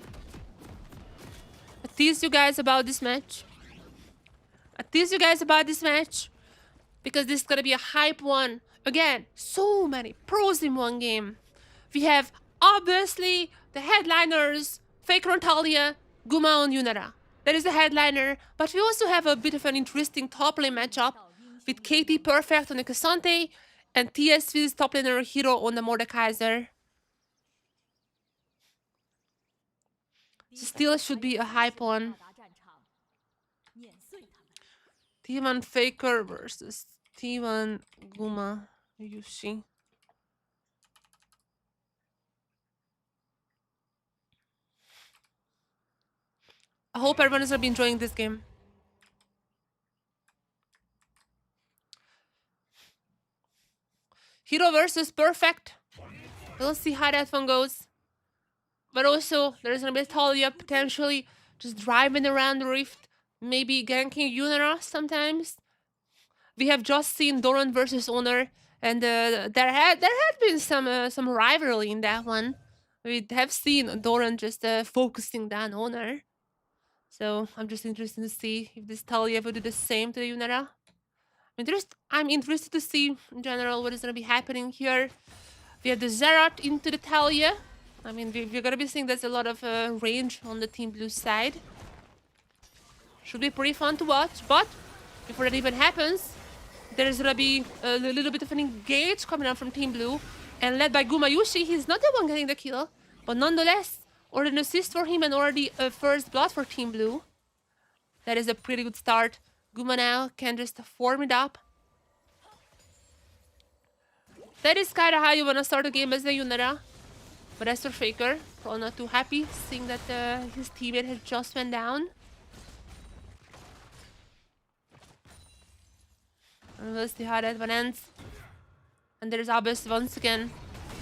I teased you guys about this match. I teased you guys about this match because this is gonna be a hype one. Again, so many pros in one game. We have obviously the headliners, Faker and Talia, Guma and Yunara. That is the headliner, but we also have a bit of an interesting top lane matchup with KT Perfect on the Cassante and TSV's top laner Hero on the Mordekaiser. Still should be a hype one. T1 Faker versus T1 Guma Yushi. I hope everyone is gonna be enjoying this game. Hero versus Perfect. We'll see how that one goes. But also, there's gonna be a Talia potentially just driving around the rift. Maybe ganking Yunara sometimes. We have just seen Doran versus Honor. And there had been some rivalry in that one. We have seen Doran just focusing down Honor. So I'm just interested to see if this Talia will do the same to the Yunara. I'm interested to see in general what is gonna be happening here. We have the Zerat into the Talia. I mean, we're gonna be seeing there's a lot of range on the Team Blue side. Should be pretty fun to watch, but before that even happens, there's gonna be a little bit of an engage coming out from Team Blue, and led by Gumayushi. He's not the one getting the kill, but nonetheless, already an assist for him and already a first blood for Team Blue. That is a pretty good start Guma now can just form it up. That is kind of how you want to start a game as a Yunara. But as for Faker, probably not too happy seeing that his teammate has just went down. And we'll see how that one ends. And there's Abyss once again.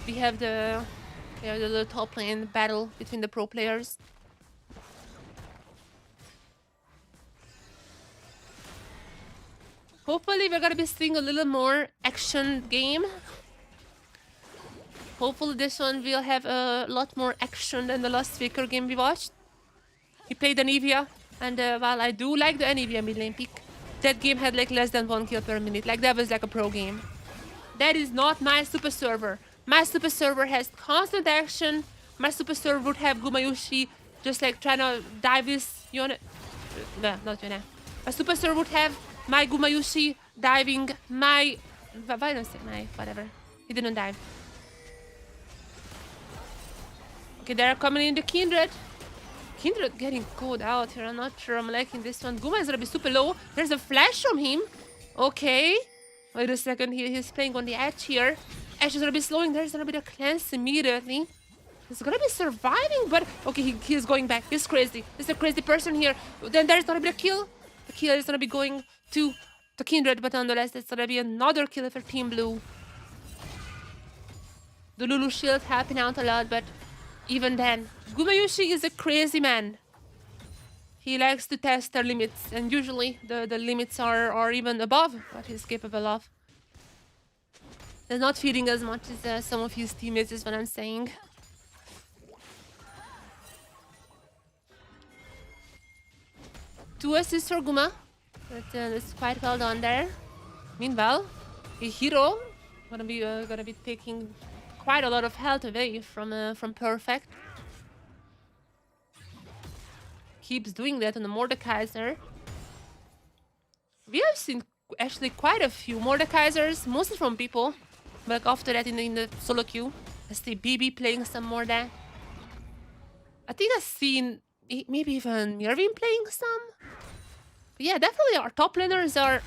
We have the little top lane battle between the pro players. Hopefully we're gonna be seeing a little more action game. Hopefully this one will have a lot more action than the last Faker game we watched. He played Anivia, and while I do like the Anivia mid lane pick, that game had like less than 1 kill per minute. Like that was like a pro game. That is not my super server. My super server has constant action. My super server would have Gumayushi just like trying to dive this Yone. No, not Yone. My super server would have my Gumayushi diving my... Why don't I say my... Whatever. He didn't dive. Okay, they're coming in the Kindred. Kindred getting caught out here. I'm not sure I'm liking this one. Guma is gonna be super low. There's a flash from him. Okay. Wait a second. He's playing on the edge here. Ash is gonna be slowing. There's gonna be the cleanse immediately. He's gonna be surviving, but... Okay, he's going back. He's crazy. He's a crazy person here. Then there's gonna be a kill. The kill is gonna be going to the Kindred, but nonetheless, it's gonna be another kill for Team Blue. The Lulu shield helping out a lot, but even then, Gumayushi is a crazy man. He likes to test their limits, and usually the limits are even above what he's capable of. He's not feeding as much as some of his teammates is what I'm saying. Two assists for Guma. That's quite well done there. Meanwhile, a hero gonna be taking quite a lot of health away from Perfect. Keeps doing that on the Mordekaiser. We have seen actually quite a few Mordekaisers, mostly from people. But like after that in the solo queue, I see BB playing some more there. I think I've seen maybe even Irving playing some. But yeah, definitely our top laners are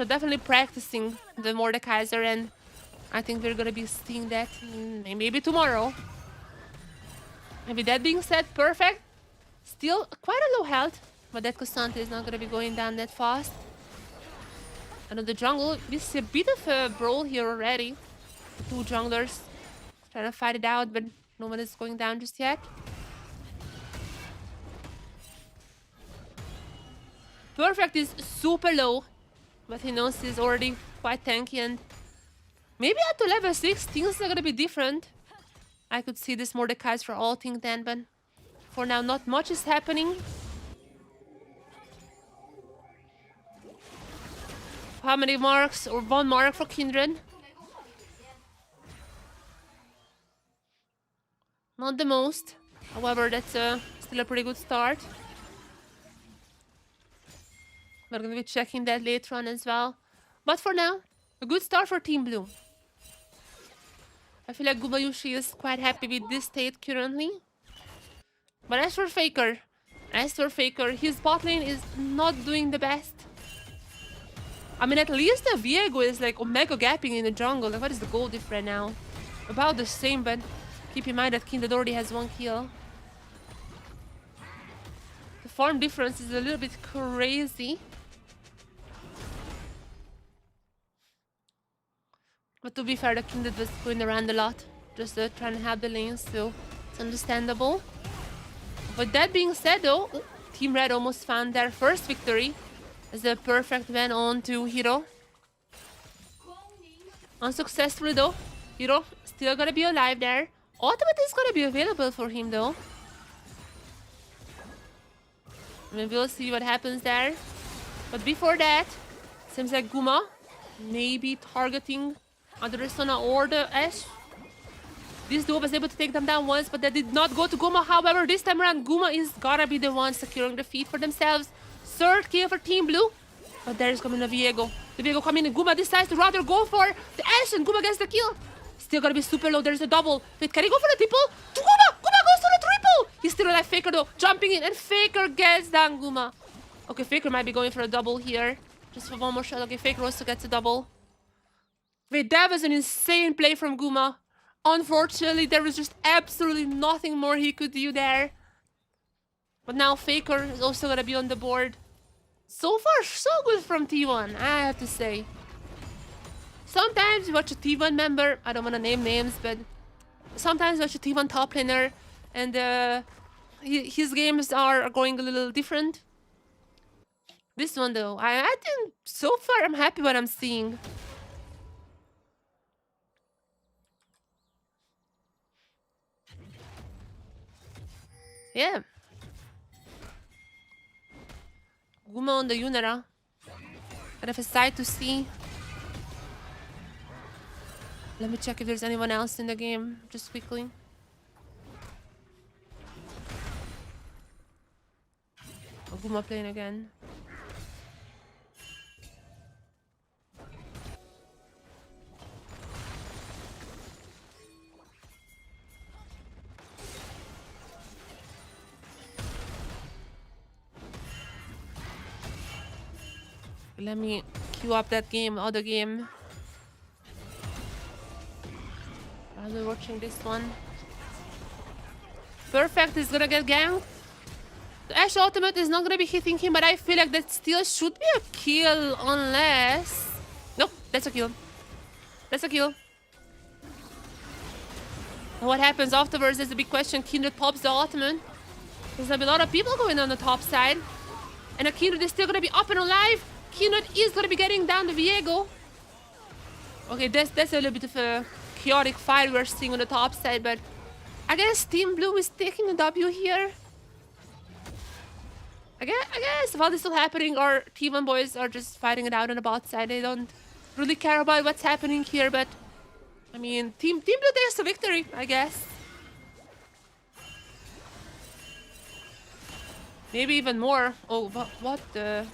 definitely practicing the Mordekaiser, and I think we're gonna be seeing that maybe tomorrow. Maybe that being said, Perfect. Still quite a low health, but that Cassandra is not gonna be going down that fast. And on the jungle, we see a bit of a brawl here already. Two junglers trying to fight it out, but no one is going down just yet. Perfect is super low, but he knows he's already quite tanky, and maybe at the level 6 things are gonna be different. I could see this Mordekaiser ulting then, but for now not much is happening. How many marks? Or 1 mark for Kindred. Not the most. However, that's still a pretty good start. We're gonna be checking that later on as well. But for now, a good start for Team Blue. I feel like Gumayushi is quite happy with this state currently. But as for Faker, his bot lane is not doing the best. I mean, at least the Viego is like omega gapping in the jungle. Like, what is the goal diff right now? About the same, but keep in mind that Kindred already has 1 kill. The farm difference is a little bit crazy. But to be fair, the Kindred was going around a lot. Just trying to have the lanes, so it's understandable. But that being said though, Team Red almost found their first victory as the Perfect went on to Hero. Unsuccessfully though. Hero still gonna be alive there. Ultimate is gonna be available for him though. I mean, we'll see what happens there. But before that, seems like Guma maybe targeting either the Sona or the Ashe. This duo was able to take them down once, but that did not go to Guma. However, this time around, Guma is gonna be the one securing the feed for themselves. 3rd kill for Team Blue. But there's coming a Viego. The Viego coming in. Guma decides to rather go for the Ashe, and Guma gets the kill. Still gonna be super low. There's a double. Wait, can he go for the triple? To Guma! Guma goes for the triple! He's still alive. Faker though, jumping in, and Faker gets down Guma. Okay, Faker might be going for a double here. Just for one more shot. Okay, Faker also gets a double. Wait, that was an insane play from Guma. Unfortunately, there was just absolutely nothing more he could do there. But now Faker is also gonna be on the board. So far, so good from T1, I have to say. Sometimes you watch a T1 member, I don't want to name names, but sometimes you watch a T1 top laner, and his games are going a little different. This one though, I think so far I'm happy what I'm seeing. Yeah. Guma on the Yunara. Kind of a sight to see. Let me check if there's anyone else in the game, just quickly. Oh, Guma playing again. Let me queue up that game, other game. While we're watching this one. Perfect is gonna get ganked. The Ashe ultimate is not gonna be hitting him, but I feel like that still should be a kill unless... Nope, that's a kill. That's a kill. And what happens afterwards is a big question. Kindred pops the ultimate. There's gonna be a lot of people going on the top side. And a Kindred is still gonna be up and alive. Kindred is gonna be getting down the Viego. Okay, that's a little bit of a chaotic fight we're seeing on the top side, but I guess Team Blue is taking a W here. I guess while this is still happening, our T1 boys are just fighting it out on the bot side. They don't really care about what's happening here, but I mean, Team Blue takes the victory, I guess. Maybe even more. Oh, what the...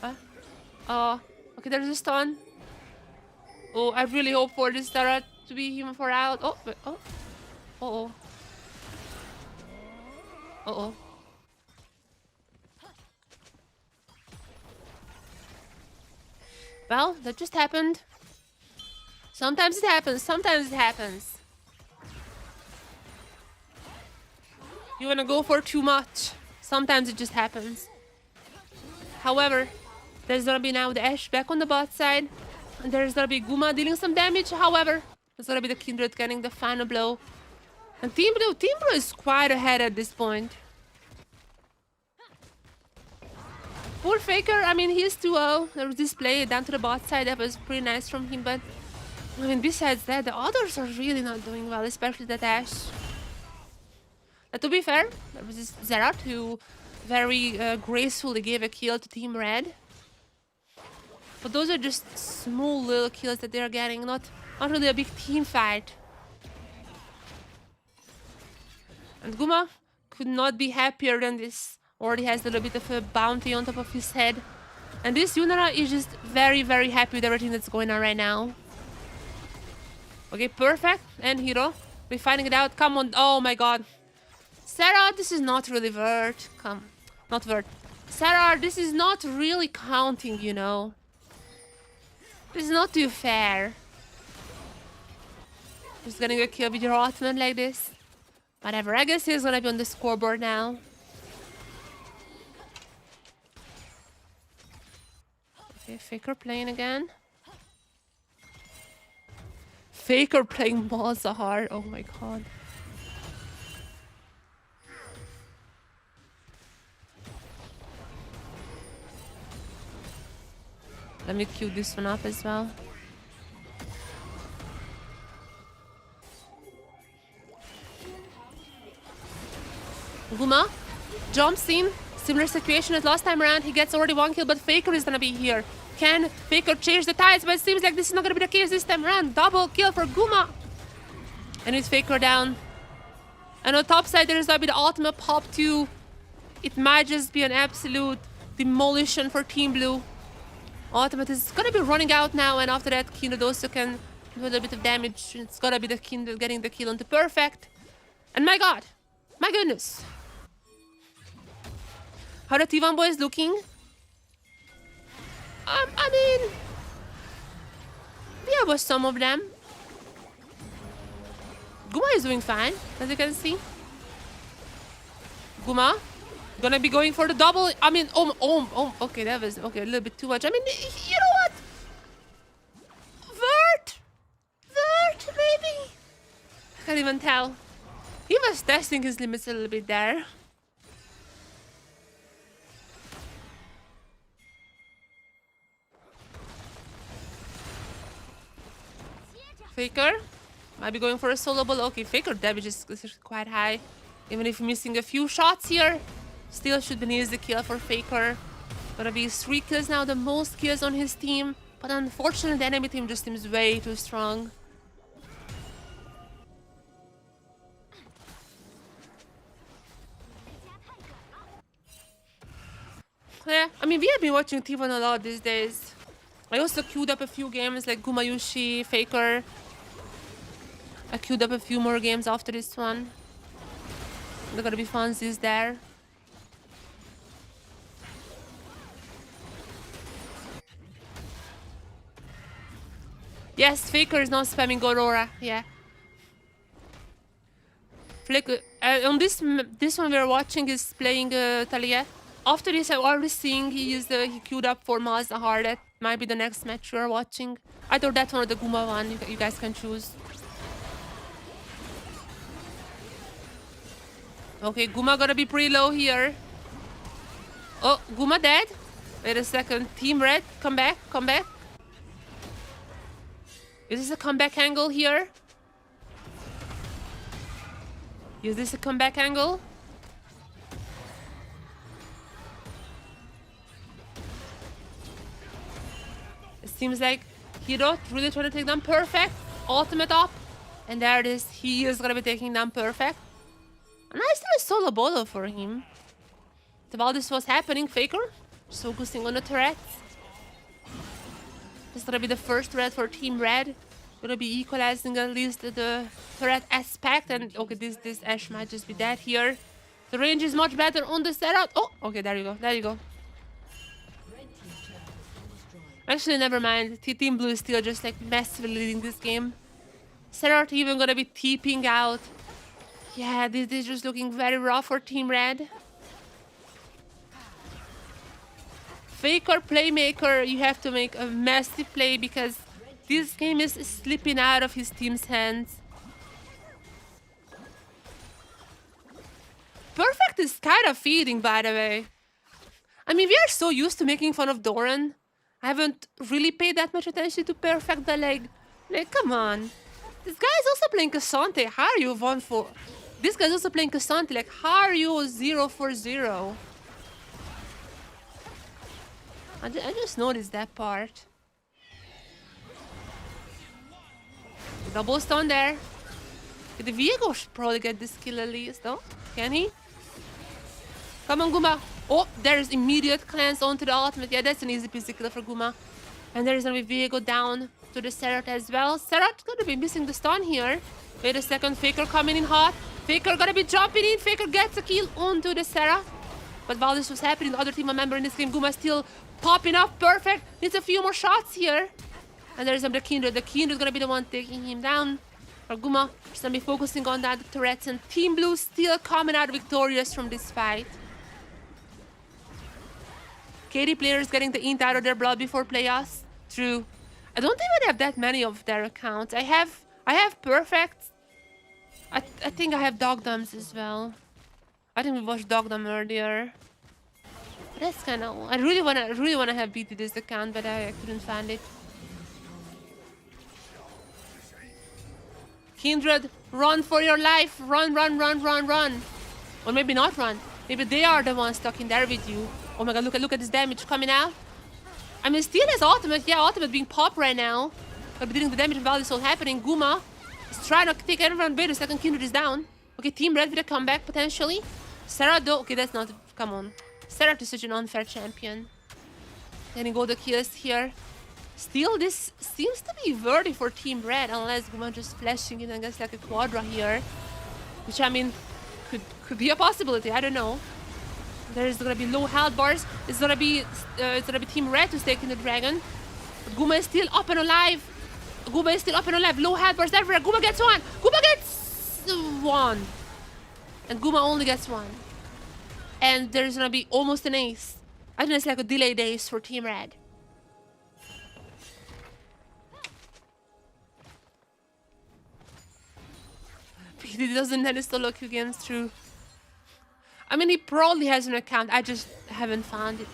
Huh? Oh, okay, there's a stun. Oh, I really hope for this Tara to be him for out. Oh, but, oh. Uh-oh. Uh-oh. Well, that just happened. Sometimes it happens, sometimes it happens. You wanna go for too much. Sometimes it just happens. However, there's gonna be now the Ashe back on the bot side. And there's gonna be Guma dealing some damage. However, there's gonna be the Kindred getting the final blow. And Team Blue is quite ahead at this point. Poor Faker, I mean, he's 2-0. There was this play down to the bot side that was pretty nice from him, but I mean, besides that, the others are really not doing well, especially that Ashe. To be fair, there was this Zerat who very gracefully gave a kill to Team Red. But those are just small little kills that they're getting, not really a big team fight. And Guma could not be happier than this. Already has a little bit of a bounty on top of his head. And this Yunara is just very, very happy with everything that's going on right now. Okay, perfect. And Hero, we're finding it out. Come on. Oh my god. Sarah, this is not really worth. Not worth. Sarah, this is not really counting, you know. This is not too fair. Just getting a kill with your ultimate like this. Whatever, I guess he's gonna be on the scoreboard now. Okay, Faker playing again. Faker playing Malzahar, oh my god. Let me queue this one up as well. Guma jumps in. Similar situation as last time around. He gets already one kill, but Faker is gonna be here. Can Faker change the tides? But it seems like this is not gonna be the case this time around. Double kill for Guma. And with Faker down. And on top side, there's gonna be the ultimate pop too. It might just be an absolute demolition for Team Blue. Ultimate is gonna be running out now, and after that, Kindred also can do a little bit of damage. It's gonna be the Kindred getting the kill onto perfect. And my god, my goodness. How the T1 boys looking? I mean, yeah, but some of them. Guma is doing fine, as you can see. Guma gonna be going for the double. I mean, okay, that was okay, a little bit too much. I mean, you know what? Vert, maybe. I can't even tell. He was testing his limits a little bit there. Faker might be going for a solo ball. Okay, Faker damage is quite high. Even if missing a few shots here, still should be an easy kill for Faker. Gonna be 3 kills now, the most kills on his team. But unfortunately, the enemy team just seems way too strong. Yeah, I mean, we have been watching T1 a lot these days. I also queued up a few games like Gumayushi, Faker. I queued up a few more games after this one. They're gonna be funsies there. Yes, Faker is not spamming Aurora. Yeah. Flick. On this one we're watching is playing Talia. After this, I'm already seeing he queued up for Mazahar. That might be the next match we're watching. Either that one or the Guma one. You guys can choose. Okay, Guma gonna be pretty low here. Oh, Guma dead. Wait a second. Team Red, come back, come back. Is this a comeback angle here? Is this a comeback angle? It seems like Hero really trying to take down Perfect. Ultimate up. And there it is. He is gonna be taking down Perfect. A nice little solo bolo for him. While this was happening, Faker just focusing on the turrets. This is gonna be the first turret for Team Red. Gonna be equalizing at least the turret aspect. And okay, this Ashe might just be dead here. The range is much better on the setup. Oh, okay, there you go, there you go. Actually, never mind. Team Blue is still just like massively leading this game. Serrat even gonna be TPing out. Yeah, this is just looking very rough for Team Red. Faker, playmaker, you have to make a massive play because this game is slipping out of his team's hands. Perfect is kind of feeding, by the way. I mean, we are so used to making fun of Doran. I haven't really paid that much attention to Perfect, but like, come on. This guy's also playing Cassante. How are you 1-4? This guy's also playing Cassante. Like, how are you 0-4-0? I just noticed that part. Double stun there. The Viego should probably get this kill at least, though. Can he? Come on, Guma. Oh, there's immediate cleanse onto the ultimate. Yeah, that's an easy peasy kill for Guma. And there's gonna be Viego down to the Serrat as well. Serrat's gonna be missing the stun here. Wait a second, Faker coming in hot. Faker gonna be jumping in. Faker gets a kill onto the Serrat. But while this was happening, the other team member in this game, Guma, still popping off. Perfect. Needs a few more shots here. And there's the Kindred. The Kindred's gonna be the one taking him down. Or Guma is gonna be focusing on that turrets. And Team Blue still coming out victorious from this fight. KD players getting the int out of their blood before playoffs. True. I don't even have that many of their accounts. I have Perfect. I think I have Dogdums as well. I think we watched Dogdom earlier. But that's kind of. I really wanna have BT this account, but I couldn't find it. Kindred, run for your life! Run, run, run, run, run! Or maybe not run. Maybe they are the ones stuck in there with you. Oh my god, look at this damage coming out. I mean, still has ultimate. Yeah, ultimate being popped right now. But dealing the damage while this all happening. Guma is trying to take everyone. Wait a second, Kindred is down. Okay, Team Red with a comeback potentially. Serrat though. Okay, that's not. Come on. Serrat is such an unfair champion. Getting all the kills here. Still, this seems to be worthy for Team Red, unless Guma just flashing in and gets like a quadra here. Which, I mean, could be a possibility. I don't know. There's gonna be low health bars. It's gonna be Team Red who's taking the dragon. But Guma is still up and alive. Guma is still up and alive. Low health bars everywhere. Guma gets one. Guma gets one. And Guma only gets one. And there's gonna be almost an ace. I think it's like a delayed ace for Team Red. He doesn't have his solo queue games through. I mean, he probably has an account. I just haven't found it.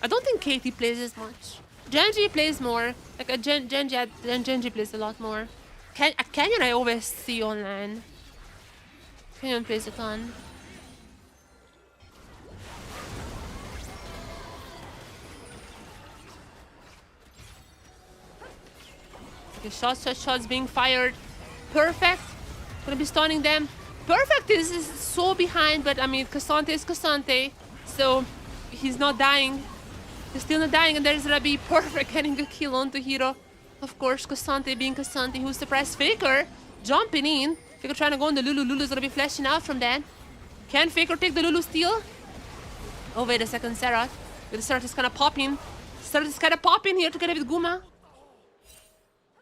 I don't think Katie plays as much. Genji plays more. Like a Genji plays a lot more. Canyon I always see online. Canyon plays a ton. Okay, shots being fired. Perfect. Gonna be stunning them. Perfect is so behind, but I mean, Cassante is Cassante. So, he's not dying. He's still not dying, and there's gonna be Perfect getting a kill onto Hero. Of course, Cassante being Cassante, who's suppressed. Faker jumping in. Faker trying to go on the Lulu. Lulu's gonna be flashing out from that. Can Faker take the Lulu steal? Oh, wait a second, Seraph. The Seraph is kind of popping. Seraph is kind of popping here together with Guma.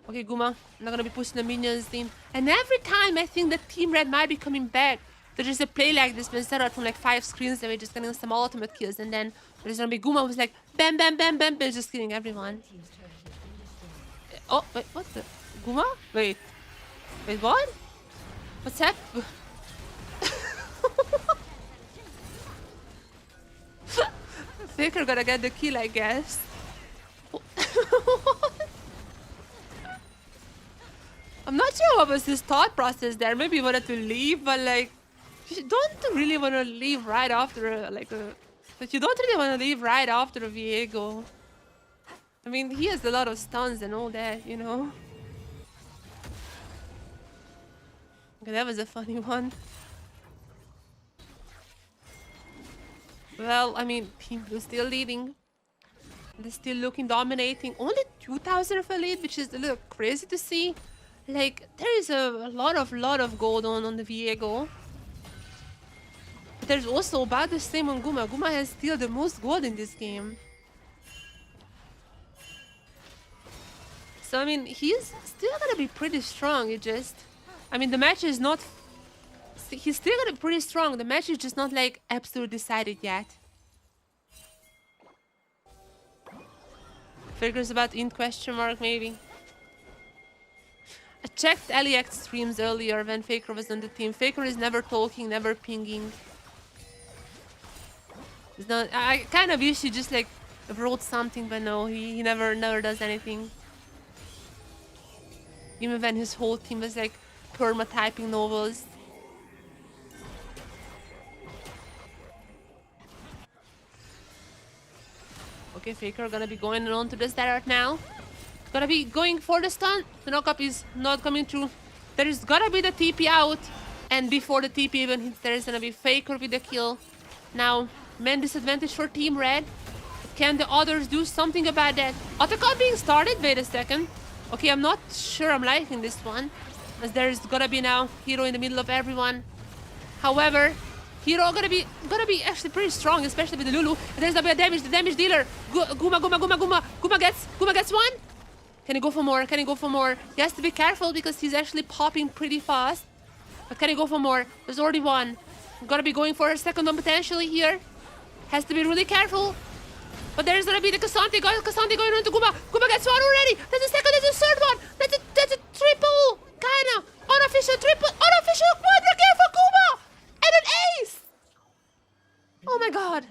Okay, Guma, I'm not gonna be pushing the minions team. And every time I think that Team Red might be coming back, there's just a play like this, but Seraph from like 5 screens away, just getting some ultimate kills, and then there's gonna be Guma who's like bam, bam, bam, bam, bam, just killing everyone. Oh, wait, what the? Guma? Wait, what? What's up? Faker gonna get the kill, I guess. I'm not sure what was his thought process there. Maybe he wanted to leave, but like, you don't really want to leave right after but you don't really want to leave right after a Viego. I mean, he has a lot of stuns and all that, you know. Okay, that was a funny one. Well, I mean, Team Blue still leading. They're still looking dominating. Only 2,000 of a lead, which is a little crazy to see. Like, there is a lot of gold on the Viego. But there's also about the same on Guma. Guma has still the most gold in this game. So, I mean, he's still gonna be pretty strong. I mean, the match is not... He's still gonna be pretty strong. The match is just not, like, absolutely decided yet. Faker's about in question mark, maybe. I checked Eliact streams earlier when Faker was on the team. Faker is never talking, never pinging. It's not, I kind of wish he just like wrote something, but no, he never does anything. Even when his whole team was like perma-typing novels. Okay, Faker gonna be going on to the start now. Gonna be going for the stun. The knock-up is not coming through. There is gotta be the TP out. And before the TP even hits, there is gonna be Faker with the kill. Now, man disadvantage for Team Red. Can the others do something about that? Otacon being started? Wait a second. Okay, I'm not sure I'm liking this one. As there's gotta be now Hero in the middle of everyone. However, Hero gonna be actually pretty strong, especially with the Lulu. And there's gonna be the damage dealer. Guma gets one. Can he go for more? Can he go for more? He has to be careful because he's actually popping pretty fast. But can he go for more? There's already one. Gotta be going for a second one potentially here. Has to be really careful. But there's gonna be the Cassante going on to Guma. Guma gets one already. There's a second, there's a third one. That's a triple. Kinda. Unofficial triple. Unofficial quadra kill for Guma. And an ace. Oh my god.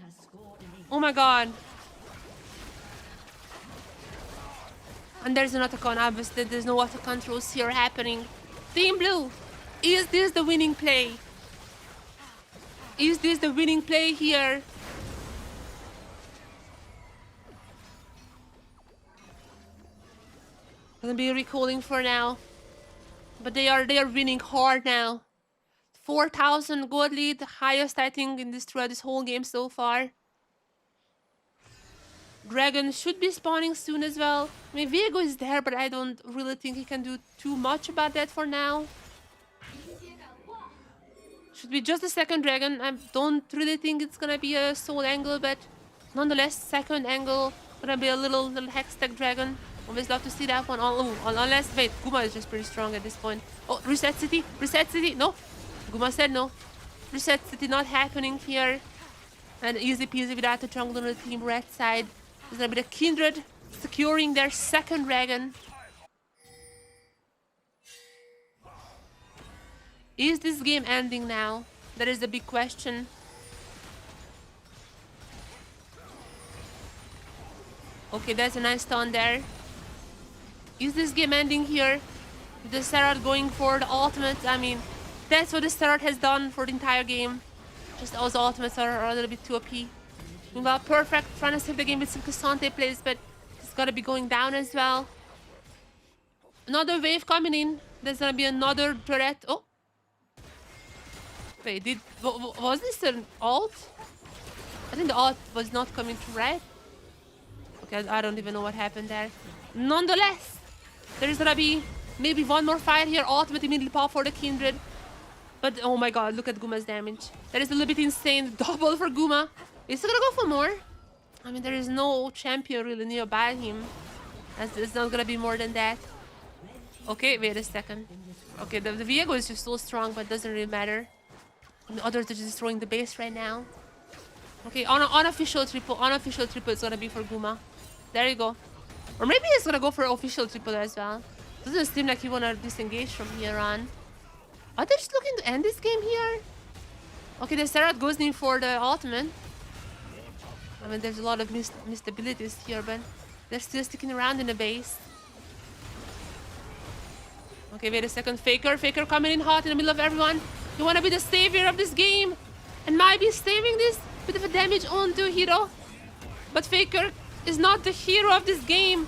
Oh my god. And there's an Otacon, obviously there's no auto controls here happening. Team Blue, is this the winning play? Is this the winning play here? Gonna be recalling for now. But they are winning hard now. 4,000 gold lead, the highest I think in throughout this whole game so far. Dragon should be spawning soon as well. I mean, Viego is there, but I don't really think he can do too much about that for now. Should be just the second dragon. I don't really think it's gonna be a soul angle, but nonetheless, second angle. Gonna be a little hextech dragon. Always love to see that one. Unless, wait, Guma is just pretty strong at this point. Oh, reset city, reset city. No, Guma said no. Reset city not happening here. And easy peasy without the jungle on the team red side. It's gonna be the Kindred securing their second dragon. Is this game ending now? That is the big question. Okay, that's a nice stun there. Is this game ending here? With the Serrat going for the ultimate? I mean, that's what the Serrat has done for the entire game. Just those ultimates are a little bit too OP. Meanwhile, Perfect trying to save the game with some Cassante plays, but it's gotta be going down as well. Another wave coming in. There's gonna be another turret. Oh. Wait, was this an ult? I think the ult was not coming through, right? Okay, I don't even know what happened there. Nonetheless, there's gonna be maybe one more fight here. Ultimate immediately pop for the Kindred. But oh my god, look at Guma's damage. That is a little bit insane. Double for Guma. Is he gonna go for more? I mean, there is no champion really nearby him. It's not gonna be more than that. Okay, wait a second. Okay, the Viego is just so strong, but it doesn't really matter. And the others are just destroying the base right now. Okay, unofficial triple is gonna be for Guma. There you go. Or maybe he's gonna go for official triple as well. Doesn't seem like he wanna disengage from here on. Are they just looking to end this game here? Okay, the Serrat goes in for the ultimate. I mean, there's a lot of missed abilities here, but they're still sticking around in the base. Okay, wait a second. Faker coming in hot in the middle of everyone. You wanna be the savior of this game and might be saving this bit of a damage onto Hero. But Faker is not the hero of this game.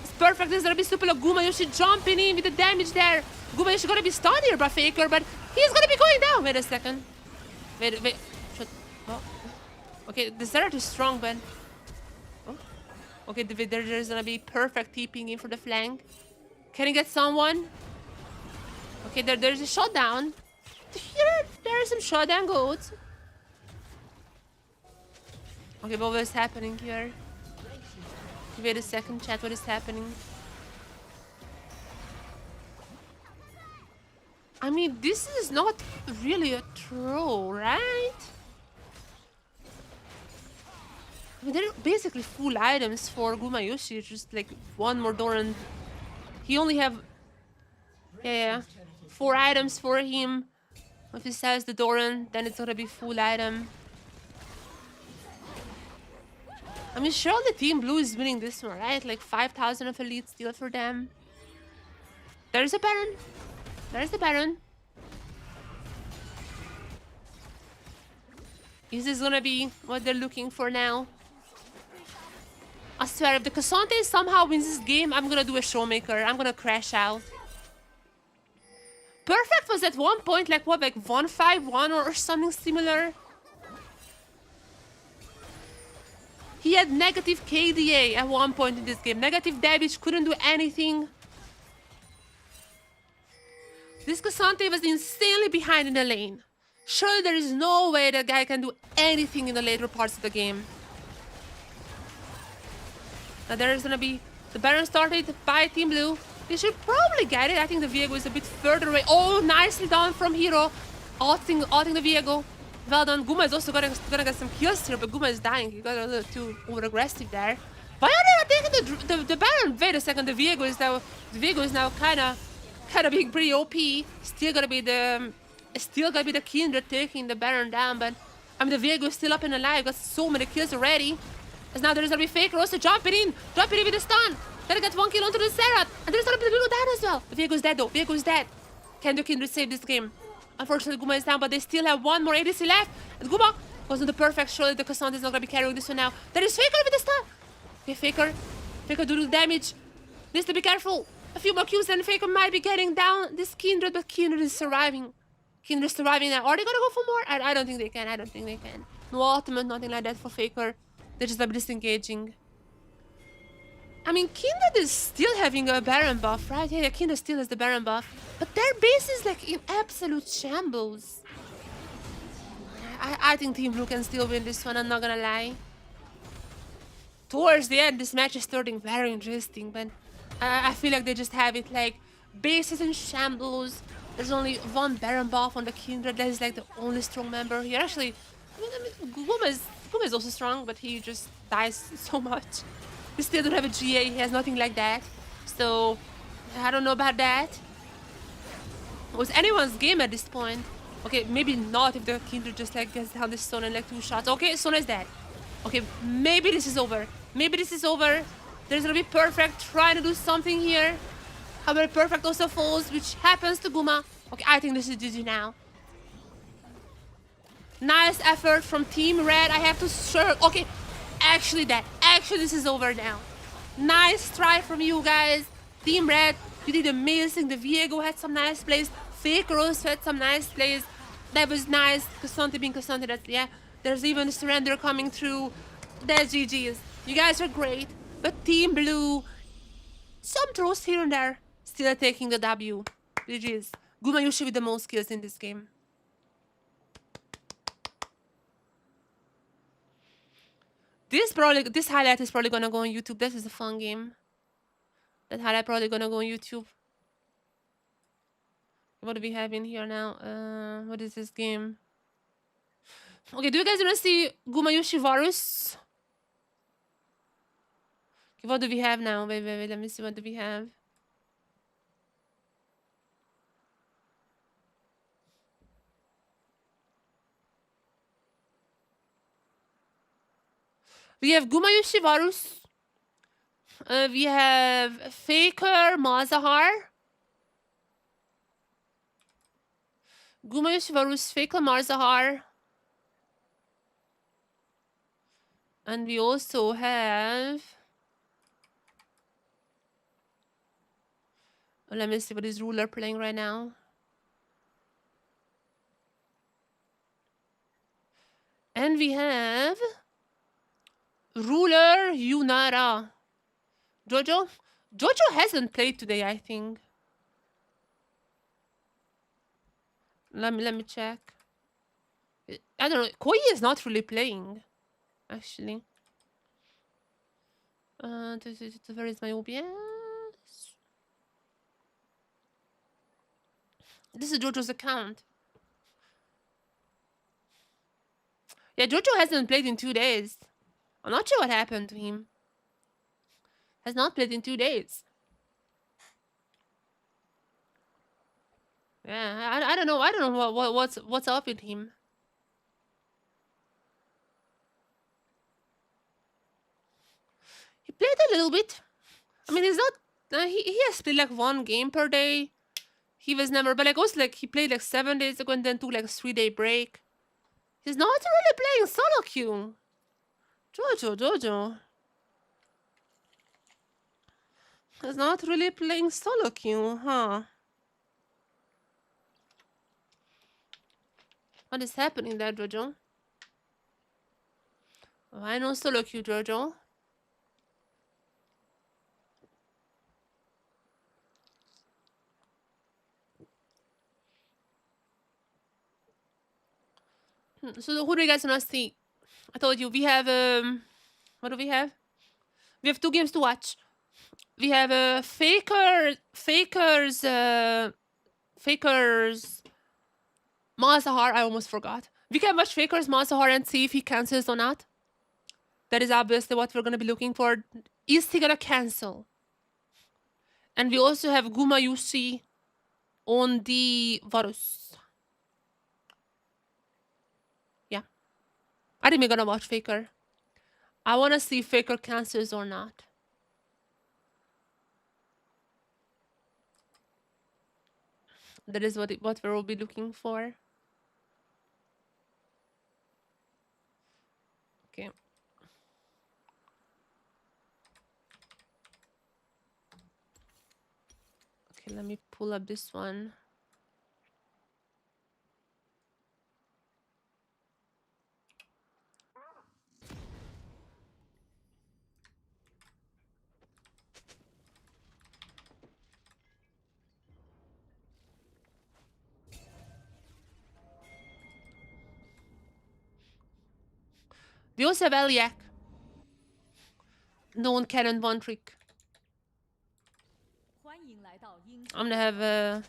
It's Perfect. There's gonna be super Guma Yoshi jumping in with the damage there. Guma Yoshi gonna be stunned here by Faker, but he's gonna be going down. Wait a second. Wait. Oh. Okay, the Serrat is strong, but... Oh. Okay, there's gonna be Perfect TPing in for the flank. Can he get someone? Okay, there's a shutdown. Here, there are some shutdown goats. Okay, but what is happening here? Wait a second, chat, what is happening? I mean, this is not really a throw, right? I mean, they're basically full items for Guma Yoshi, just like one more Doran. He only have 4 items for him. If he sells the Doran, then it's gonna be full item. I mean, surely Team Blue is winning this one, right? Like 5,000 of elite steal for them. There's a Baron. There's the Baron. Is this gonna be what they're looking for now? I swear, if the Cassante somehow wins this game, I'm gonna do a Showmaker. I'm gonna crash out. Perfect was at one point like what, like 151 or something similar? He had negative KDA at one point in this game. Negative damage, couldn't do anything. This Cassante was insanely behind in the lane. Surely there is no way that guy can do anything in the later parts of the game. Now there is gonna be the Baron started by Team Blue. They should probably get it. I think the Viego is a bit further away. Oh, nicely done from Hero. Ulting the Viego. Well done. Guma is also gonna get some kills here, but Guma is dying. He got a little too over-aggressive there. Why are they not taking the Baron? Wait a second. The Viego is now kind of being pretty OP. Still gonna be the Kindred taking the Baron down, but I mean the Viego is still up and alive. Got so many kills already. As now there's gonna be Faker also jumping in with the stun. Gotta get 1 kill onto the Serrat, and there's gonna be the Viego down as well. The Viego is dead though. Viego is dead. Can the Kindred save this game? Unfortunately, Guma is down, but they still have 1 more ADC left. And Guma wasn't the perfect. Surely the Cassante is not gonna be carrying this one now. There is Faker with the stun. Okay, Faker doing damage. Needs to be careful. A few more kills and Faker might be getting down this Kindred, but Kindred is surviving. Kindred is surviving now. Are they gonna go for more? I don't think they can. I don't think they can. No ultimate, nothing like that for Faker. They're just disengaging. I mean, Kindred is still having a Baron buff, right? Yeah, Kindred still has the Baron buff. But their base is like in absolute shambles. I think Team Blue can still win this one, I'm not gonna lie. Towards the end, this match is starting very interesting, but I feel like they just have it like bases in shambles. There's only one Baron buff on the Kindred. That is like the only strong member here. Actually, Guma is also strong, but he just dies so much. He still don't have a GA. He has nothing like that. So I don't know about that. It was anyone's game at this point. Okay, maybe not if the Kindred just like gets down this Sona in like 2 shots. Okay, Sona is dead. Okay, maybe this is over. Maybe this is over. There's gonna be Perfect trying to do something here. However, Perfect also falls, which happens to Guma. Okay, I think this is GG now. Nice effort from Team Red. I have to sure. Okay, actually this is over now. Nice try from you guys. Team Red, you did amazing. The Viego had some nice plays. Faker also had some nice plays. That was nice. Cassante being Cassante, that's, yeah. There's even Surrender coming through. That's GG's. You guys are great. But Team Blue, some throws here and there, still taking the W. GG's. Gumayushi with the most kills in this game. This highlight is probably gonna go on YouTube. This is a fun game. That highlight probably gonna go on YouTube. What do we have in here now? What is this game? Okay, do you guys wanna see Gumayushi Varus? Okay, what do we have now? Wait, let me see, what do we have? We have Gumayushi Varus. We have Faker Malzahar. Gumayushi Varus, Faker Malzahar. And we also have... Oh, let me see what is Ruler playing right now. And we have... Ruler Yunara. Jojo? Jojo hasn't played today, I think. Let me check. I don't know. Koi is not really playing, actually. Where is my OBS? This is Jojo's account. Yeah, Jojo hasn't played in 2 days. I'm not sure what happened to him. Has not played in 2 days. Yeah, I don't know. I don't know what's up with him. He played a little bit. I mean, he's not. He has played like 1 game per day. He was never, but like also like he played like 7 days ago and then took like a 3-day break. He's not really playing solo queue. Jojo. He's not really playing solo queue, huh? What is happening there, Jojo? Why no solo queue, Jojo? So who do you guys wanna see? I told you we have what do we have? We have 2 games to watch. We have Faker's Mazahar. I almost forgot. We can watch Faker's Mazahar and see if he cancels or not. That is obviously what we're gonna be looking for. Is he gonna cancel? And we also have Gumayushi on the Varus. Yeah. I think we're gonna watch Faker. I wanna see if Faker cancels or not. That is what we'll be looking for. Okay. Okay, let me pull up this one. They also have Eliak. Known cannon one trick. I'm gonna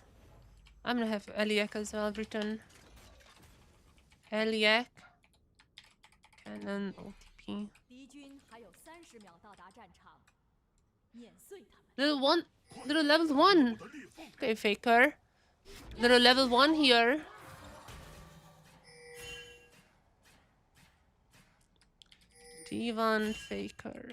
have Eliak as well written. Eliak. Cannon OTP. Little level 1. Okay, Faker. Little level 1 here. D1 Faker.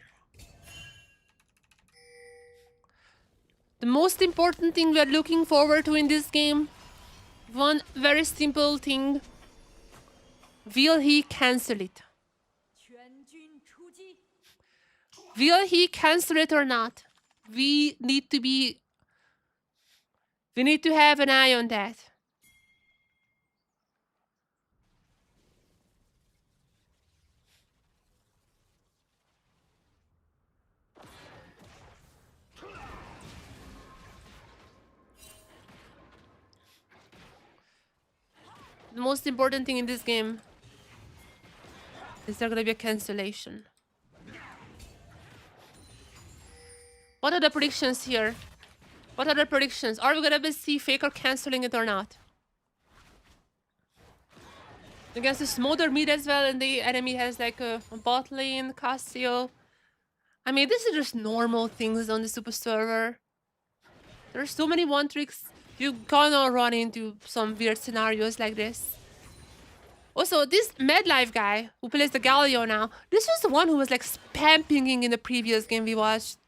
The most important thing we are looking forward to in this game, one very simple thing. Will he cancel it? Will he cancel it or not? We need to have an eye on that. The most important thing in this game is there gonna be a cancellation. What are the predictions here? What are the predictions? Are we gonna see Faker canceling it or not? Against the Smolder mid as well, and the enemy has like a bot lane, Cassio. I mean, this is just normal things on the super server. There's so many one tricks. You're gonna run into some weird scenarios like this. Also, this MedLife guy who plays the Galio now, this was the one who was like spam pinging in the previous game we watched.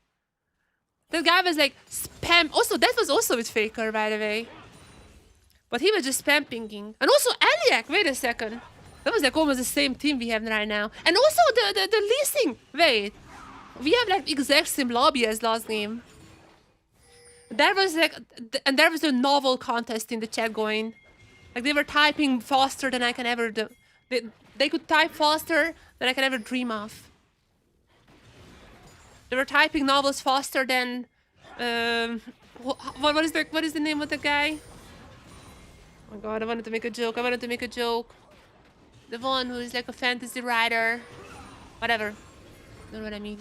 That guy was like spam. Also, that was also with Faker, by the way. But he was just spam pinging. And also Eliak, wait a second. That was like almost the same team we have right now. And also the leasing. Wait. We have like exact same lobby as last game. There was like, and there was a novel contest in the chat going. Like they were typing faster than I can ever do. They could type faster than I can ever dream of. They were typing novels faster than, what is the name of the guy? Oh my god, I wanted to make a joke. The one who is like a fantasy writer. Whatever. You know what I mean.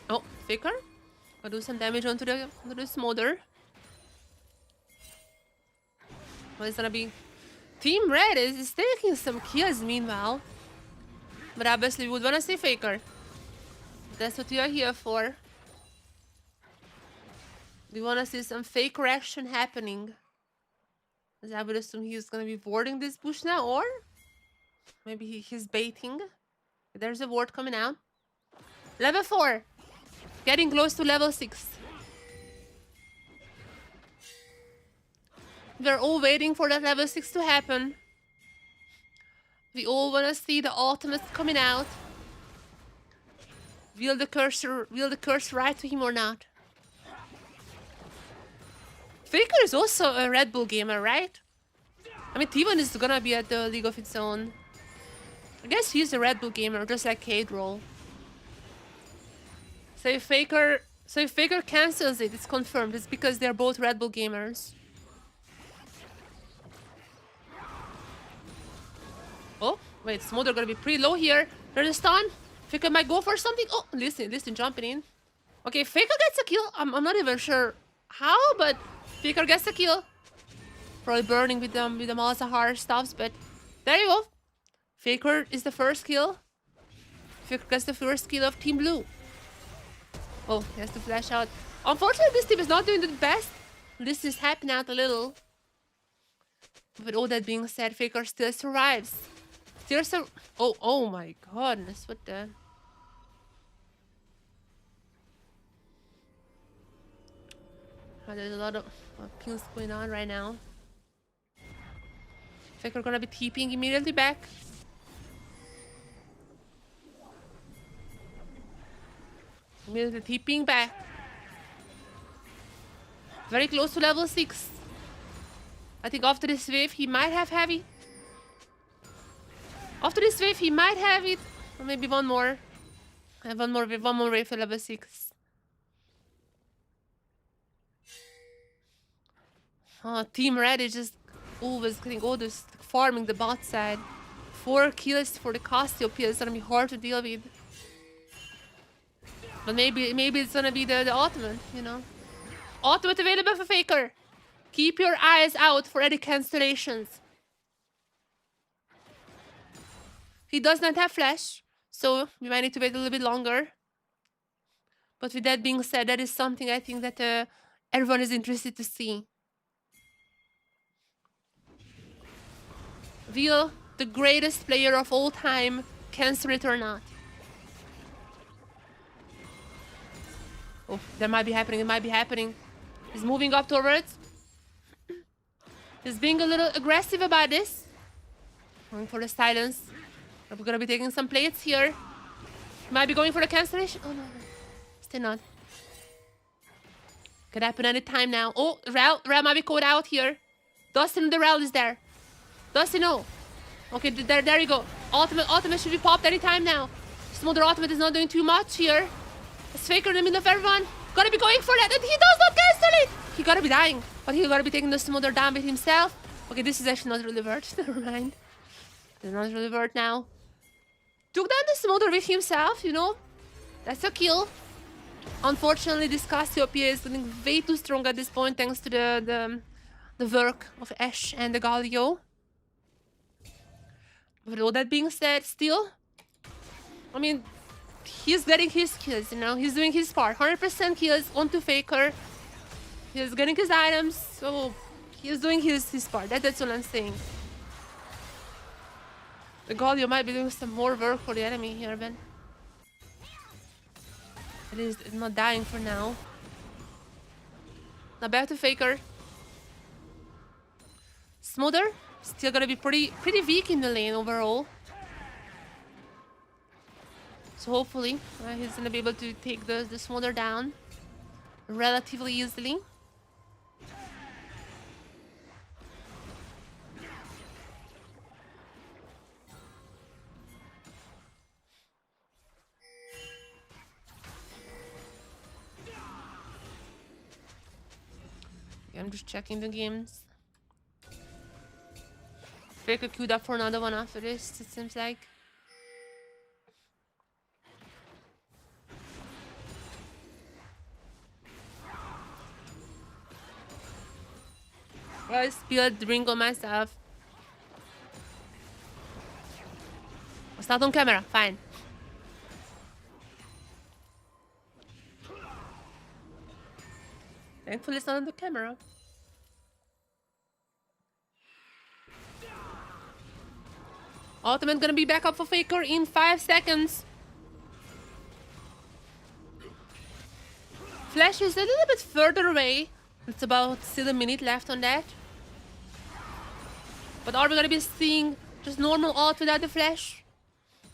Oh, Faker? I'll do some damage onto the Smolder. Well, it's gonna be... Team Red is taking some kills meanwhile. But obviously we would wanna see Faker. That's what we are here for. We wanna see some Faker action happening. As I would assume he's gonna be warding this bush now, or... Maybe he's baiting. There's a ward coming out. Level 4. Getting close to level 6. We're all waiting for that level 6 to happen. We all want to see the ultimates coming out. Will the curse ride to him or not? Faker is also a Red Bull gamer, right? I mean, T1 is gonna be at the league of its own. I guess he's a Red Bull gamer, just like K-Roll. So if Faker cancels it, it's confirmed. It's because they're both Red Bull gamers. Oh, wait, Smolder gonna be pretty low here. There's a stun. Faker might go for something. Oh, listen, jumping in. Okay, Faker gets a kill. I'm not even sure how, but Faker gets a kill. Probably burning with the Malzahar stuffs, but there you go. Faker is the first kill. Faker gets the first kill of Team Blue. Oh, he has to flash out. Unfortunately, this team is not doing the best. This is happening out a little. With all that being said, Faker still survives. Oh my goodness, what the... Oh, there's a lot of pings going on right now. Faker gonna be TPing immediately back. Immediately TPing back. Very close to level 6. I think after this wave he might have heavy. After this wave he might have it. Or maybe one more. I have one more wave for level 6. Oh, Team Red is just always getting all this farming the bot side. 4 kills for the Cassiopeia is gonna be hard to deal with. But maybe it's gonna be the ultimate, you know. Ultimate available for Faker. Keep your eyes out for any cancellations. He does not have flash, so we might need to wait a little bit longer. But with that being said, that is something I think that everyone is interested to see. Will the greatest player of all time cancel it or not? Oh, that might be happening. It might be happening. He's moving up towards. He's being a little aggressive about this. Going for the silence. We're gonna be taking some plates here. Might be going for the cancellation. Oh no, no. Still not. Could happen any time now. Oh, Rel might be caught out here. Dustin, the Rel is there. Dustin, no. Okay, there you go. Ultimate should be popped anytime now. Smolder ultimate is not doing too much here. It's Faker in the middle of everyone. Gotta be going for that, and he does not cancel it. He gotta be dying, but he gotta be taking the Smolder down with himself. Okay, this is actually not really worth. Never mind. It's not really worth now. Took down the Smolder with himself, you know. That's a kill. Unfortunately, this Cassiopeia is getting way too strong at this point thanks to the work of Ashe and the Galio. With all that being said, still, I mean, he's getting his kills, you know. He's doing his part. 100% kills onto Faker. He's getting his items, so he's doing his part. That's all I'm saying. The Galio might be doing some more work for the enemy here, Ben. At least it's not dying for now. Now back to Faker. Smother, still gonna be pretty weak in the lane overall. So hopefully he's gonna be able to take the Smother down relatively easily. I'm just checking the games. Faker queued up for another one after this, it seems like. I spilled drink on myself. It's not on camera, fine. Thankfully it's not on the camera. Ultimate gonna be back up for Faker in 5 seconds. Flash is a little bit further away. It's about still a minute left on that. But are we gonna be seeing just normal ult without the flash?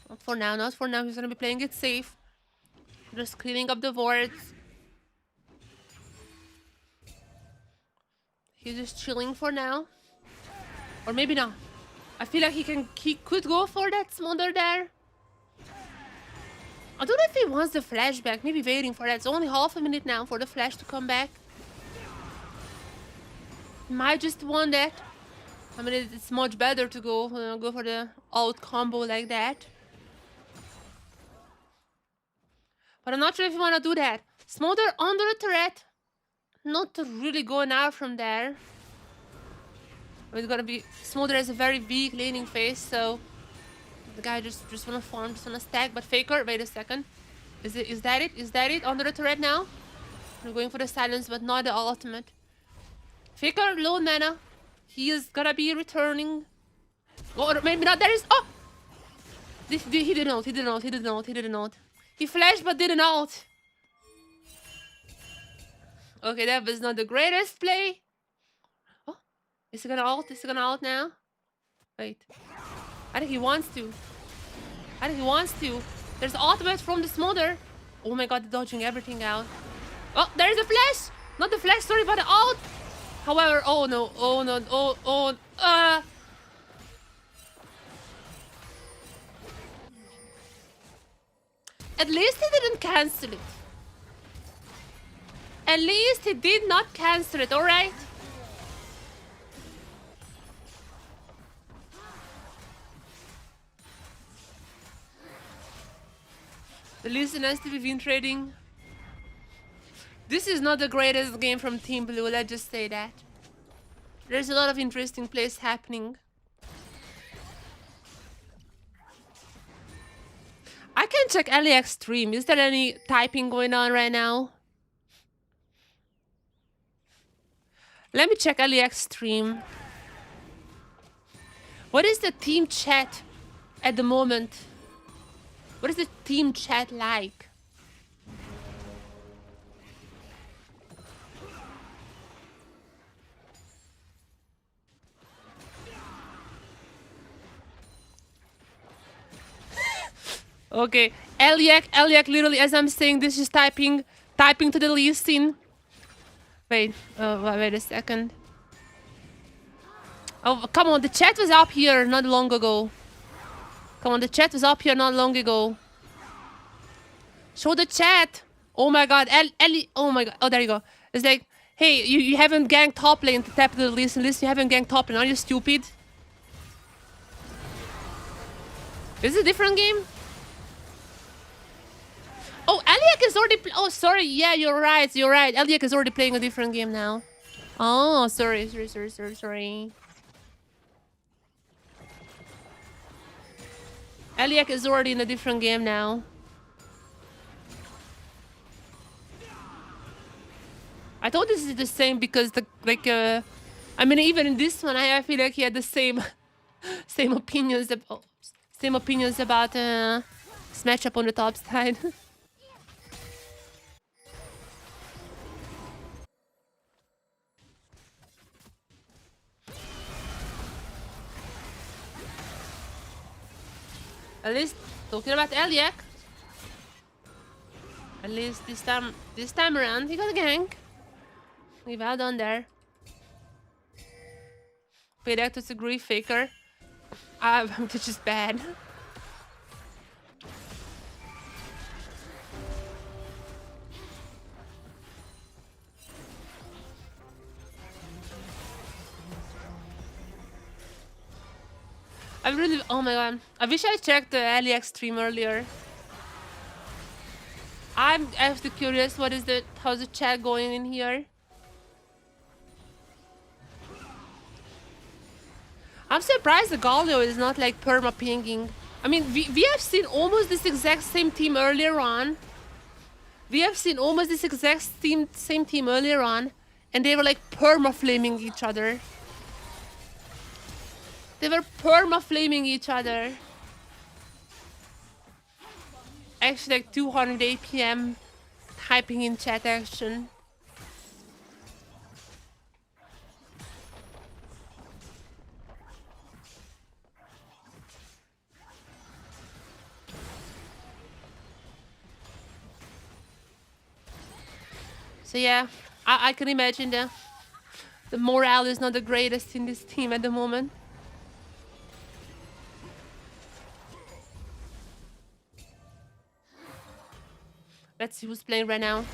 Not for now, not for now. He's gonna be playing it safe. Just cleaning up the wards. He's just chilling for now. Or maybe not. I feel like he could go for that Smother there. I don't know if he wants the flash back. Maybe waiting for that. It's only half a minute now for the flash to come back. He might just want that. I mean, it's much better to go for the ult combo like that. But I'm not sure if you want to do that. Smother under the turret. Not really going out from there. It's gonna be Smother has a very weak laning phase, so the guy just wanna farm, just wanna stack. But Faker, wait a second. Is that it? Is that it? Under the turret now? We're going for the silence, but not the ultimate. Faker, low mana. He is gonna be returning. Oh, or maybe not. There is. Oh! He did not. He did not. He did not. He did not. He flashed but did not. Okay, that was not the greatest play. Oh, is he gonna ult? Is he gonna ult now? Wait. I think he wants to. I think he wants to. There's ultimate from the Smother. Oh my god, dodging everything out. Oh, there's a flash! Not the flash, sorry, but the ult! However, oh no, oh no, oh. At least he didn't cancel it. At least he did not cancel it, alright? At least it has to be win trading. This is not the greatest game from Team Blue, let's just say that. There's a lot of interesting plays happening. I can check LAX stream. Is there any typing going on right now? Let me check LAX stream. What is the team chat at the moment? What is the team chat like? Okay, Eliak literally as I'm saying this is typing to the listing. Wait, wait a second. Oh, come on, the chat was up here not long ago. Come on, the chat was up here not long ago. Show the chat. Oh my god, Ellie, oh my god, oh there you go. It's like, hey, you haven't ganked top lane to tap the listen, you haven't ganked top lane, are you stupid? Is it a different game? Oh, Eliak is already. Oh, sorry. Yeah, you're right. You're right. Eliak is already playing a different game now. Oh, sorry. Eliak is already in a different game now. I thought this is the same because I mean, even in this one, I feel like he had the same opinions about this matchup on the top side. At least talking about Eliak. At least this time around, he got a gank. We well done there. Payback to the grief faker. Which is bad. I really, oh my god. I wish I checked the Eliak stream earlier. I'm actually curious how's the chat going in here. I'm surprised the Galio is not like perma pinging. I mean, we have seen almost this exact same team earlier on. Same team earlier on, and they were like perma flaming each other. They were perma-flaming each other. Actually, like 200 APM typing in chat action. So yeah, I can imagine the morale is not the greatest in this team at the moment. Let's see who's playing right now.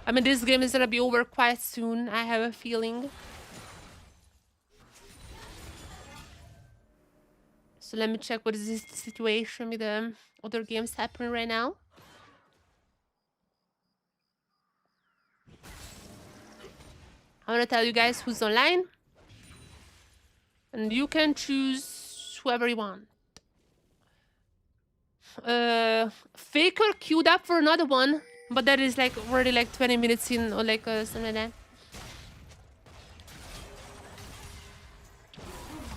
I mean, this game is gonna be over quite soon, I have a feeling. So let me check what is this situation with the other games happening right now. I'm gonna tell you guys who's online. And you can choose whoever you want. Faker queued up for another one, but that is like already like 20 minutes in or like something like that.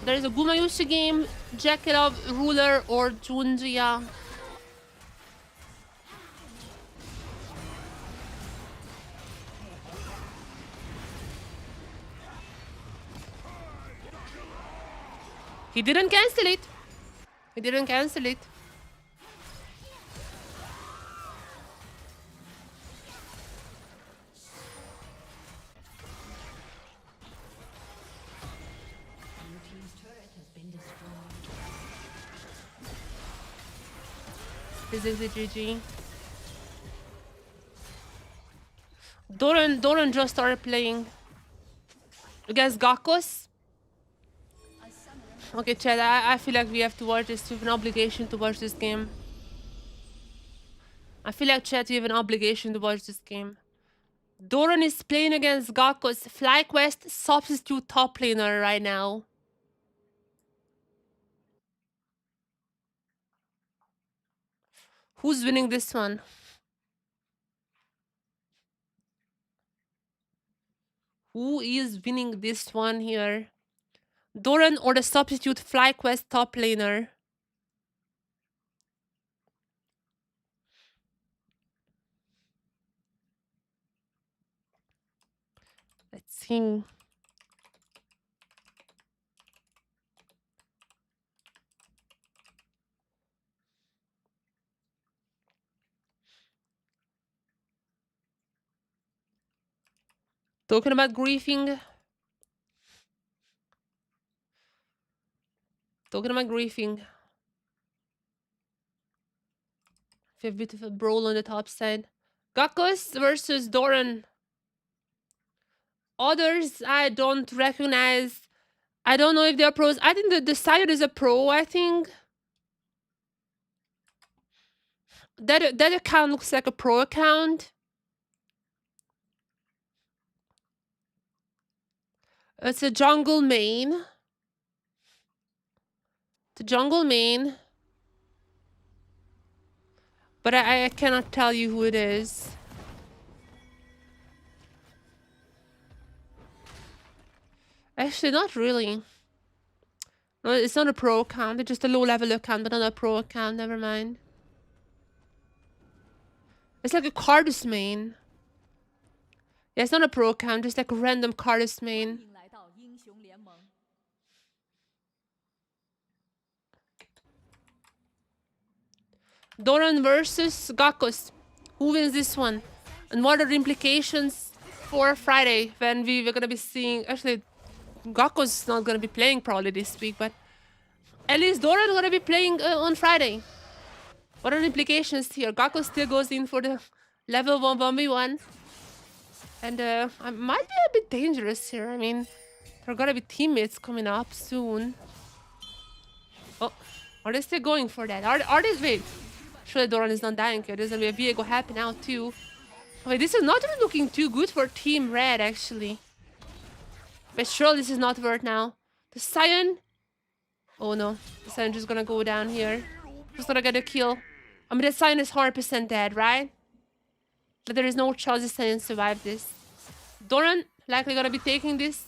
There is a Gumayushi game, Jekyll, Ruler, or Junjia. He didn't cancel it. He didn't cancel it. Physically GG. Doran just started playing against Gakos. Okay, Chad, I feel like we have to watch this. We have an obligation to watch this game. I feel like, Chad, we have an obligation to watch this game. Doran is playing against Gakos, FlyQuest substitute top laner right now. Who's winning this one? Who is winning this one here? Doran or the substitute FlyQuest top laner? Let's see. Talking about griefing. Talking about griefing. We have a bit of a brawl on the top side. Gakos versus Doran. Others I don't recognize. I don't know if they're pros. I think the Sire is a pro, I think. That account looks like a pro account. It's a jungle main. The jungle main. But I cannot tell you who it is. Actually, not really. No, it's not a pro account. It's just a low-level account, but not a pro account. Never mind. It's like a Cardus main. Yeah, it's not a pro account. Just like a random Cardus main. Doran versus Gakos. Who wins this one? And what are the implications for Friday when we're gonna be seeing... Actually, Gakos is not gonna be playing probably this week, but at least Doran gonna be playing on Friday. What are the implications here? Gakos still goes in for the level 1 1v1. And I might be a bit dangerous here. I mean, there are gonna be teammates coming up soon. Oh, are they still going for that? Are they... Wait. Surely Doran is not dying here. There's gonna be a Viego happen now too. Wait, this is not really looking too good for Team Red, actually. But surely this is not worth now. The Sion... Oh no. The Sion just gonna go down here. Just gonna get a kill. I mean, the Sion is 100% dead, right? But there is no chance the Sion survive this. Doran likely gonna be taking this.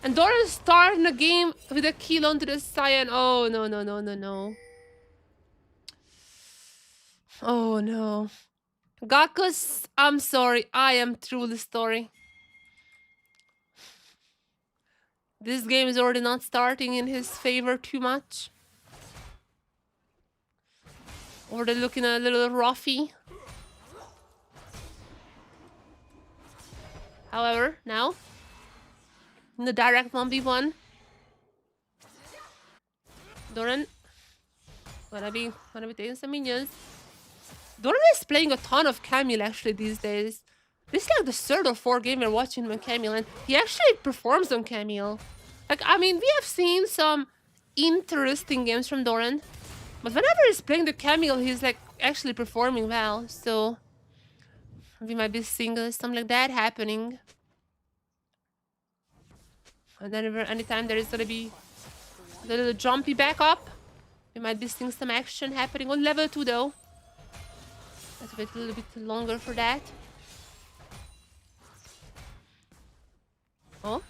And Doran starting the game with a kill onto the Sion. Oh, no, no, no, no, no. Oh no. Gakos, I'm sorry. I am truly sorry. This game is already not starting in his favor too much. Already looking a little roughy. However, now, in the direct 1v1, Doran gonna be taking some minions. Doran is playing a ton of Camille actually these days. This is like the third or fourth game we're watching on Camille, and he actually performs on Camille. Like, I mean, we have seen some interesting games from Doran, but whenever he's playing the Camille, he's like actually performing well. So we might be seeing something like that happening. And then anytime there is gonna be a little jumpy back up, we might be seeing some action happening on level 2 though. Let's wait a little bit longer for that. Oh.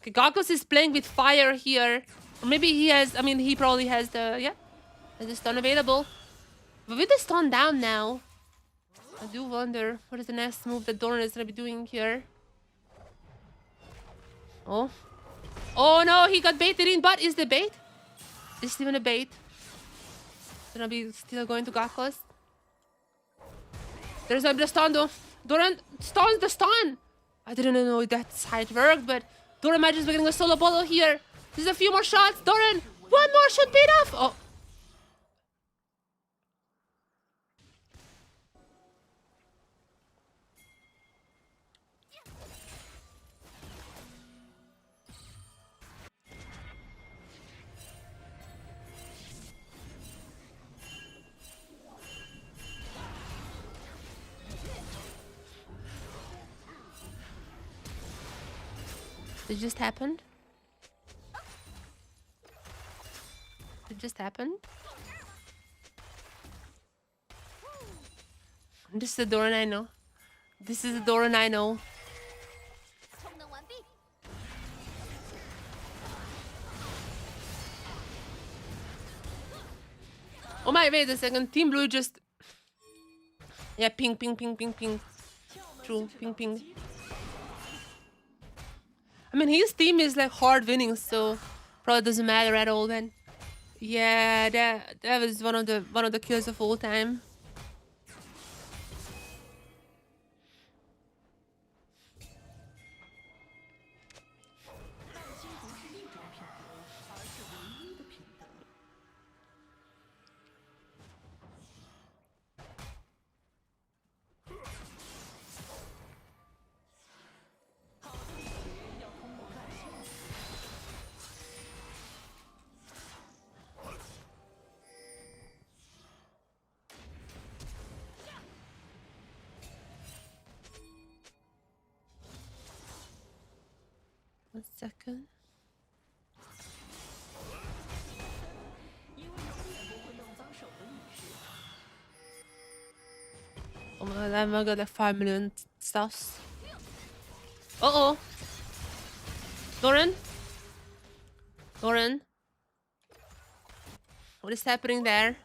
Okay, Gakos is playing with fire here. Or maybe he has, I mean, he probably has the, yeah, has the stun available. But with the stun down now, I do wonder what is the next move that Doran is gonna be doing here. Oh. Oh no, he got baited in, but is the bait? Is it even a bait? Gonna be still going to Gakos. There's the stun though. Doran stuns the stun. I didn't know that's how it worked, but Doran might just be getting a solo bottle here. There's a few more shots. Doran, one more should be enough. Oh. It just happened. It just happened. This is the Doran I know. This is the Doran I know. Oh my, wait a second. Team Blue just... Yeah, ping, ping, ping, ping, ping. True, ping, ping. I mean, his team is like hard winning, so probably doesn't matter at all then. Yeah, that was one of the kills of all time. One second. Oh my god, I've got like 5 million stuffs. Uh-oh. Doran? Doran? What is happening there?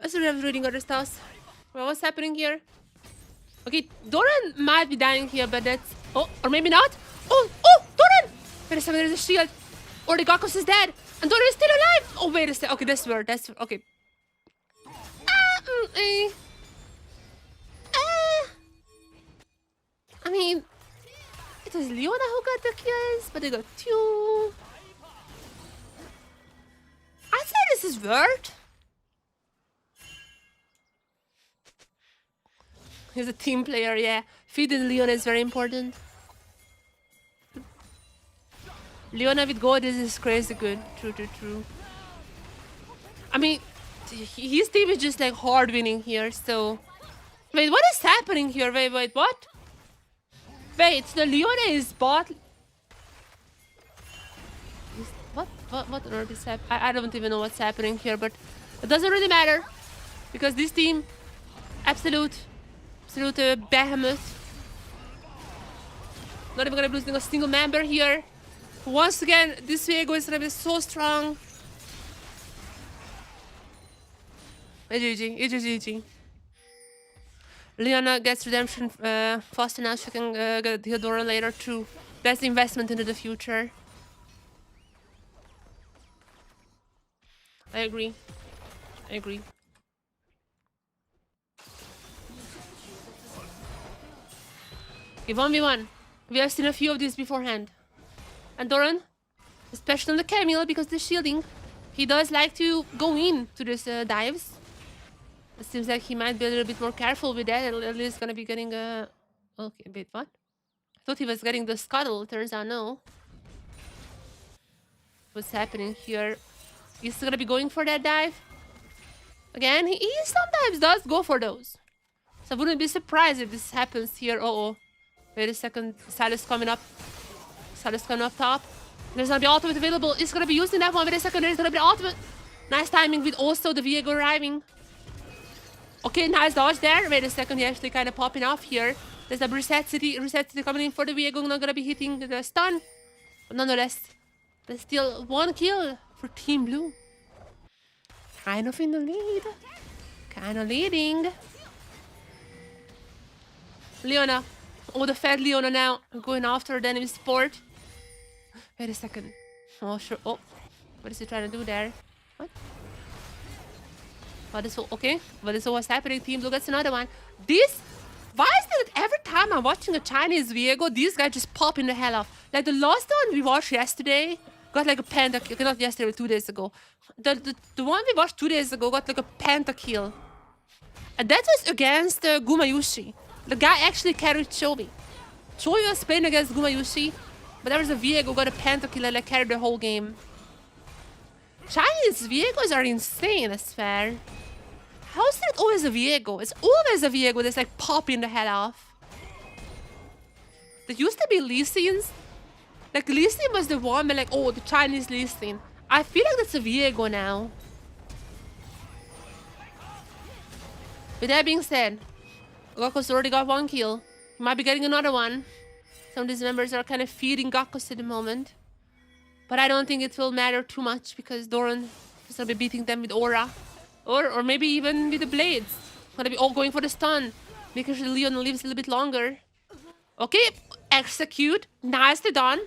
I should have reading other stuff. Well, what's happening here? Okay, Doran might be dying here, but that's... Oh, or maybe not. Oh, Doran! Wait a second, there's a shield. Or the Gakos is dead. And Doran is still alive. Oh, wait a second. Okay, that's weird. That's... Okay. I mean... It was Leona who got the kills, but they got 2. I'd say this is weird. He's a team player, yeah. Feeding Leona is very important. Leona with gold is crazy good. True. I mean, his team is just like hard winning here, so... Wait, what is happening here? Wait, what? Wait, the Leona is bot... What on earth is happening? I don't even know what's happening here, but it doesn't really matter. Because this team, absolute behemoth. Not even gonna be losing a single member here. Once again, this Viego is gonna be so strong. GG. Leona gets redemption fast enough. She can get Theodora later too. That's the investment into the future. I agree. Okay, 1v1. We have seen a few of these beforehand. And Doran, especially on the Camille, because the shielding, he does like to go in to these dives. It seems like he might be a little bit more careful with that. At least gonna be getting a... Okay, wait, what? I thought he was getting the scuttle. Turns out no. What's happening here? He's gonna be going for that dive. Again, he sometimes does go for those. So I wouldn't be surprised if this happens here. Uh-oh. Wait a second. Silas coming up. Silas coming up top. There's gonna be ultimate available. He's gonna be using that one. Wait a second. There's gonna be ultimate. Nice timing with also the Viego arriving. Okay, nice dodge there. Wait a second. He's actually kind of popping off here. There's a Reset City coming in for the Viego. Not gonna be hitting the stun. But nonetheless, there's still 1 kill for Team Blue. Kind of in the lead. Kind of leading. Leona. Oh, the fat Leona now. Going after the enemy support. Wait a second. Oh, sure. Oh. What is he trying to do there? What? What is... Okay. What is what's happening? Team Blue gets another one. This... Why is it that every time I'm watching a Chinese Viego, these guys just popping the hell off? Like the last one we watched yesterday got like a pentakill. Not yesterday, 2 days ago. The one we watched 2 days ago got like a pentakill. And that was against Gumayushi. The guy actually carried Chovy. Chovy was playing against Gumayushi, but there was a Viego got a pentakill and like carried the whole game. Chinese Viegos are insane, I swear. How is it always a Viego? It's always a Viego that's like popping the head off. There used to be Lee Sins. Like, Lee Sin was the one, but like, oh, the Chinese Lee Sin. I feel like that's a Viego now. With that being said, Gakko's already got 1 kill. He might be getting another one. Some of these members are kind of feeding Gakkos at the moment. But I don't think it will matter too much because Doran is going to be beating them with Aura. Or maybe even with the Blades. Gonna be all going for the stun. Making sure Leon lives a little bit longer. Okay, execute. Nicely done.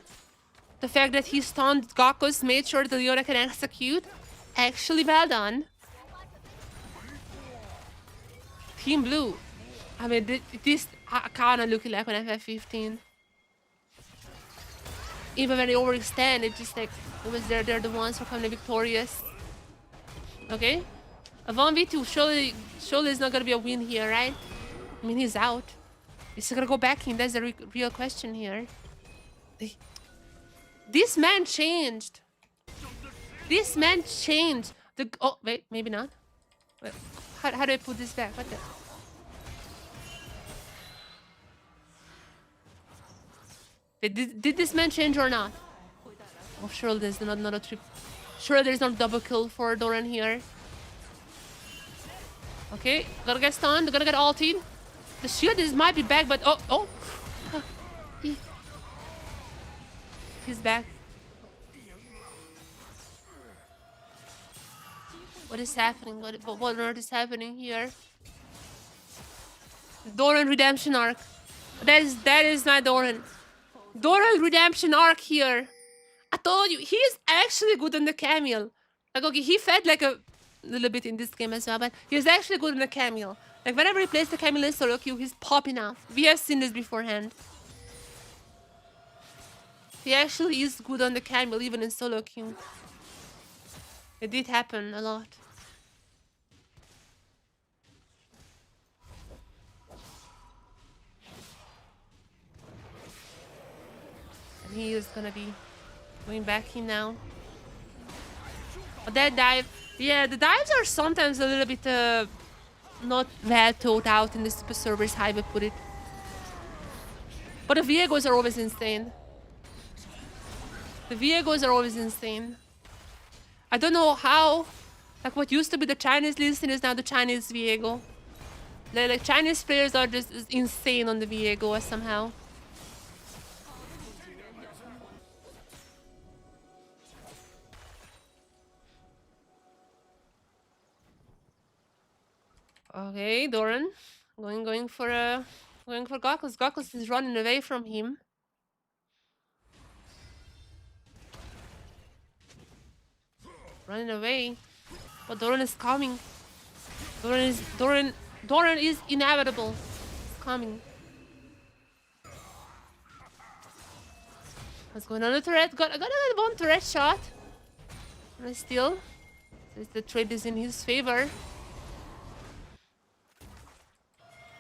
The fact that he stunned Gakkos made sure that Leona can execute. Actually well done. Team Blue. I mean, this kind of looking like an FF15. Even when they overextend, it's just like, it was they're the ones who are coming victorious. Okay? A 1v2, surely it's not gonna be a win here, right? I mean, he's out. Is he gonna go back in? That's the real question here. This man changed. This man changed. Oh, wait, maybe not. Wait, how do I put this back? What the? Wait, did this man change or not? Oh, surely there's not another trip. Sure, there's not double kill for Doran here. Okay, gotta get stunned, gotta get ulted. The shield might be back, but oh. He's back. What is happening? What on earth is happening here? Doran redemption arc. That is my Doran. Doran redemption arc here. I told you, he's actually good on the Camille. Like, okay, he fed like a little bit in this game as well, but he's actually good on the Camille. Like, whenever he plays the Camille in solo queue, he's popping off. We have seen this beforehand. He actually is good on the Camille, even in solo queue. It did happen a lot. And he is gonna be going back in now. But that dive, yeah, the dives are sometimes a little bit not well thought out in the super servers, how I would put it. But the Viegos are always insane. The Viegos are always insane. I don't know how, like what used to be the Chinese Lee Sin is now the Chinese Viego. Like Chinese players are just insane on the Viego somehow. Okay, Doran, going for Gakkos. Gakkos is running away from him. Running away, but Doran is coming. Doran is inevitable. It's coming. What's going on the turret? I gotta get 1 turret shot. And still, since the trade is in his favor.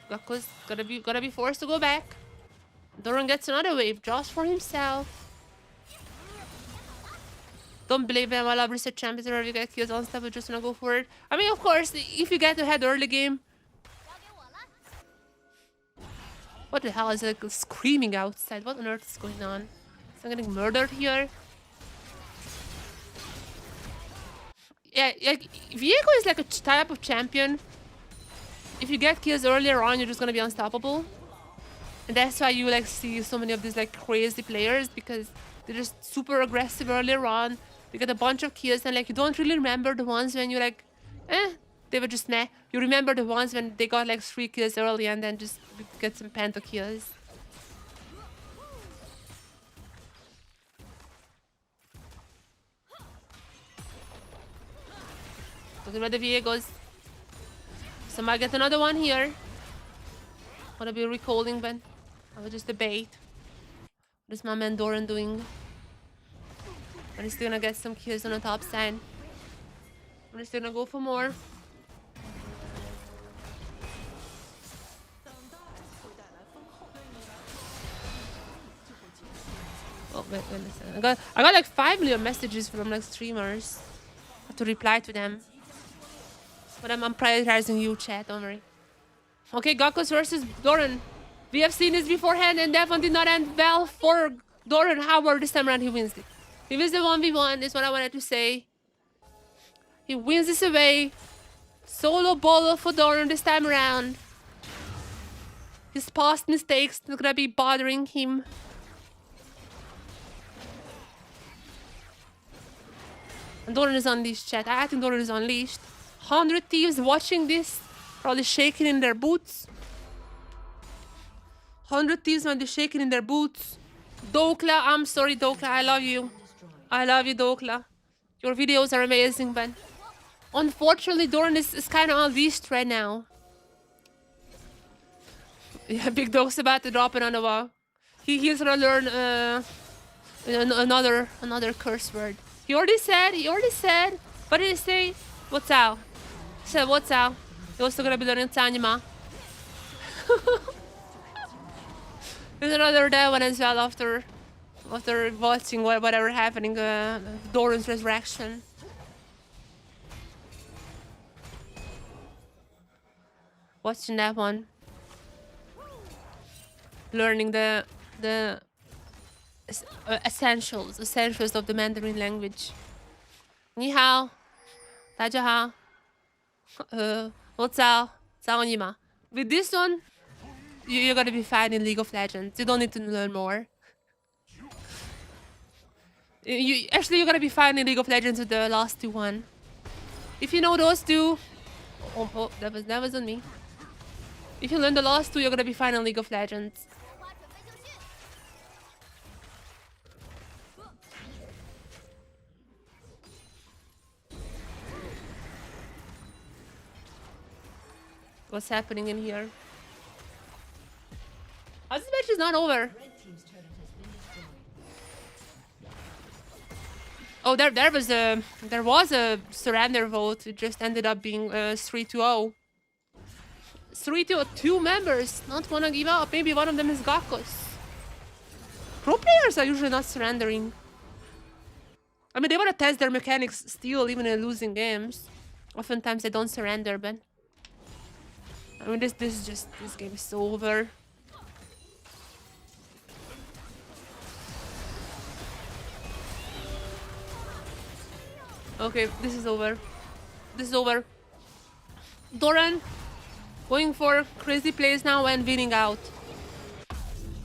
Gakkos gotta be forced to go back. Doran gets another wave just for himself. Don't believe him. I love reset champions whenever you get kills on stuff, but just gonna go for it. I mean, of course, if you get ahead early game. What the hell is like screaming outside? What on earth is going on? Is I getting murdered here? Yeah, like Viego is like a type of champion. If you get kills earlier on, you're just gonna be unstoppable. And that's why you like see so many of these like crazy players, because they're just super aggressive earlier on. They get a bunch of kills and like you don't really remember the ones when you're like, they were just meh. You remember the ones when they got like 3 kills early and then just get some penta kills. Talking about the Viegos. So I might get another one here. Gonna be recalling, but I was just a bait. What is my man Doran doing? But he's still gonna get some kills on the top side. I'm just gonna go for more. Oh, wait a second. I got like 5 million messages from like streamers. I have to reply to them. But I'm prioritizing you, chat, don't worry. Okay, Gakkos versus Doran. We have seen this beforehand, and that one did not end well for Doran. However, this time around he wins it. He wins the 1v1, is what I wanted to say. He wins this away. Solo bolo for Doran this time around. His past mistakes not gonna be bothering him. And Doran is unleashed, chat. I think Doran is unleashed. 100 thieves watching this, probably shaking in their boots. 100 thieves might be shaking in their boots. Dokla, I'm sorry, Dokla. I love you. I love you, Dokla. Your videos are amazing, but unfortunately, Doran is kind of unleashed right now. Yeah, Big Dog's about to drop it on the wall. He's gonna learn another curse word. He already said. What did he say? What's out? He said, what's out? He's also gonna be learning Tanyama. There's another that one as well after watching whatever happening, Doran's resurrection. Watching that one. Learning the essentials of the Mandarin language. Ni hao, daja hao, what's up, zao. With this one, you're gonna be fine in League of Legends. You don't need to learn more. You're gonna be fine in League of Legends with the last two one. If you know those two, oh, that was on me. If you learn the last two, you're gonna be fine in League of Legends. What's happening in here? Oh, this match is not over. Oh, there was a surrender vote. It just ended up being 3-2-0. 3-2, two members not wanna give up. Maybe one of them is Gakos. Pro players are usually not surrendering. I mean, they wanna test their mechanics still, even in losing games. Oftentimes they don't surrender, but I mean, this game is so over. Okay, this is over. This is over. Doran going for crazy plays now and winning out.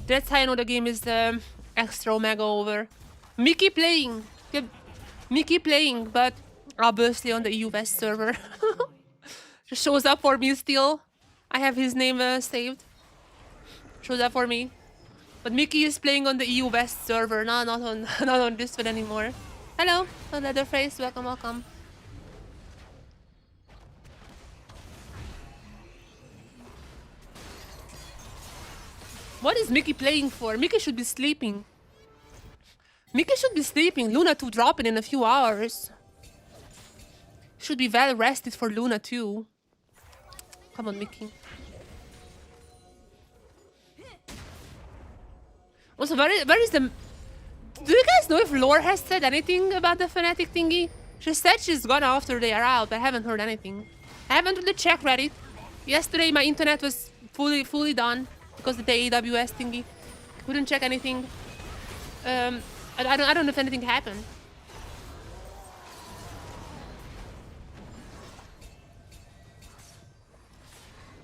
That's how I know the game is extra omega over. Mickey playing. Yep. Mickey playing, but obviously on the EU West server. Just shows up for me still. I have his name saved. Shows up for me. But Mickey is playing on the EU West server, not on this one anymore. Hello, Leatherface, welcome. What is Mickey playing for? Mickey should be sleeping. Luna 2 dropping in a few hours. Should be well rested for Luna 2. Come on, Mickey. Also, where is the... Do you guys know if Lore has said anything about the Fnatic thingy? She said she's gone after they are out, but I haven't heard anything. I haven't really checked Reddit. Yesterday my internet was fully done because of the AWS thingy. Couldn't check anything. I don't know if anything happened.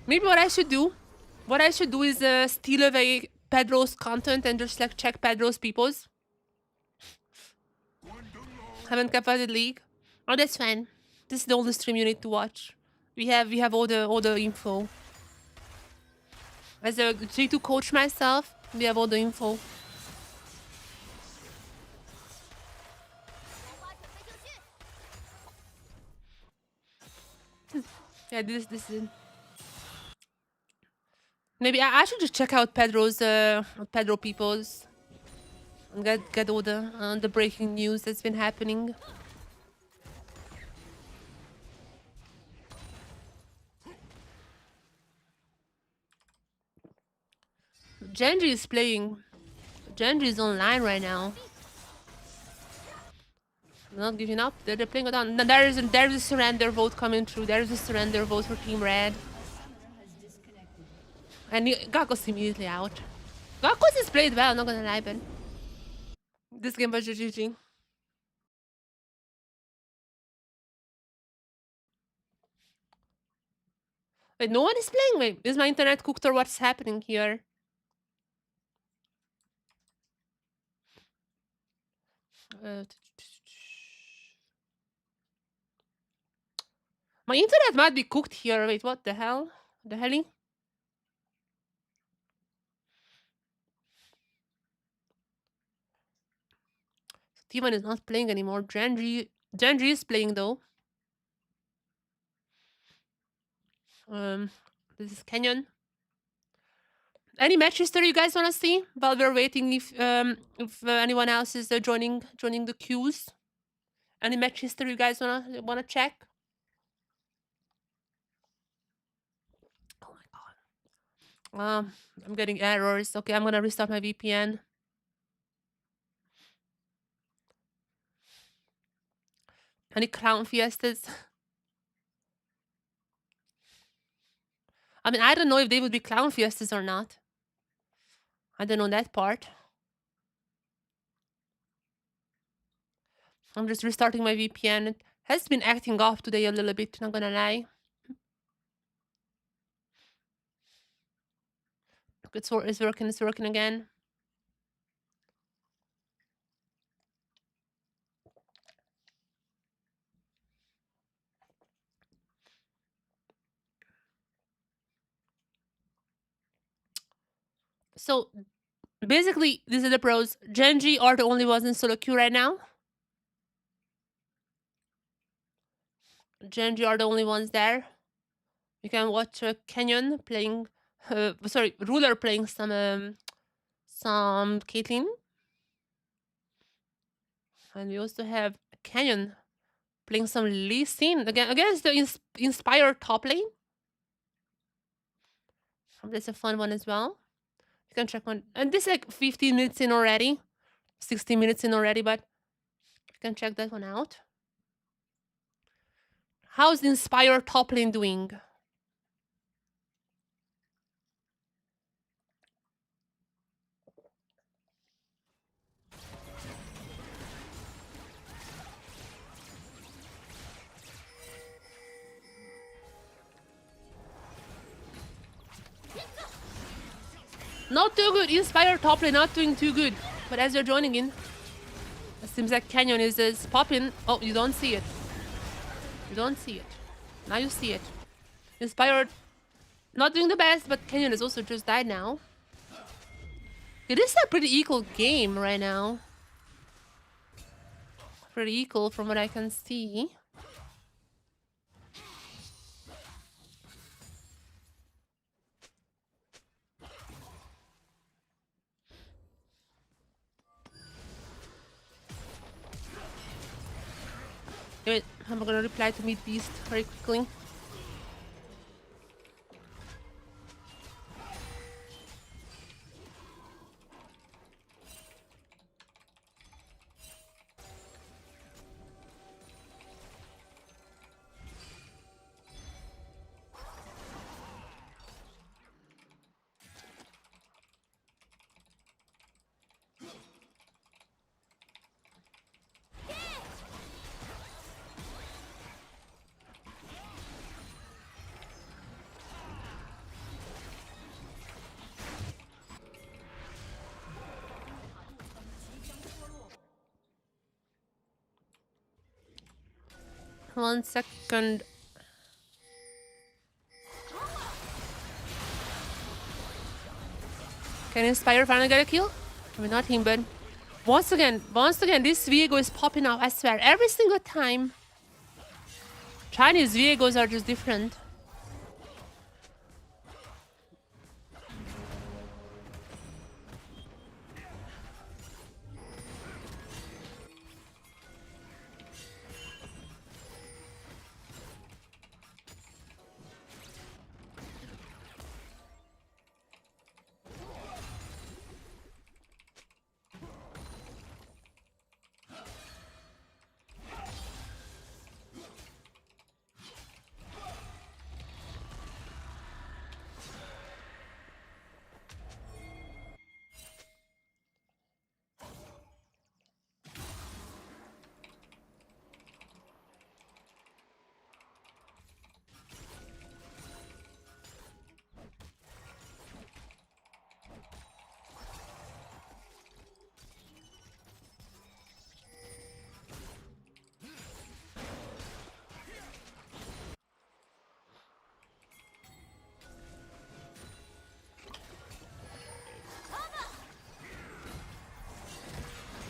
Maybe what I should do is steal away Pedro's content and just like check Pedro's peoples. Haven't kept out the league. Oh, that's fine. This is the only stream you need to watch. We have all the info. As a G2 coach myself, we have all the info. Yeah, this is. Maybe I should just check out Pedro peoples and get all the breaking news that's been happening. Genji is playing. Genji is online right now. Not giving up. They're playing it on. There is a surrender vote coming through. There is a surrender vote for Team Red. And Gakos immediately out. Gakos is played well, not gonna lie, but this game was just GG. Wait, no one is playing? Wait, is my internet cooked or what's happening here? My internet might be cooked here. Wait, what the hell? The helly? T1 is not playing anymore. Genji is playing though. This is Canyon. Any match history you guys wanna see while we're waiting? If anyone else is joining the queues. Any match history you guys wanna check? Oh my god. I'm getting errors. Okay, I'm gonna restart my VPN. Any clown fiestas? I mean, I don't know if they would be clown fiestas or not. I don't know that part. I'm just restarting my VPN. It has been acting off today a little bit, not gonna lie. It's working again. So basically, these are the pros. Genji are the only ones in solo queue right now. Genji are the only ones there. You can watch Canyon playing, Ruler playing some Caitlyn. And we also have Canyon playing some Lee Sin against the Inspire top lane. That's a fun one as well. You can check one. And this is like 15 minutes in already. 16 minutes in already, but you can check that one out. How's the Inspire top lane doing? Not too good. Inspire top lane not doing too good. But as you're joining in, it seems like Canyon is popping. Oh, you don't see it. You don't see it. Now you see it. Inspire not doing the best, but Canyon has also just died now. It is a pretty equal game right now. Pretty equal from what I can see. Wait, I'm gonna reply to Meat Beast very quickly. One second. Can Inspire finally get a kill? I mean, not him, but once again, this Viego is popping out, I swear, every single time. Chinese Viegos are just different.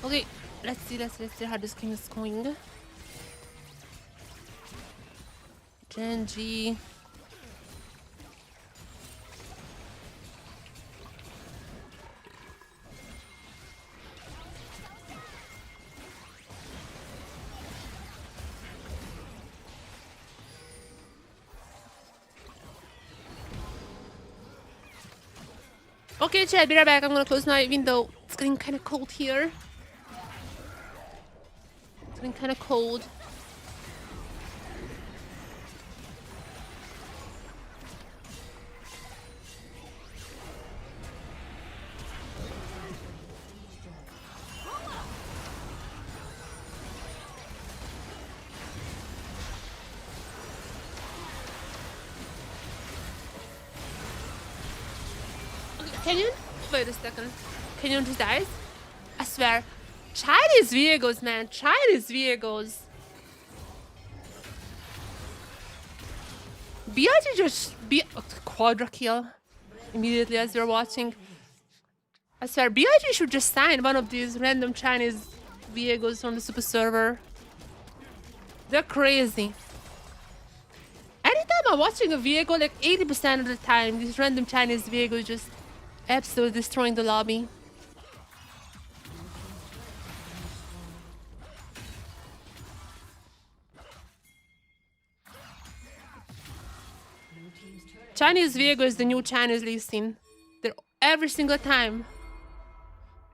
Okay, let's see how this game is going. Genji. Okay, chat, be right back. I'm gonna close my window. It's getting kind of cold here. It's getting kind of cold. Can you wait a second? Can you just die? I swear. Chinese vehicles, man. Chinese vehicles. BIG just be quadra kill immediately as you're watching. I swear, BIG should just sign one of these random Chinese vehicles from the super server. They're crazy. Anytime I'm watching a vehicle, like 80% of the time, these random Chinese vehicles just absolutely destroying the lobby. Chinese vehicle is the new Chinese Lee Sin. They're every single time.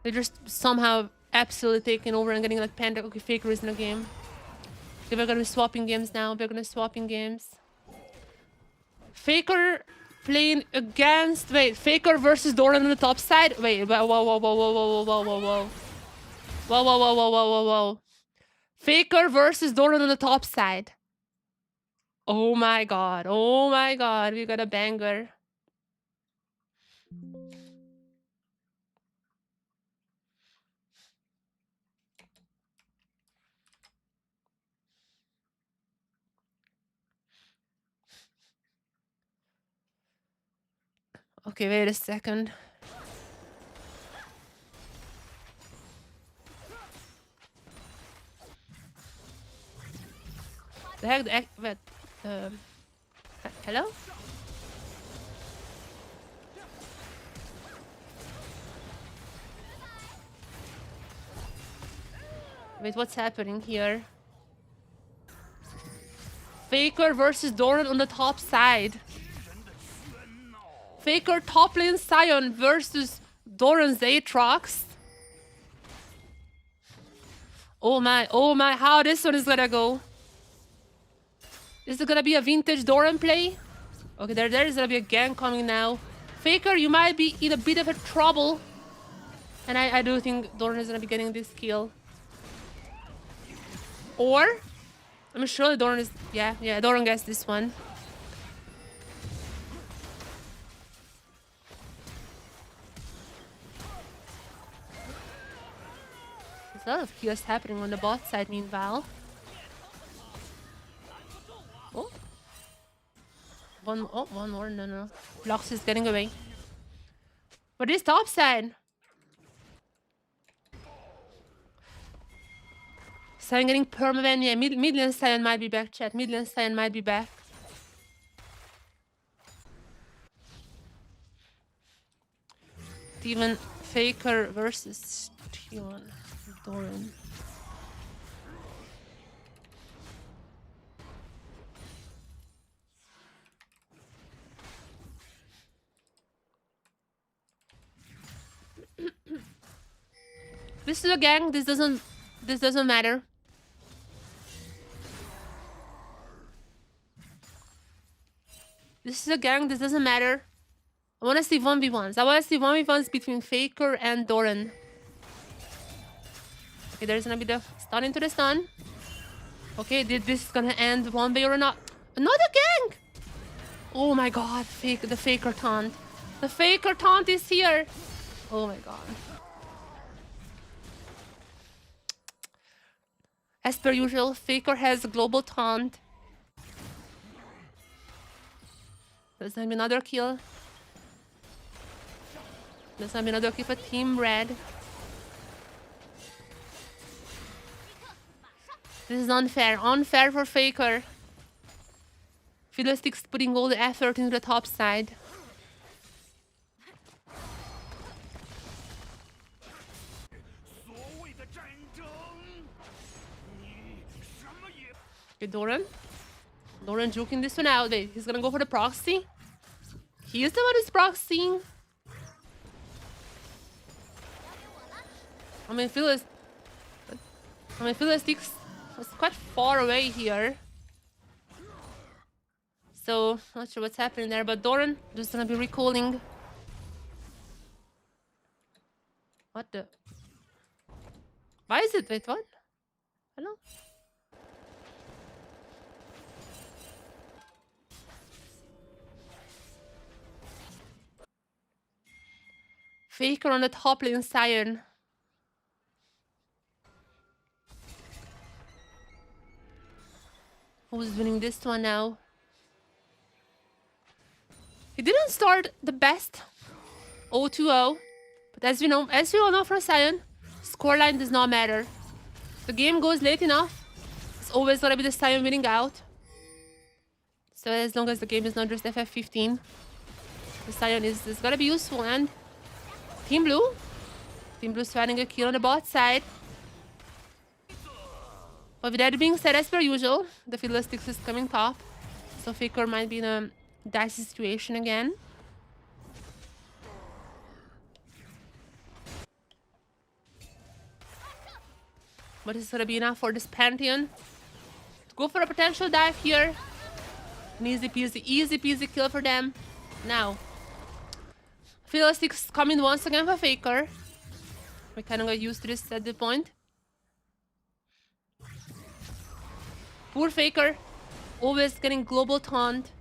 They're just somehow absolutely taking over and getting like panda. Okay, Faker is in the game. Okay, we're gonna be swapping games now. We're gonna be swapping games. Faker playing against. Wait, Faker versus Doran on the top side. Wait, whoa, whoa, whoa, whoa, whoa, whoa, whoa, whoa, whoa, whoa, whoa, whoa, whoa, whoa, whoa, whoa. Faker versus Doran on the top side. Oh my god. Oh my god. We got a banger. Okay, wait a second. The heck? Wait. Hello? Wait, what's happening here? Faker versus Doran on the top side. Faker top lane Sion versus Doran's Aatrox. Oh my, how this one is gonna go? Is it gonna be a vintage Doran play? Okay, there is gonna be a gang coming now. Faker, you might be in a bit of a trouble. And I do think Doran is gonna be getting this kill. Or, I'm sure Doran is, yeah, Doran gets this one. There's a lot of kills happening on the bot side meanwhile. Oh. One more, no. Lux is getting away. But this top side. Sion getting permaban, yeah, mid lane Sion might be back, chat. Mid lane Sion might be back. Even Faker versus Tion. Doran. This is a gang. This doesn't matter. This is a gang. This doesn't matter. I want to see 1v1s. I want to see 1v1s between Faker and Doran. Okay, there's gonna be the stun into the stun. Okay, this is gonna end one way or not. Another gang! Oh my god, the Faker taunt. The Faker taunt is here. Oh my god. As per usual, Faker has a global taunt. There's gonna be another kill. There's gonna be another kill for Team Red. This is unfair. Unfair for Faker. Fiddlestick's putting all the effort into the top side. Okay, Doran. Doran joking this one out. Wait, he's gonna go for the proxy? He is the one who's proxying. I mean, Fiddlesticks was quite far away here. So, not sure what's happening there, but Doran just gonna be recalling. What the? Why is it? Wait, what? Hello? Faker on the top lane, Sion. Who's winning this one now? He didn't start the best 0-2-0, but as we all know from Sion, scoreline does not matter. If the game goes late enough, it's always gonna be the Sion winning out. So as long as the game is not just FF15, the Sion is gonna be useful. And Team Blue's finding a kill on the bot side. But with that being said, as per usual, the Fiddlesticks is coming top, so Faker might be in a dicey situation again. But it's gonna be enough for this Pantheon to go for a potential dive here. An easy peasy kill for them. Now, Fiddlesticks coming once again for Faker. We kind of got used to this at the point. Poor Faker, always getting global taunt.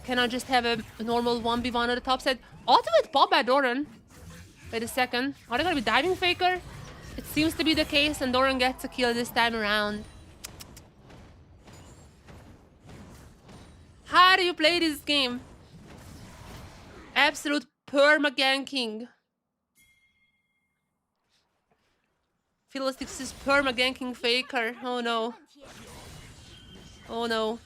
Cannot just have a normal 1v1 on the top side. Ultimate pop by Doran. Wait a second. Are they gonna be diving Faker? It seems to be the case, and Doran gets a kill this time around. How do you play this game? Absolute perma-ganking. Fiddlesticks is perma-ganking Faker. Oh no. Oh no.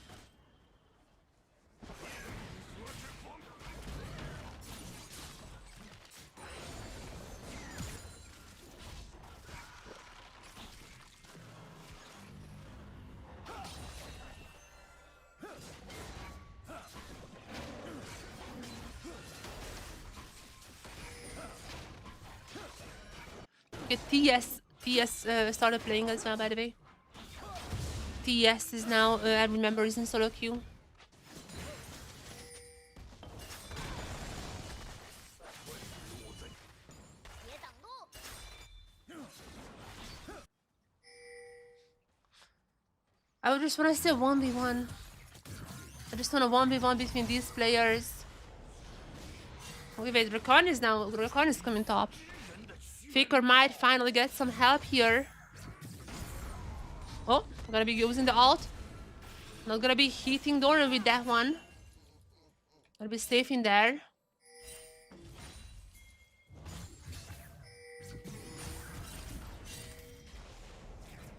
Okay, TS started playing as well, by the way. TS is now, I remember, is in solo queue. I would just want to say 1v1. I just want a 1v1 between these players. Okay, wait, Rakan is coming top. Faker might finally get some help here. Oh, I'm gonna be using the ult. Not gonna be hitting Doran with that one. Gotta be safe in there.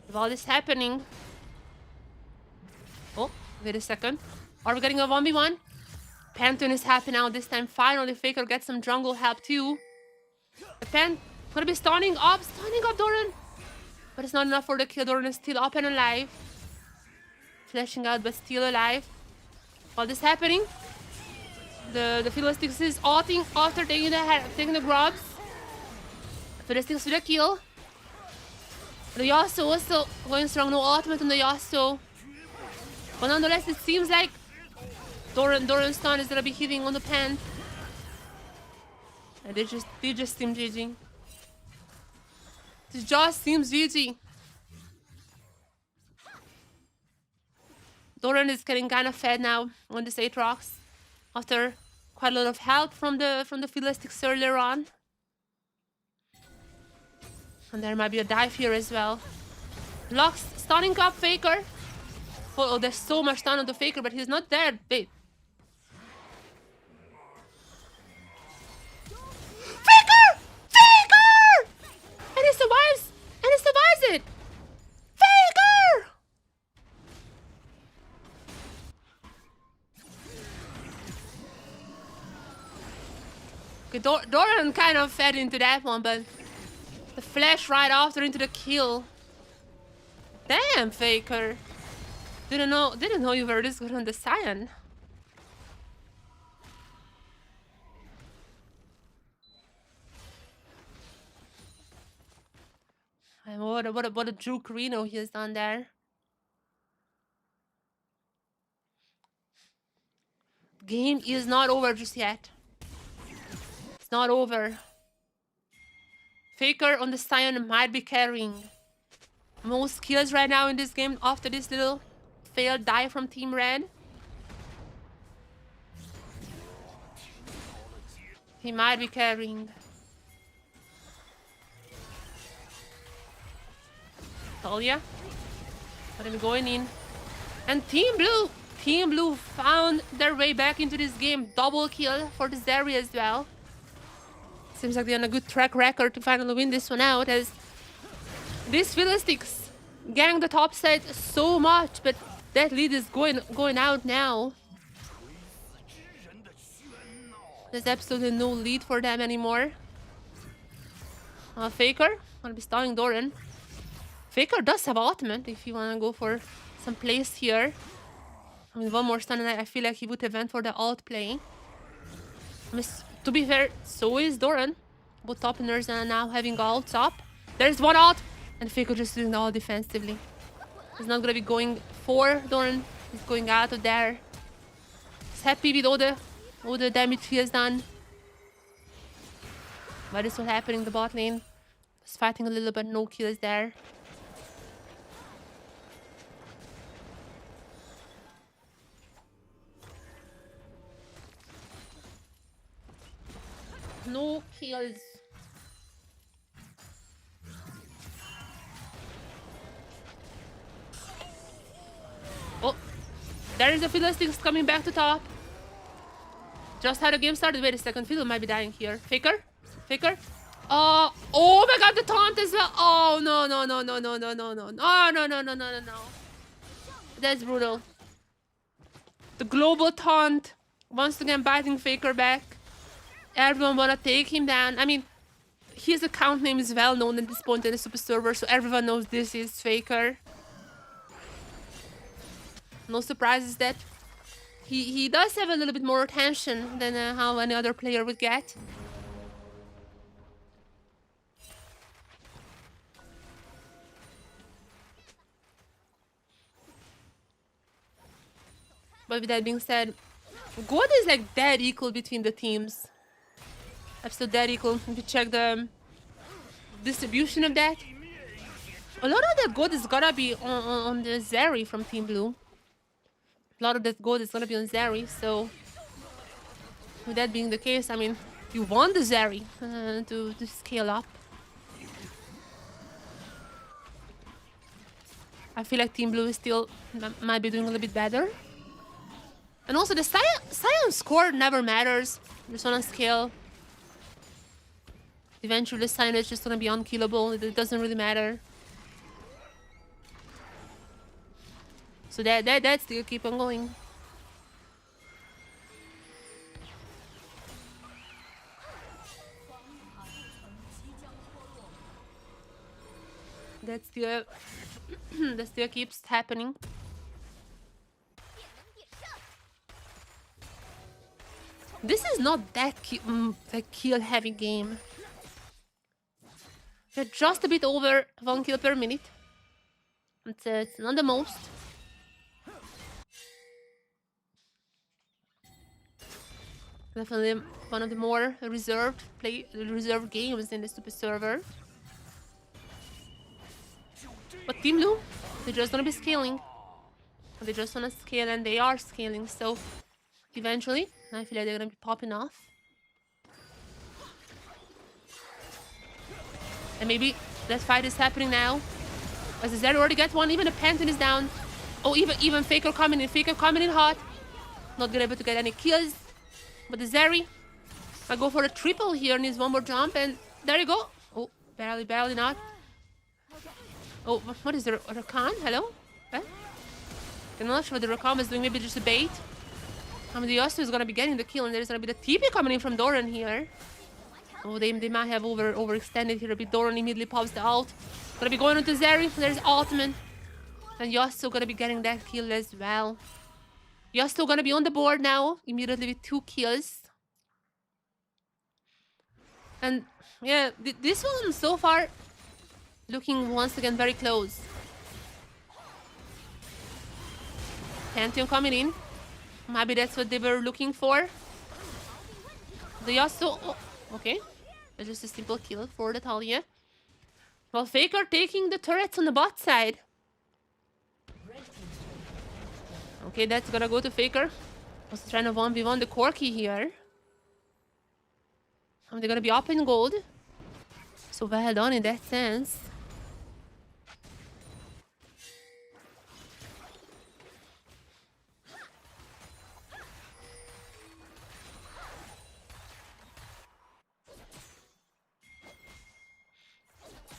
With all this happening. Oh, wait a second. Are we getting a 1v1? Pantheon is happy now this time. Finally, Faker gets some jungle help too. The Pan gonna be stunning up Doran. But it's not enough for the kill. Doran is still up and alive. Flashing out, but still alive. While this happening, the Fiddlesticks is ulting after taking the grubs. Fiddlesticks with a kill. The Yasuo also going strong. No ultimate on the Yasuo. But nonetheless, it seems like Doran's stun is gonna be hitting on the Pan. And they just seem GG. It just seems GG. Doran is getting kind of fed now on this Aatrox after quite a lot of help from the Fiddlesticks earlier on. And there might be a dive here as well. Lux stunning up Faker. Oh, there's so much stun on the Faker, but he's not dead. Wait. Faker! And he survives! And he survives it! Faker! Okay, Doran kind of fed into that one, but the flash right after into the kill. Damn, Faker. Didn't know you were this good on the Cyan. And what a juke Reno he has done there. Game is not over just yet. It's not over. Faker on the Cyan might be carrying most kills right now in this game after this little failed die from Team Red. He might be carrying. Talia. But I'm going in. And Team Blue found their way back into this game. Double kill for the Zeri as well. Seems like they're on a good track record to finally win this one out, as these Philistics gang the top side so much, but that lead is going out now. There's absolutely no lead for them anymore. Faker gonna be stalling Doran. Faker does have ultimate if you wanna go for some plays here. I mean, one more stun and I feel like he would have went for the ult play. To be fair, so is Doran. Both top laners are now having ults up. There's one ult, and Faker just doing the ult defensively. He's not gonna be going for Doran. He's going out of there. He's happy with all the damage he has done. What is what happening in the bot lane? He's fighting a little bit, no kills there. No kills. Oh, there is a Philistines coming back to top. Just how the game started. Wait a second, Fiddle might be dying here. Faker? Oh my god, the taunt as well. Oh no. No. That's brutal. The global taunt. Once again biting Faker back. Everyone wanna take him down. I mean, his account name is well known at this point in the super server, so everyone knows this is Faker. No surprises that he does have a little bit more attention than how any other player would get. But with that being said, God is like dead equal between the teams. Absolutely dead equal. If you check the distribution of that, a lot of that gold is gonna be on the Zeri from Team Blue. A lot of that gold is gonna be on Zeri, so with that being the case, I mean, you want the Zeri to scale up. I feel like Team Blue is still might be doing a little bit better. And also the Cyan score never matters. Just on a scale. Eventually the Cyan is just gonna be unkillable. It doesn't really matter. So that still keep on going. That still keeps happening. This is not that kill heavy game. They're just a bit over 1 kill per minute. It's not the most. Definitely one of the more reserved games in the super server. But Team Blue, they're just gonna be scaling. They just wanna scale, and they are scaling, so eventually I feel like they're gonna be popping off. And maybe that fight is happening now. As the Zeri already got one, even the Pantheon is down. Oh, even Faker coming in hot. Not gonna be able to get any kills. But the Zeri, I go for a triple here, needs one more jump, and there you go. Oh, barely not. Oh, what is the Rakan? Hello? What? I'm not sure what the Rakan is doing, maybe just a bait. I mean, the Yasuo is gonna be getting the kill, and there's gonna be the TP coming in from Doran here. Oh, they might have overextended here a bit. Doran immediately pops the ult. Gonna be going into Zeri. There's ultimate. And Yasuo gonna be getting that kill as well. Yasuo gonna be on the board now, immediately with 2 kills. And yeah, this one so far looking once again very close. Pantheon coming in. Maybe that's what they were looking for. The Yasuo... Oh, okay. That's just a simple kill for the Talia. Well, Faker taking the turrets on the bot side. Okay, that's gonna go to Faker. Was trying to 1v1 the Corki here. And they're gonna be up in gold. So well done in that sense.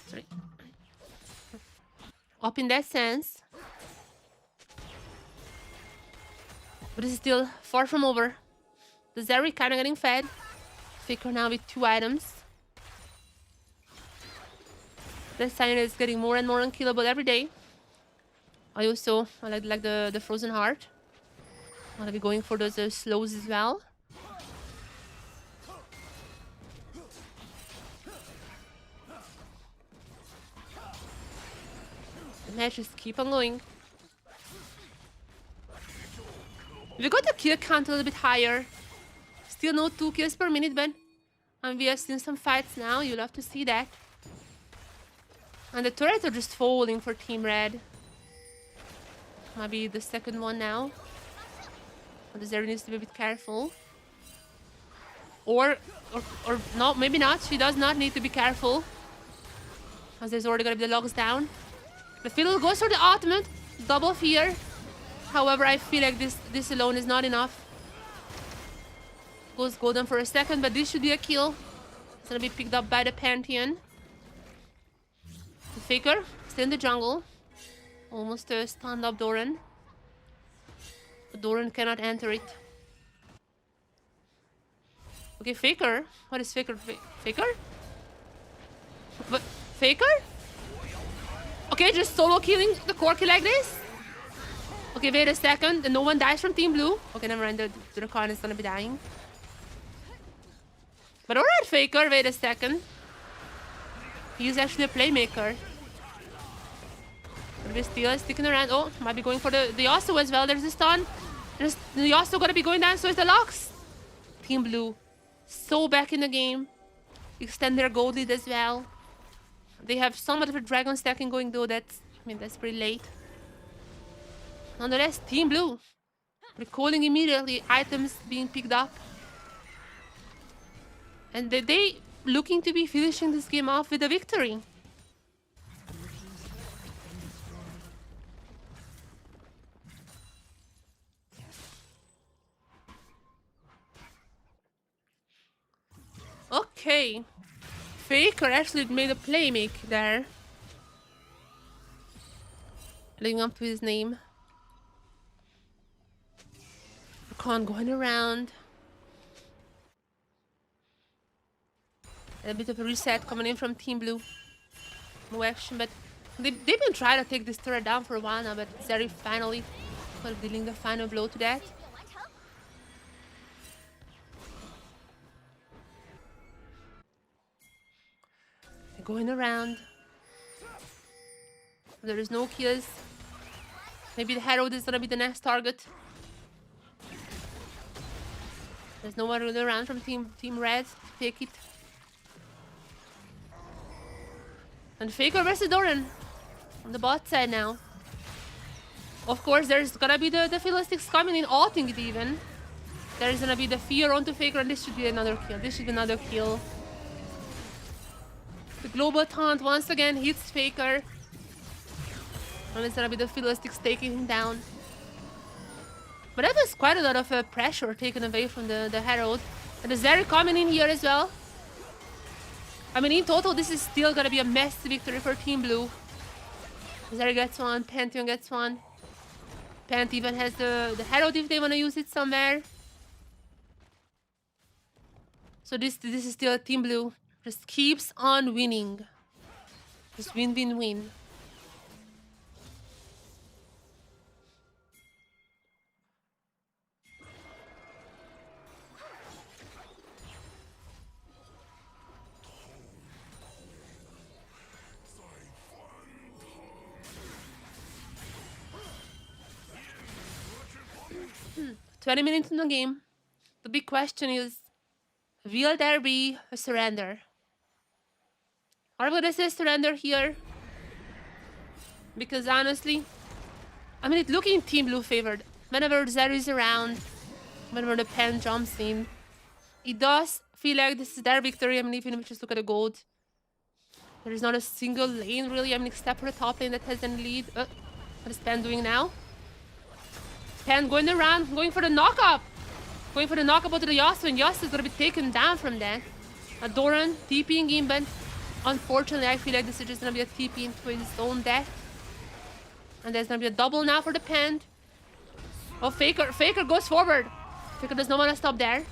Sorry. Up in that sense. But it's still far from over. The Zeri kind of getting fed. Faker now with 2 items. The Sign is getting more and more unkillable every day. I like the Frozen Heart. I'll be going for those slows as well. The match just keep on going. We got the kill count a little bit higher. Still no 2 kills per minute, but we have seen some fights now. You'll have to see that. And the turrets are just falling for Team Red. Maybe the second one now. But the Zeri needs to be a bit careful. Or no, maybe not. She does not need to be careful. As there's already gonna be the logs down. The Fiddle goes for the ultimate. Double fear. However, I feel like this alone is not enough. Goes golden for a second, but this should be a kill. It's gonna be picked up by the Pantheon. The Faker, still in the jungle. Almost stunned up Doran. But Doran cannot enter it. Okay, Faker. What is Faker? Faker? What? Faker? Okay, just solo killing the Corki like this? Okay, wait a second. No one dies from Team Blue. Okay, never mind. The Dracan is gonna be dying. But alright, Faker. Wait a second. He's actually a playmaker. But we're still sticking around. Oh, might be going for the Yasuo as well. There's a stun. The Yasuo gonna be going down, so is the Lux. Team Blue. So back in the game. Extend their gold lead as well. They have somewhat of a dragon stacking going though. That's pretty late. Nonetheless, Team Blue recalling immediately items being picked up. And they looking to be finishing this game off with a victory. Okay. Faker actually made a play make there. Living up to his name. Rakan going around. A bit of a reset coming in from Team Blue. No action, but they've been trying to take this turret down for a while now, but Zeri finally dealing the final blow to that. They're going around. There is no kills. Maybe the Herald is gonna be the next target. There's no one really around from Team Red to take it. And Faker versus Doran on the bot side now. Of course, there's gonna be the Fiddlesticks coming in, ulting it even. There's gonna be the fear onto Faker, and this should be another kill. This should be another kill. The global taunt once again hits Faker. And it's gonna be the Fiddlesticks taking him down. But that was quite a lot of pressure taken away from the Herald. And the Zeri coming in here as well. I mean, in total, this is still gonna be a massive victory for Team Blue. Zeri gets one, Pantheon gets one. Pant even has the Herald if they wanna use it somewhere. So this is still Team Blue. Just keeps on winning. Just win, win, win. Hmm. 20 minutes in the game. The big question is, will there be a surrender? Are we gonna say surrender here? Because honestly, I mean, it's looking Team Blue favored. Whenever Zeri is around, whenever the pen jumps in, it does feel like this is their victory. I mean, even if we just look at the gold, there is not a single lane really. I mean, except for the top lane that has any lead. What is Pen doing now? Pen going around, going for the knockup. Going for the knockup onto the Yasuo, and Yasuo is gonna be taken down from that. Doran TPing in, but unfortunately, I feel like this is just gonna be a TP into his own death. And there's gonna be a double now for the Pen. Oh, Faker goes forward. Faker does not want to stop there.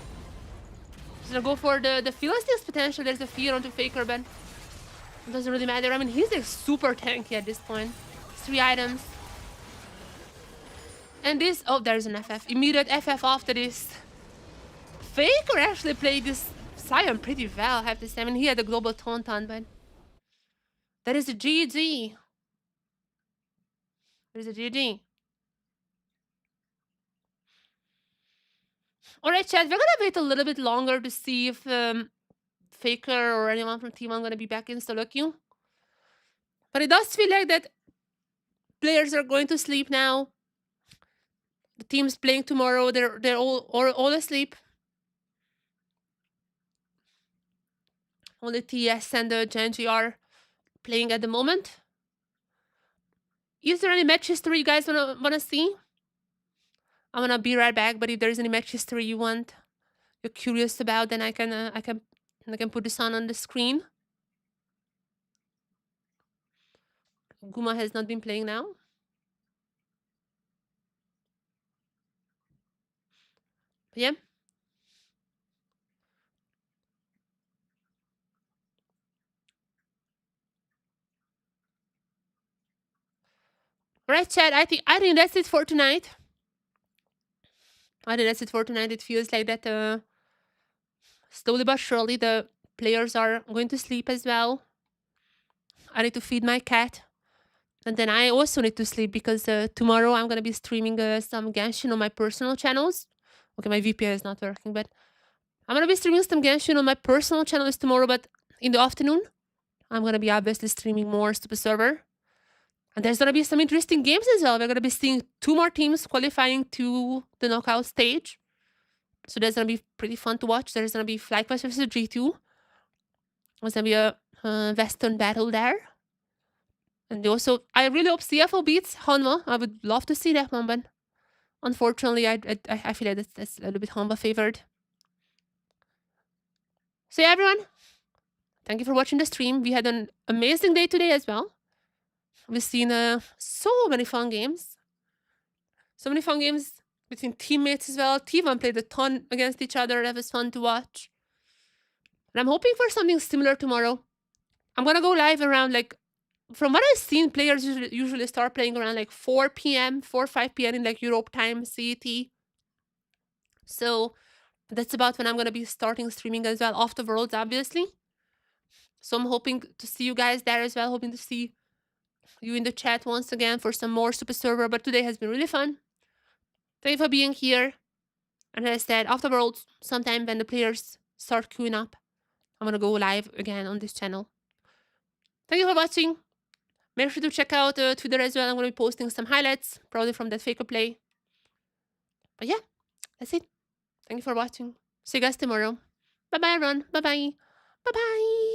He's gonna go for the Philistines potential. There's a fear onto Faker, but it doesn't really matter. I mean, he's like super tanky at this point. 3 items. And this, oh, there's an FF. Immediate FF after this. Faker actually played this Sion pretty well, I have to say. I mean, he had a global tauntaun, but that is a GG. There's a GG. Alright, chat, we're gonna wait a little bit longer to see if Faker or anyone from Team 1 gonna be back in solo queue. But it does feel like that players are going to sleep now. The teams playing tomorrow, they're all asleep. Only TS and Genji are playing at the moment. Is there any match history you guys wanna see? I'm gonna be right back, but if there's any match history you're curious about, then I can put this on the screen. Guma has not been playing now. But yeah. Alright, chat, I think that's it for tonight. It feels like that slowly but surely the players are going to sleep as well. I need to feed my cat. And then I also need to sleep because tomorrow I'm going to be streaming some Genshin on my personal channels. Okay, my VPN is not working, but I'm going to be streaming some Genshin on my personal channels tomorrow, but in the afternoon, I'm going to be obviously streaming more Super Server. And there's going to be some interesting games as well. We're going to be seeing 2 more teams qualifying to the knockout stage. So that's going to be pretty fun to watch. There's going to be FlyQuest versus G2. There's going to be a Western battle there. And also, I really hope CFO beats Hanwha. I would love to see that one, but unfortunately, I feel like that's a little bit Hanwha favored. So yeah, everyone, thank you for watching the stream. We had an amazing day today as well. We've seen so many fun games. So many fun games between teammates as well. T1 played a ton against each other. That was fun to watch. And I'm hoping for something similar tomorrow. I'm gonna go live around like, from what I've seen, players usually start playing around like 4 p.m., 4 or 5 p.m. in like Europe time, CET. So that's about when I'm going to be starting streaming as well, off the Worlds, obviously. So I'm hoping to see you guys there as well, hoping to see you in the chat once again for some more Super Server. But today has been really fun. Thank you for being here. And as I said, after Worlds, sometime when the players start queuing up, I'm going to go live again on this channel. Thank you for watching. Make sure to check out Twitter as well. I'm going to be posting some highlights, probably from that Faker play. But yeah, that's it. Thank you for watching. See you guys tomorrow. Bye-bye, everyone. Bye-bye. Bye-bye.